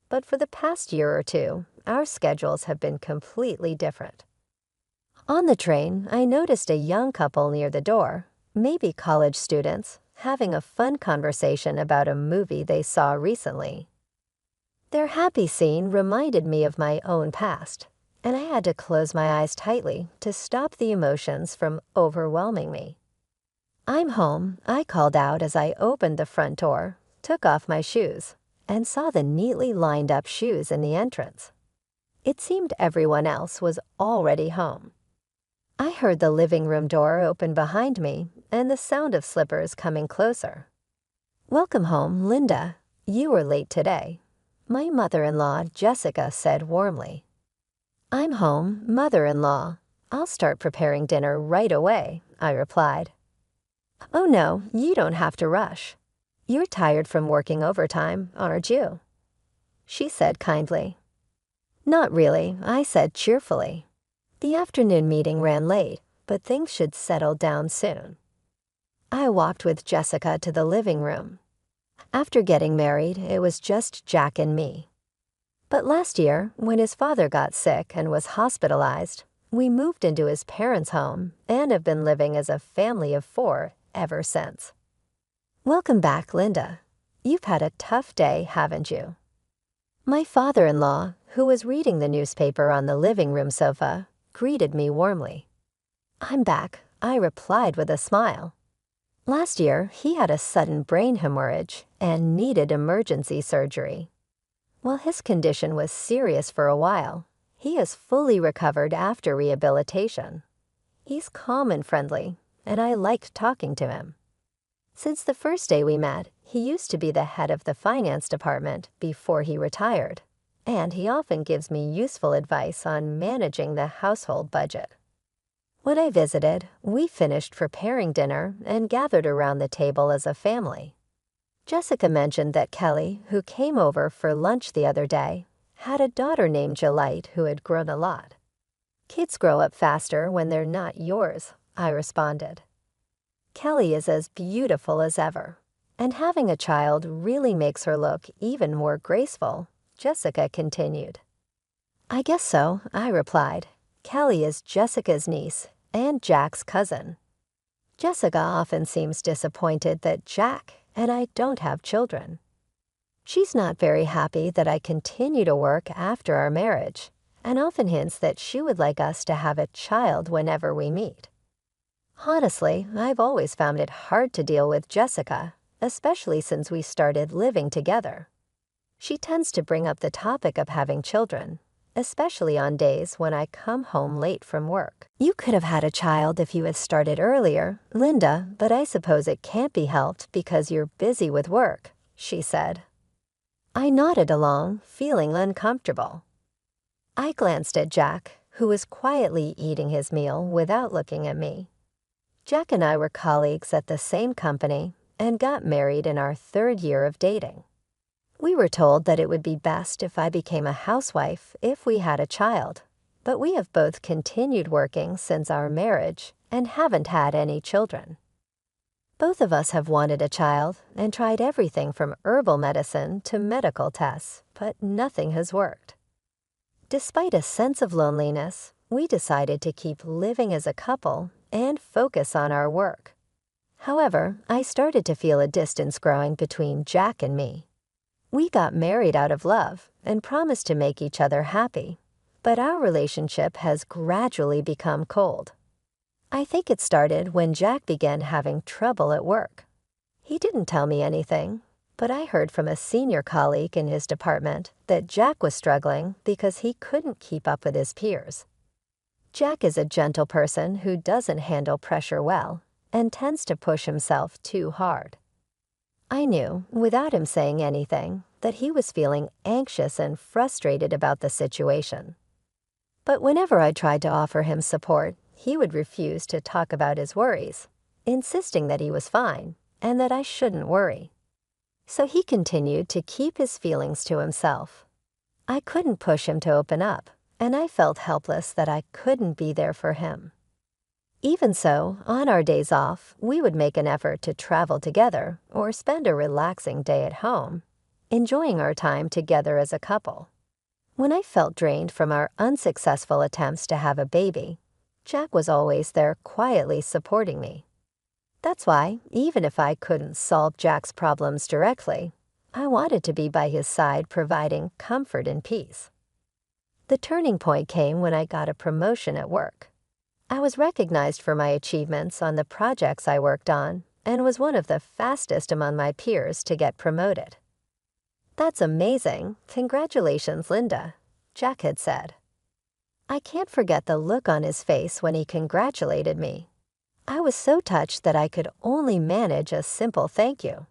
But for the past year or 2, our schedules have been completely different. On the train, I noticed a young couple near the door, maybe college students, having a fun conversation about a movie they saw recently. Their happy scene reminded me of my own past, and I had to close my eyes tightly to stop the emotions from overwhelming me. I'm home, I called out as I opened the front door, took off my shoes, and saw the neatly lined up shoes in the entrance. It seemed everyone else was already home. I heard the living room door open behind me and the sound of slippers coming closer. Welcome home, Linda. You were late today, my mother-in-law, Jessica, said warmly. I'm home, mother-in-law. I'll start preparing dinner right away, I replied. Oh no, you don't have to rush. You're tired from working overtime, aren't you? She said kindly. Not really, I said cheerfully. The afternoon meeting ran late, but things should settle down soon. I walked with Jessica to the living room. After getting married, it was just Jack and me. But last year, when his father got sick and was hospitalized, we moved into his parents' home and have been living as a family of 4 ever since. Welcome back, Linda. You've had a tough day, haven't you? My father-in-law, who was reading the newspaper on the living room sofa, greeted me warmly. I'm back, I replied with a smile. Last year, he had a sudden brain hemorrhage and needed emergency surgery. While his condition was serious for a while, he has fully recovered after rehabilitation. He's calm and friendly, and I liked talking to him. Since the first day we met, he used to be the head of the finance department before he retired, and he often gives me useful advice on managing the household budget. When I visited, we finished preparing dinner and gathered around the table as a family. Jessica mentioned that Kelly, who came over for lunch the other day, had a daughter named Jelite who had grown a lot. Kids grow up faster when they're not yours, I responded. Kelly is as beautiful as ever, and having a child really makes her look even more graceful, Jessica continued. I guess so, I replied. Kelly is Jessica's niece and Jack's cousin. Jessica often seems disappointed that Jack and I don't have children. She's not very happy that I continue to work after our marriage, and often hints that she would like us to have a child whenever we meet. Honestly, I've always found it hard to deal with Jessica, especially since we started living together. She tends to bring up the topic of having children, especially on days when I come home late from work. You could have had a child if you had started earlier, Linda, but I suppose it can't be helped because you're busy with work, she said. I nodded along, feeling uncomfortable. I glanced at Jack, who was quietly eating his meal without looking at me. Jack and I were colleagues at the same company and got married in our 3rd year of dating. We were told that it would be best if I became a housewife if we had a child, but we have both continued working since our marriage and haven't had any children. Both of us have wanted a child and tried everything from herbal medicine to medical tests, but nothing has worked. Despite a sense of loneliness, we decided to keep living as a couple and focus on our work. However, I started to feel a distance growing between Jack and me. We got married out of love and promised to make each other happy, but our relationship has gradually become cold. I think it started when Jack began having trouble at work. He didn't tell me anything, but I heard from a senior colleague in his department that Jack was struggling because he couldn't keep up with his peers. Jack is a gentle person who doesn't handle pressure well and tends to push himself too hard. I knew, without him saying anything, that he was feeling anxious and frustrated about the situation. But whenever I tried to offer him support, he would refuse to talk about his worries, insisting that he was fine and that I shouldn't worry. So he continued to keep his feelings to himself. I couldn't push him to open up, and I felt helpless that I couldn't be there for him. Even so, on our days off, we would make an effort to travel together or spend a relaxing day at home, enjoying our time together as a couple. When I felt drained from our unsuccessful attempts to have a baby, Jack was always there quietly supporting me. That's why, even if I couldn't solve Jack's problems directly, I wanted to be by his side providing comfort and peace. The turning point came when I got a promotion at work. I was recognized for my achievements on the projects I worked on and was one of the fastest among my peers to get promoted. "That's amazing. Congratulations, Linda," Jack had said. I can't forget the look on his face when he congratulated me. I was so touched that I could only manage a simple thank you.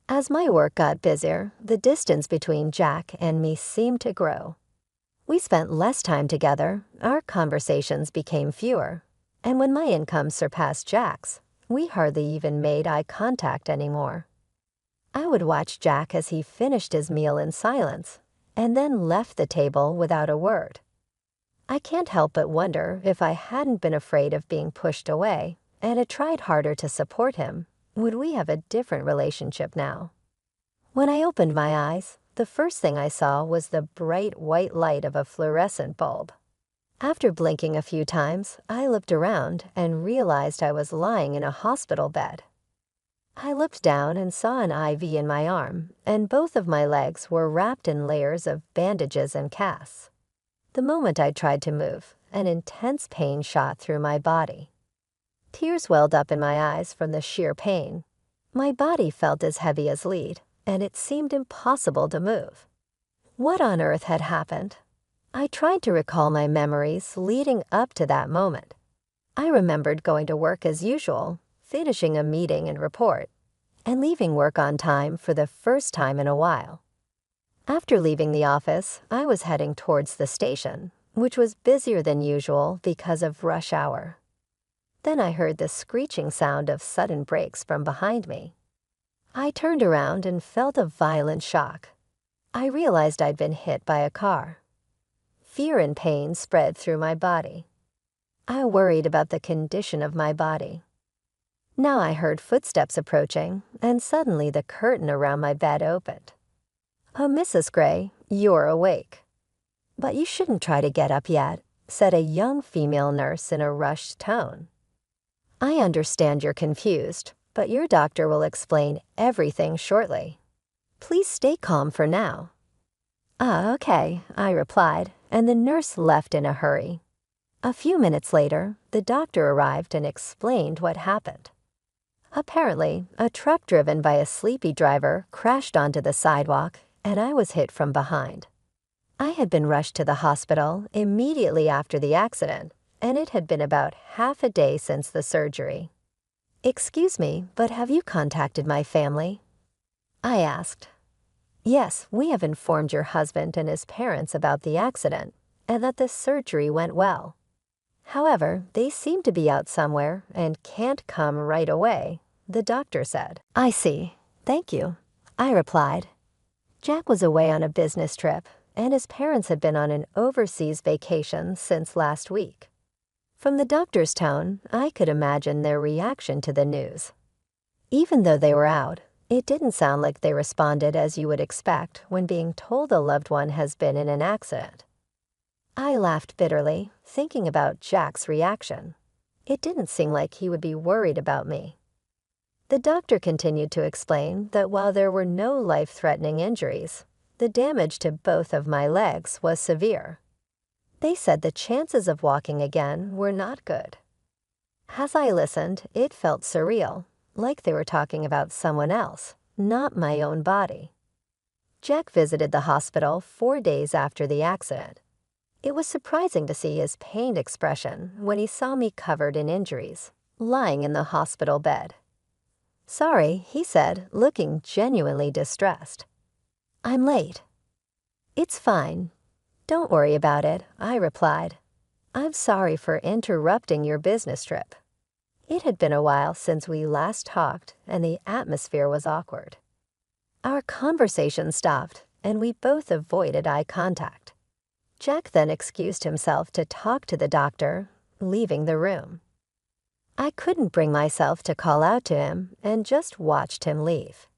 As my work got busier, the distance between Jack and me seemed to grow. We spent less time together, our conversations became fewer, and when my income surpassed Jack's, we hardly even made eye contact anymore. I would watch Jack as he finished his meal in silence, and then left the table without a word. I can't help but wonder if I hadn't been afraid of being pushed away and had tried harder to support him, would we have a different relationship now? When I opened my eyes, the first thing I saw was the bright white light of a fluorescent bulb. After blinking a few times, I looked around and realized I was lying in a hospital bed. I looked down and saw an IV in my arm, and both of my legs were wrapped in layers of bandages and casts. The moment I tried to move, an intense pain shot through my body. Tears welled up in my eyes from the sheer pain. My body felt as heavy as lead, and it seemed impossible to move. What on earth had happened? I tried to recall my memories leading up to that moment. I remembered going to work as usual, finishing a meeting and report, and leaving work on time for the first time in a while. After leaving the office, I was heading towards the station, which was busier than usual because of rush hour. Then I heard the screeching sound of sudden brakes from behind me. I turned around and felt a violent shock. I realized I'd been hit by a car. Fear and pain spread through my body. I worried about the condition of my body. Now I heard footsteps approaching, and suddenly the curtain around my bed opened. "Oh, Mrs. Gray, you're awake." "But you shouldn't try to get up yet," said a young female nurse in a rushed tone. "I understand you're confused, but your doctor will explain everything shortly. Please stay calm for now." "Ah, okay," I replied, and the nurse left in a hurry. A few minutes later, the doctor arrived and explained what happened. Apparently, a truck driven by a sleepy driver crashed onto the sidewalk, and I was hit from behind. I had been rushed to the hospital immediately after the accident, and it had been about half a day since the surgery. "Excuse me, but have you contacted my family?" I asked. "Yes, we have informed your husband and his parents about the accident and that the surgery went well. However, they seem to be out somewhere and can't come right away," the doctor said. "I see. Thank you," I replied. Jack was away on a business trip, and his parents had been on an overseas vacation since last week. From the doctor's tone, I could imagine their reaction to the news. Even though they were out, it didn't sound like they responded as you would expect when being told a loved one has been in an accident. I laughed bitterly, thinking about Jack's reaction. It didn't seem like he would be worried about me. The doctor continued to explain that while there were no life-threatening injuries, the damage to both of my legs was severe. They said the chances of walking again were not good. As I listened, it felt surreal, like they were talking about someone else, not my own body. Jack visited the hospital 4 days after the accident. It was surprising to see his pained expression when he saw me covered in injuries, lying in the hospital bed. "Sorry," he said, looking genuinely distressed. "I'm late." "It's fine. Don't worry about it," I replied. "I'm sorry for interrupting your business trip." It had been a while since we last talked, and the atmosphere was awkward. Our conversation stopped, and we both avoided eye contact. Jack then excused himself to talk to the doctor, leaving the room. I couldn't bring myself to call out to him and just watched him leave.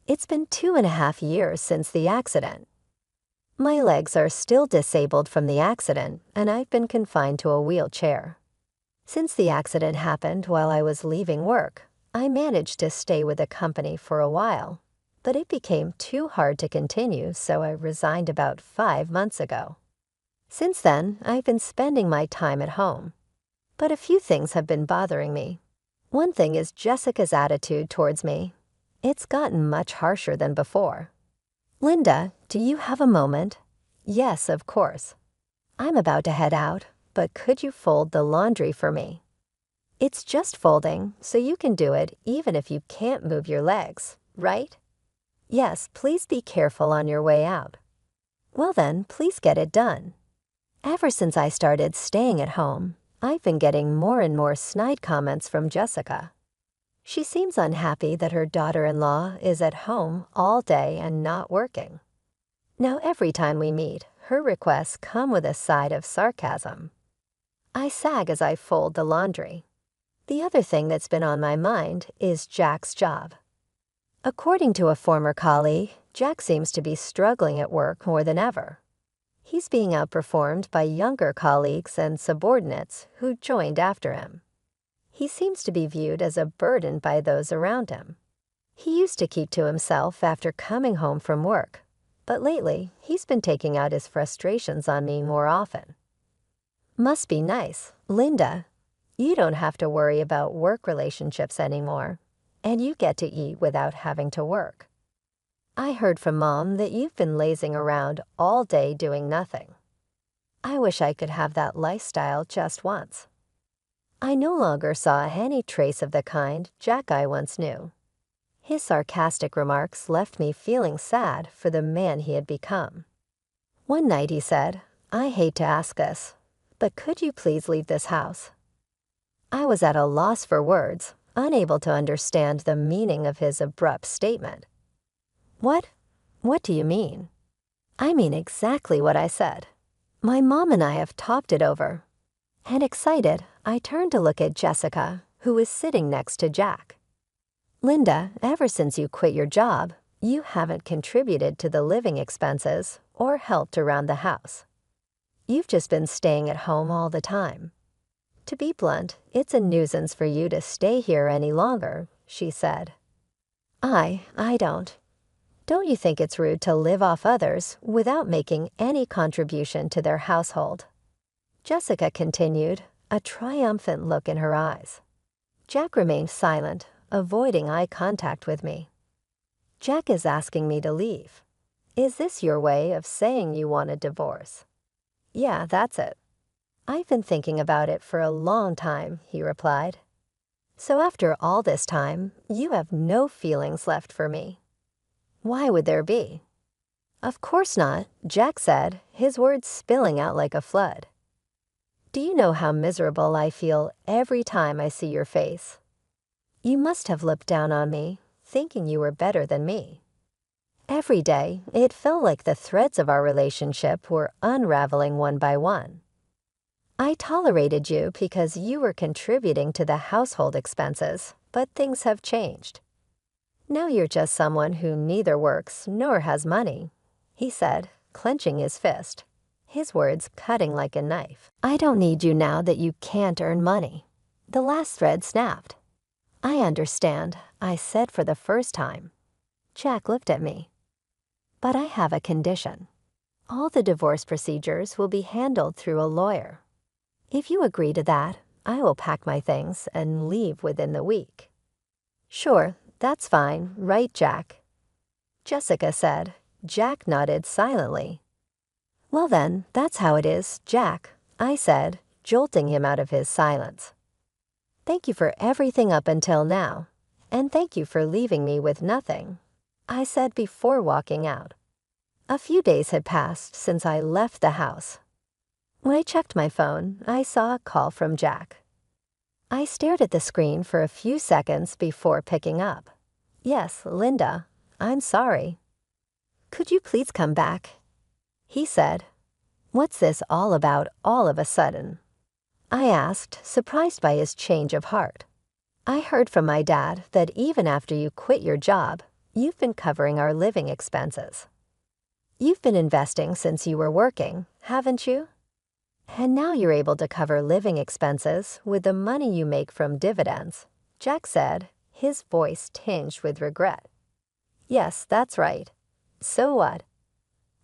It's been 2.5 years since the accident. My legs are still disabled from the accident, and I've been confined to a wheelchair. Since the accident happened while I was leaving work, I managed to stay with the company for a while, but it became too hard to continue, so I resigned about 5 months ago. Since then, I've been spending my time at home. But a few things have been bothering me. One thing is Jessica's attitude towards me. It's gotten much harsher than before. "Linda, do you have a moment?" "Yes, of course." "I'm about to head out, but could you fold the laundry for me?" "It's just folding, so you can do it even if you can't move your legs, right?" "Yes, please be careful on your way out." "Well then, please get it done." Ever since I started staying at home, I've been getting more and more snide comments from Jessica. She seems unhappy that her daughter-in-law is at home all day and not working. Now every time we meet, her requests come with a side of sarcasm. I sag as I fold the laundry. The other thing that's been on my mind is Jack's job. According to a former colleague, Jack seems to be struggling at work more than ever. He's being outperformed by younger colleagues and subordinates who joined after him. He seems to be viewed as a burden by those around him. He used to keep to himself after coming home from work, but lately he's been taking out his frustrations on me more often. "Must be nice, Linda. You don't have to worry about work relationships anymore, and you get to eat without having to work. I heard from Mom that you've been lazing around all day doing nothing. I wish I could have that lifestyle just once." I no longer saw any trace of the kind Jack I once knew. His sarcastic remarks left me feeling sad for the man he had become. One night he said, "I hate to ask this, but could you please leave this house?" I was at a loss for words, unable to understand the meaning of his abrupt statement. "What? What do you mean?" "I mean exactly what I said. My mom and I have talked it over." And excited, I turned to look at Jessica, who was sitting next to Jack. "Linda, ever since you quit your job, you haven't contributed to the living expenses or helped around the house. You've just been staying at home all the time. To be blunt, it's a nuisance for you to stay here any longer," she said. I don't. Don't you think it's rude to live off others without making any contribution to their household?" Jessica continued, a triumphant look in her eyes. Jack remained silent, avoiding eye contact with me. "Jack is asking me to leave. Is this your way of saying you want a divorce? Yeah, that's it. I've been thinking about it for a long time, he replied. So after all this time, you have no feelings left for me. Why would there be? Of course not, Jack said, his words spilling out like a flood. Do you know how miserable I feel every time I see your face? You must have looked down on me, thinking you were better than me. Every day, it felt like the threads of our relationship were unraveling one by one. I tolerated you because you were contributing to the household expenses, but things have changed. Now you're just someone who neither works nor has money, he said, clenching his fist, his words cutting like a knife. I don't need you now that you can't earn money. The last thread snapped. I understand, I said for the first time. Jack looked at me. But I have a condition. All the divorce procedures will be handled through a lawyer. If you agree to that, I will pack my things and leave within the week. Sure, that's fine, right, Jack? Jessica said. Jack nodded silently. Well then, that's how it is, Jack, I said, jolting him out of his silence. Thank you for everything up until now, and thank you for leaving me with nothing, I said before walking out. A few days had passed since I left the house. When I checked my phone, I saw a call from Jack. I stared at the screen for a few seconds before picking up. Yes, Linda, I'm sorry. Could you please come back? He said. What's this all about all of a sudden? I asked, surprised by his change of heart. I heard from my dad that even after you quit your job, you've been covering our living expenses. You've been investing since you were working, haven't you? And now you're able to cover living expenses with the money you make from dividends, Jack said, his voice tinged with regret. Yes, that's right. So what?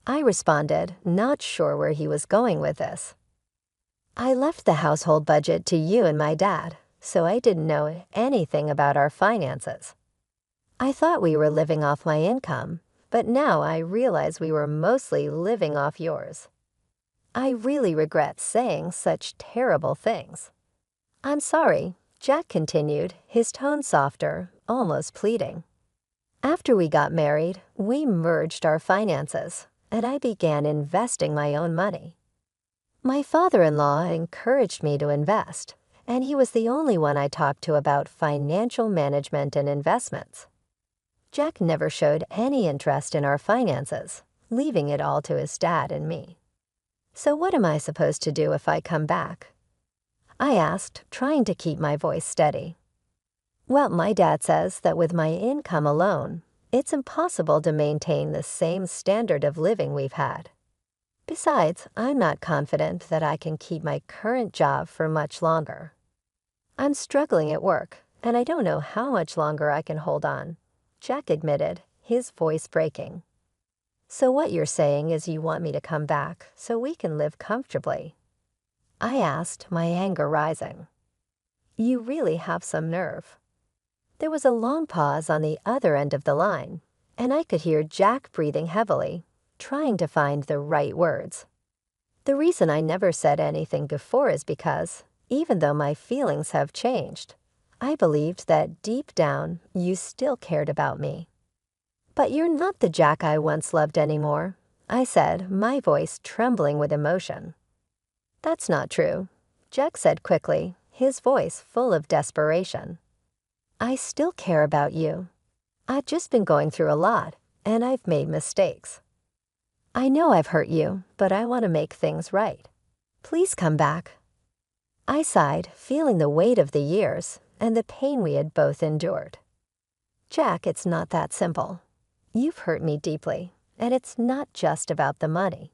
I responded, not sure where he was going with this. I left the household budget to you and my dad, so I didn't know anything about our finances. I thought we were living off my income, but now I realize we were mostly living off yours. I really regret saying such terrible things. I'm sorry, Jack continued, his tone softer, almost pleading. After we got married, we merged our finances, and I began investing my own money. My father-in-law encouraged me to invest, and he was the only one I talked to about financial management and investments. Jack never showed any interest in our finances, leaving it all to his dad and me. So what am I supposed to do if I come back? I asked, trying to keep my voice steady. Well, my dad says that with my income alone, it's impossible to maintain the same standard of living we've had. Besides, I'm not confident that I can keep my current job for much longer. I'm struggling at work, and I don't know how much longer I can hold on, Jack admitted, his voice breaking. So what you're saying is you want me to come back so we can live comfortably? I asked, my anger rising. You really have some nerve. There was a long pause on the other end of the line, and I could hear Jack breathing heavily, trying to find the right words. The reason I never said anything before is because, even though my feelings have changed, I believed that deep down you still cared about me. But you're not the Jack I once loved anymore, I said, my voice trembling with emotion. That's not true, Jack said quickly, his voice full of desperation. I still care about you. I've just been going through a lot, and I've made mistakes. I know I've hurt you, but I want to make things right. Please come back. I sighed, feeling the weight of the years and the pain we had both endured. Jack, it's not that simple. You've hurt me deeply, and it's not just about the money.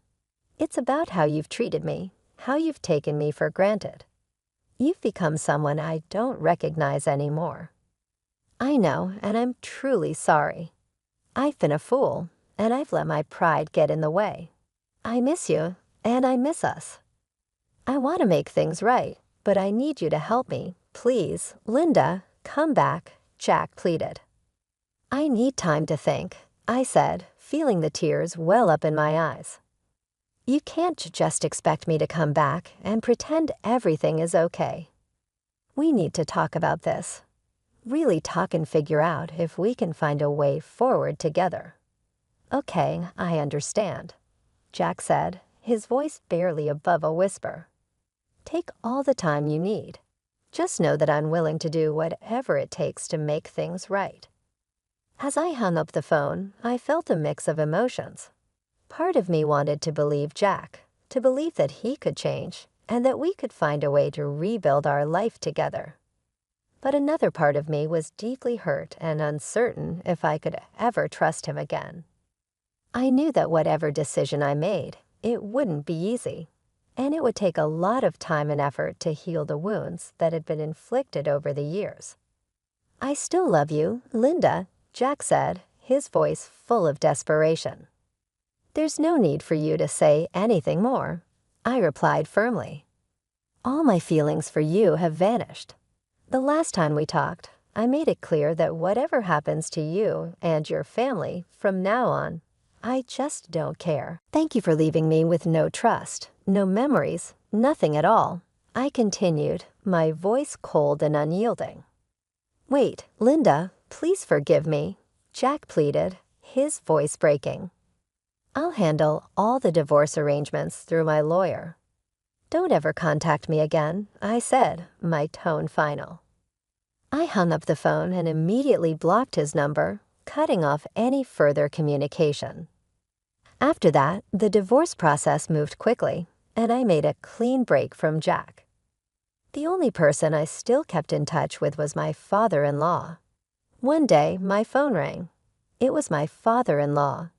It's about how you've treated me, how you've taken me for granted. You've become someone I don't recognize anymore. I know, and I'm truly sorry. I've been a fool, and I've let my pride get in the way. I miss you, and I miss us. I want to make things right, but I need you to help me. Please, Linda, come back, Jack pleaded. I need time to think, I said, feeling the tears well up in my eyes. "You can't just expect me to come back and pretend everything is okay. We need to talk about this. Really talk and figure out if we can find a way forward together." "Okay, I understand," Jack said, his voice barely above a whisper. "Take all the time you need. Just know that I'm willing to do whatever it takes to make things right." As I hung up the phone, I felt a mix of emotions. Part of me wanted to believe Jack, to believe that he could change, and that we could find a way to rebuild our life together. But another part of me was deeply hurt and uncertain if I could ever trust him again. I knew that whatever decision I made, it wouldn't be easy, and it would take a lot of time and effort to heal the wounds that had been inflicted over the years. "I still love you, Linda," Jack said, his voice full of desperation. "There's no need for you to say anything more," I replied firmly. "All my feelings for you have vanished. The last time we talked, I made it clear that whatever happens to you and your family from now on, I just don't care. Thank you for leaving me with no trust, no memories, nothing at all," I continued, my voice cold and unyielding. "Wait, Linda, please forgive me," Jack pleaded, his voice breaking. "I'll handle all the divorce arrangements through my lawyer." "Don't ever contact me again," I said, my tone final. I hung up the phone and immediately blocked his number, cutting off any further communication. After that, the divorce process moved quickly, and I made a clean break from Jack. The only person I still kept in touch with was my father-in-law. One day, my phone rang. It was my father-in-law.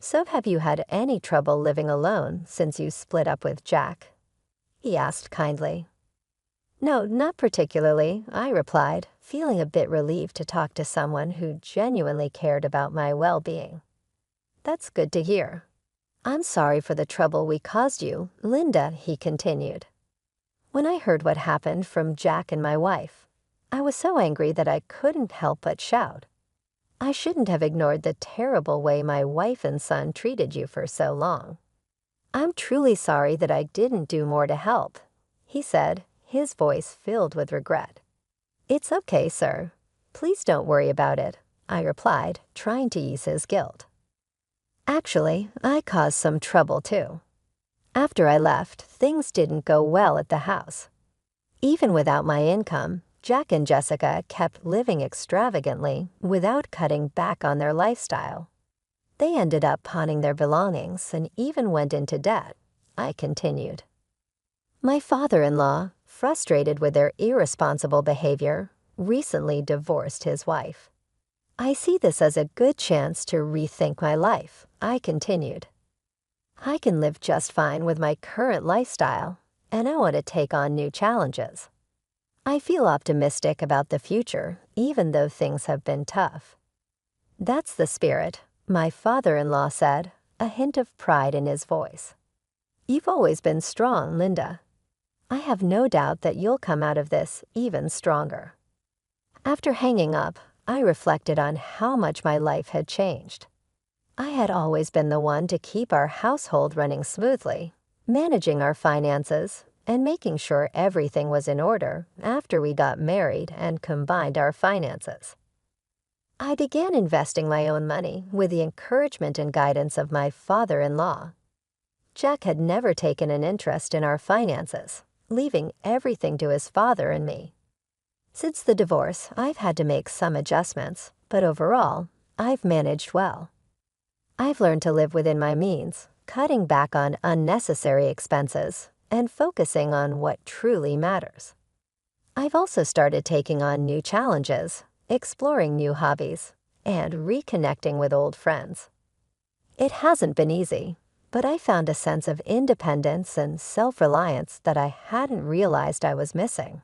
"So have you had any trouble living alone since you split up with Jack?" he asked kindly. "No, not particularly," I replied, feeling a bit relieved to talk to someone who genuinely cared about my well-being. "That's good to hear." "I'm sorry for the trouble we caused you, Linda," he continued. "When I heard what happened from Jack and my wife, I was so angry that I couldn't help but shout. I shouldn't have ignored the terrible way my wife and son treated you for so long. I'm truly sorry that I didn't do more to help," he said, his voice filled with regret. "It's okay, sir. Please don't worry about it," I replied, trying to ease his guilt. Actually, I caused some trouble too. After I left, things didn't go well at the house. Even without my income, Jack and Jessica kept living extravagantly without cutting back on their lifestyle. They ended up pawning their belongings and even went into debt, I continued. My father-in-law, frustrated with their irresponsible behavior, recently divorced his wife. I see this as a good chance to rethink my life, I continued. I can live just fine with my current lifestyle, and I want to take on new challenges. I feel optimistic about the future, even though things have been tough. That's the spirit, my father-in-law said, a hint of pride in his voice. You've always been strong, Linda. I have no doubt that you'll come out of this even stronger. After hanging up, I reflected on how much my life had changed. I had always been the one to keep our household running smoothly, managing our finances, and making sure everything was in order after we got married and combined our finances. I began investing my own money with the encouragement and guidance of my father-in-law. Jack had never taken an interest in our finances, leaving everything to his father and me. Since the divorce, I've had to make some adjustments, but overall, I've managed well. I've learned to live within my means, cutting back on unnecessary expenses and focusing on what truly matters. I've also started taking on new challenges, exploring new hobbies, and reconnecting with old friends. It hasn't been easy, but I found a sense of independence and self-reliance that I hadn't realized I was missing.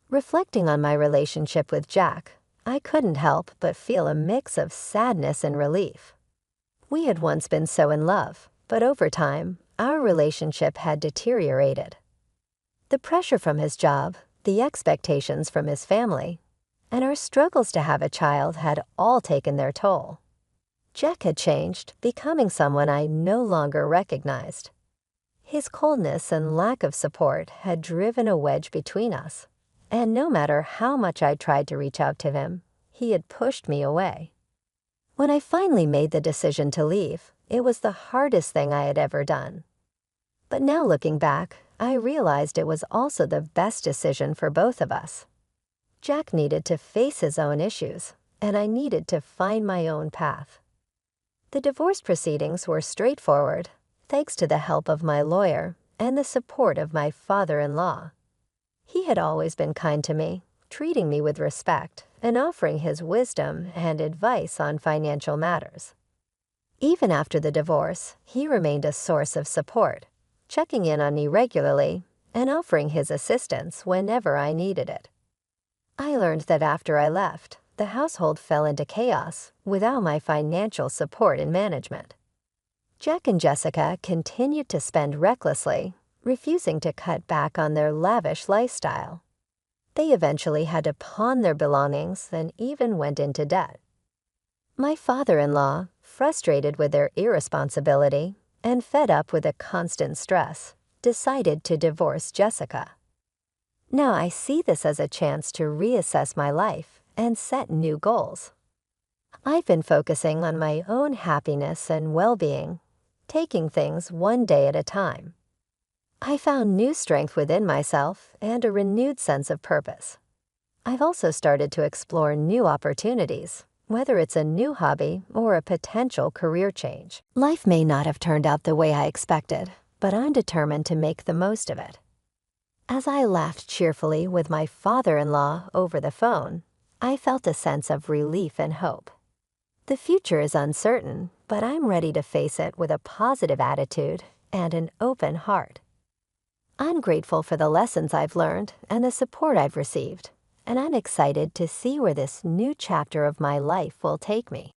Reflecting on my relationship with Jack, I couldn't help but feel a mix of sadness and relief. We had once been so in love, but over time, our relationship had deteriorated. The pressure from his job, the expectations from his family, and our struggles to have a child had all taken their toll. Jack had changed, becoming someone I no longer recognized. His coldness and lack of support had driven a wedge between us, and no matter how much I tried to reach out to him, he had pushed me away. When I finally made the decision to leave, it was the hardest thing I had ever done. But now looking back, I realized it was also the best decision for both of us. Jack needed to face his own issues, and I needed to find my own path. The divorce proceedings were straightforward, thanks to the help of my lawyer and the support of my father-in-law. He had always been kind to me, treating me with respect and offering his wisdom and advice on financial matters. Even after the divorce, he remained a source of support, checking in on me regularly and offering his assistance whenever I needed it. I learned that after I left, the household fell into chaos without my financial support and management. Jack and Jessica continued to spend recklessly, refusing to cut back on their lavish lifestyle. They eventually had to pawn their belongings and even went into debt. My father-in-law, frustrated with their irresponsibility and fed up with the constant stress, decided to divorce Jessica. Now I see this as a chance to reassess my life and set new goals. I've been focusing on my own happiness and well-being, taking things one day at a time. I found new strength within myself and a renewed sense of purpose. I've also started to explore new opportunities, whether it's a new hobby or a potential career change. Life may not have turned out the way I expected, but I'm determined to make the most of it. As I laughed cheerfully with my father-in-law over the phone, I felt a sense of relief and hope. The future is uncertain, but I'm ready to face it with a positive attitude and an open heart. I'm grateful for the lessons I've learned and the support I've received, and I'm excited to see where this new chapter of my life will take me.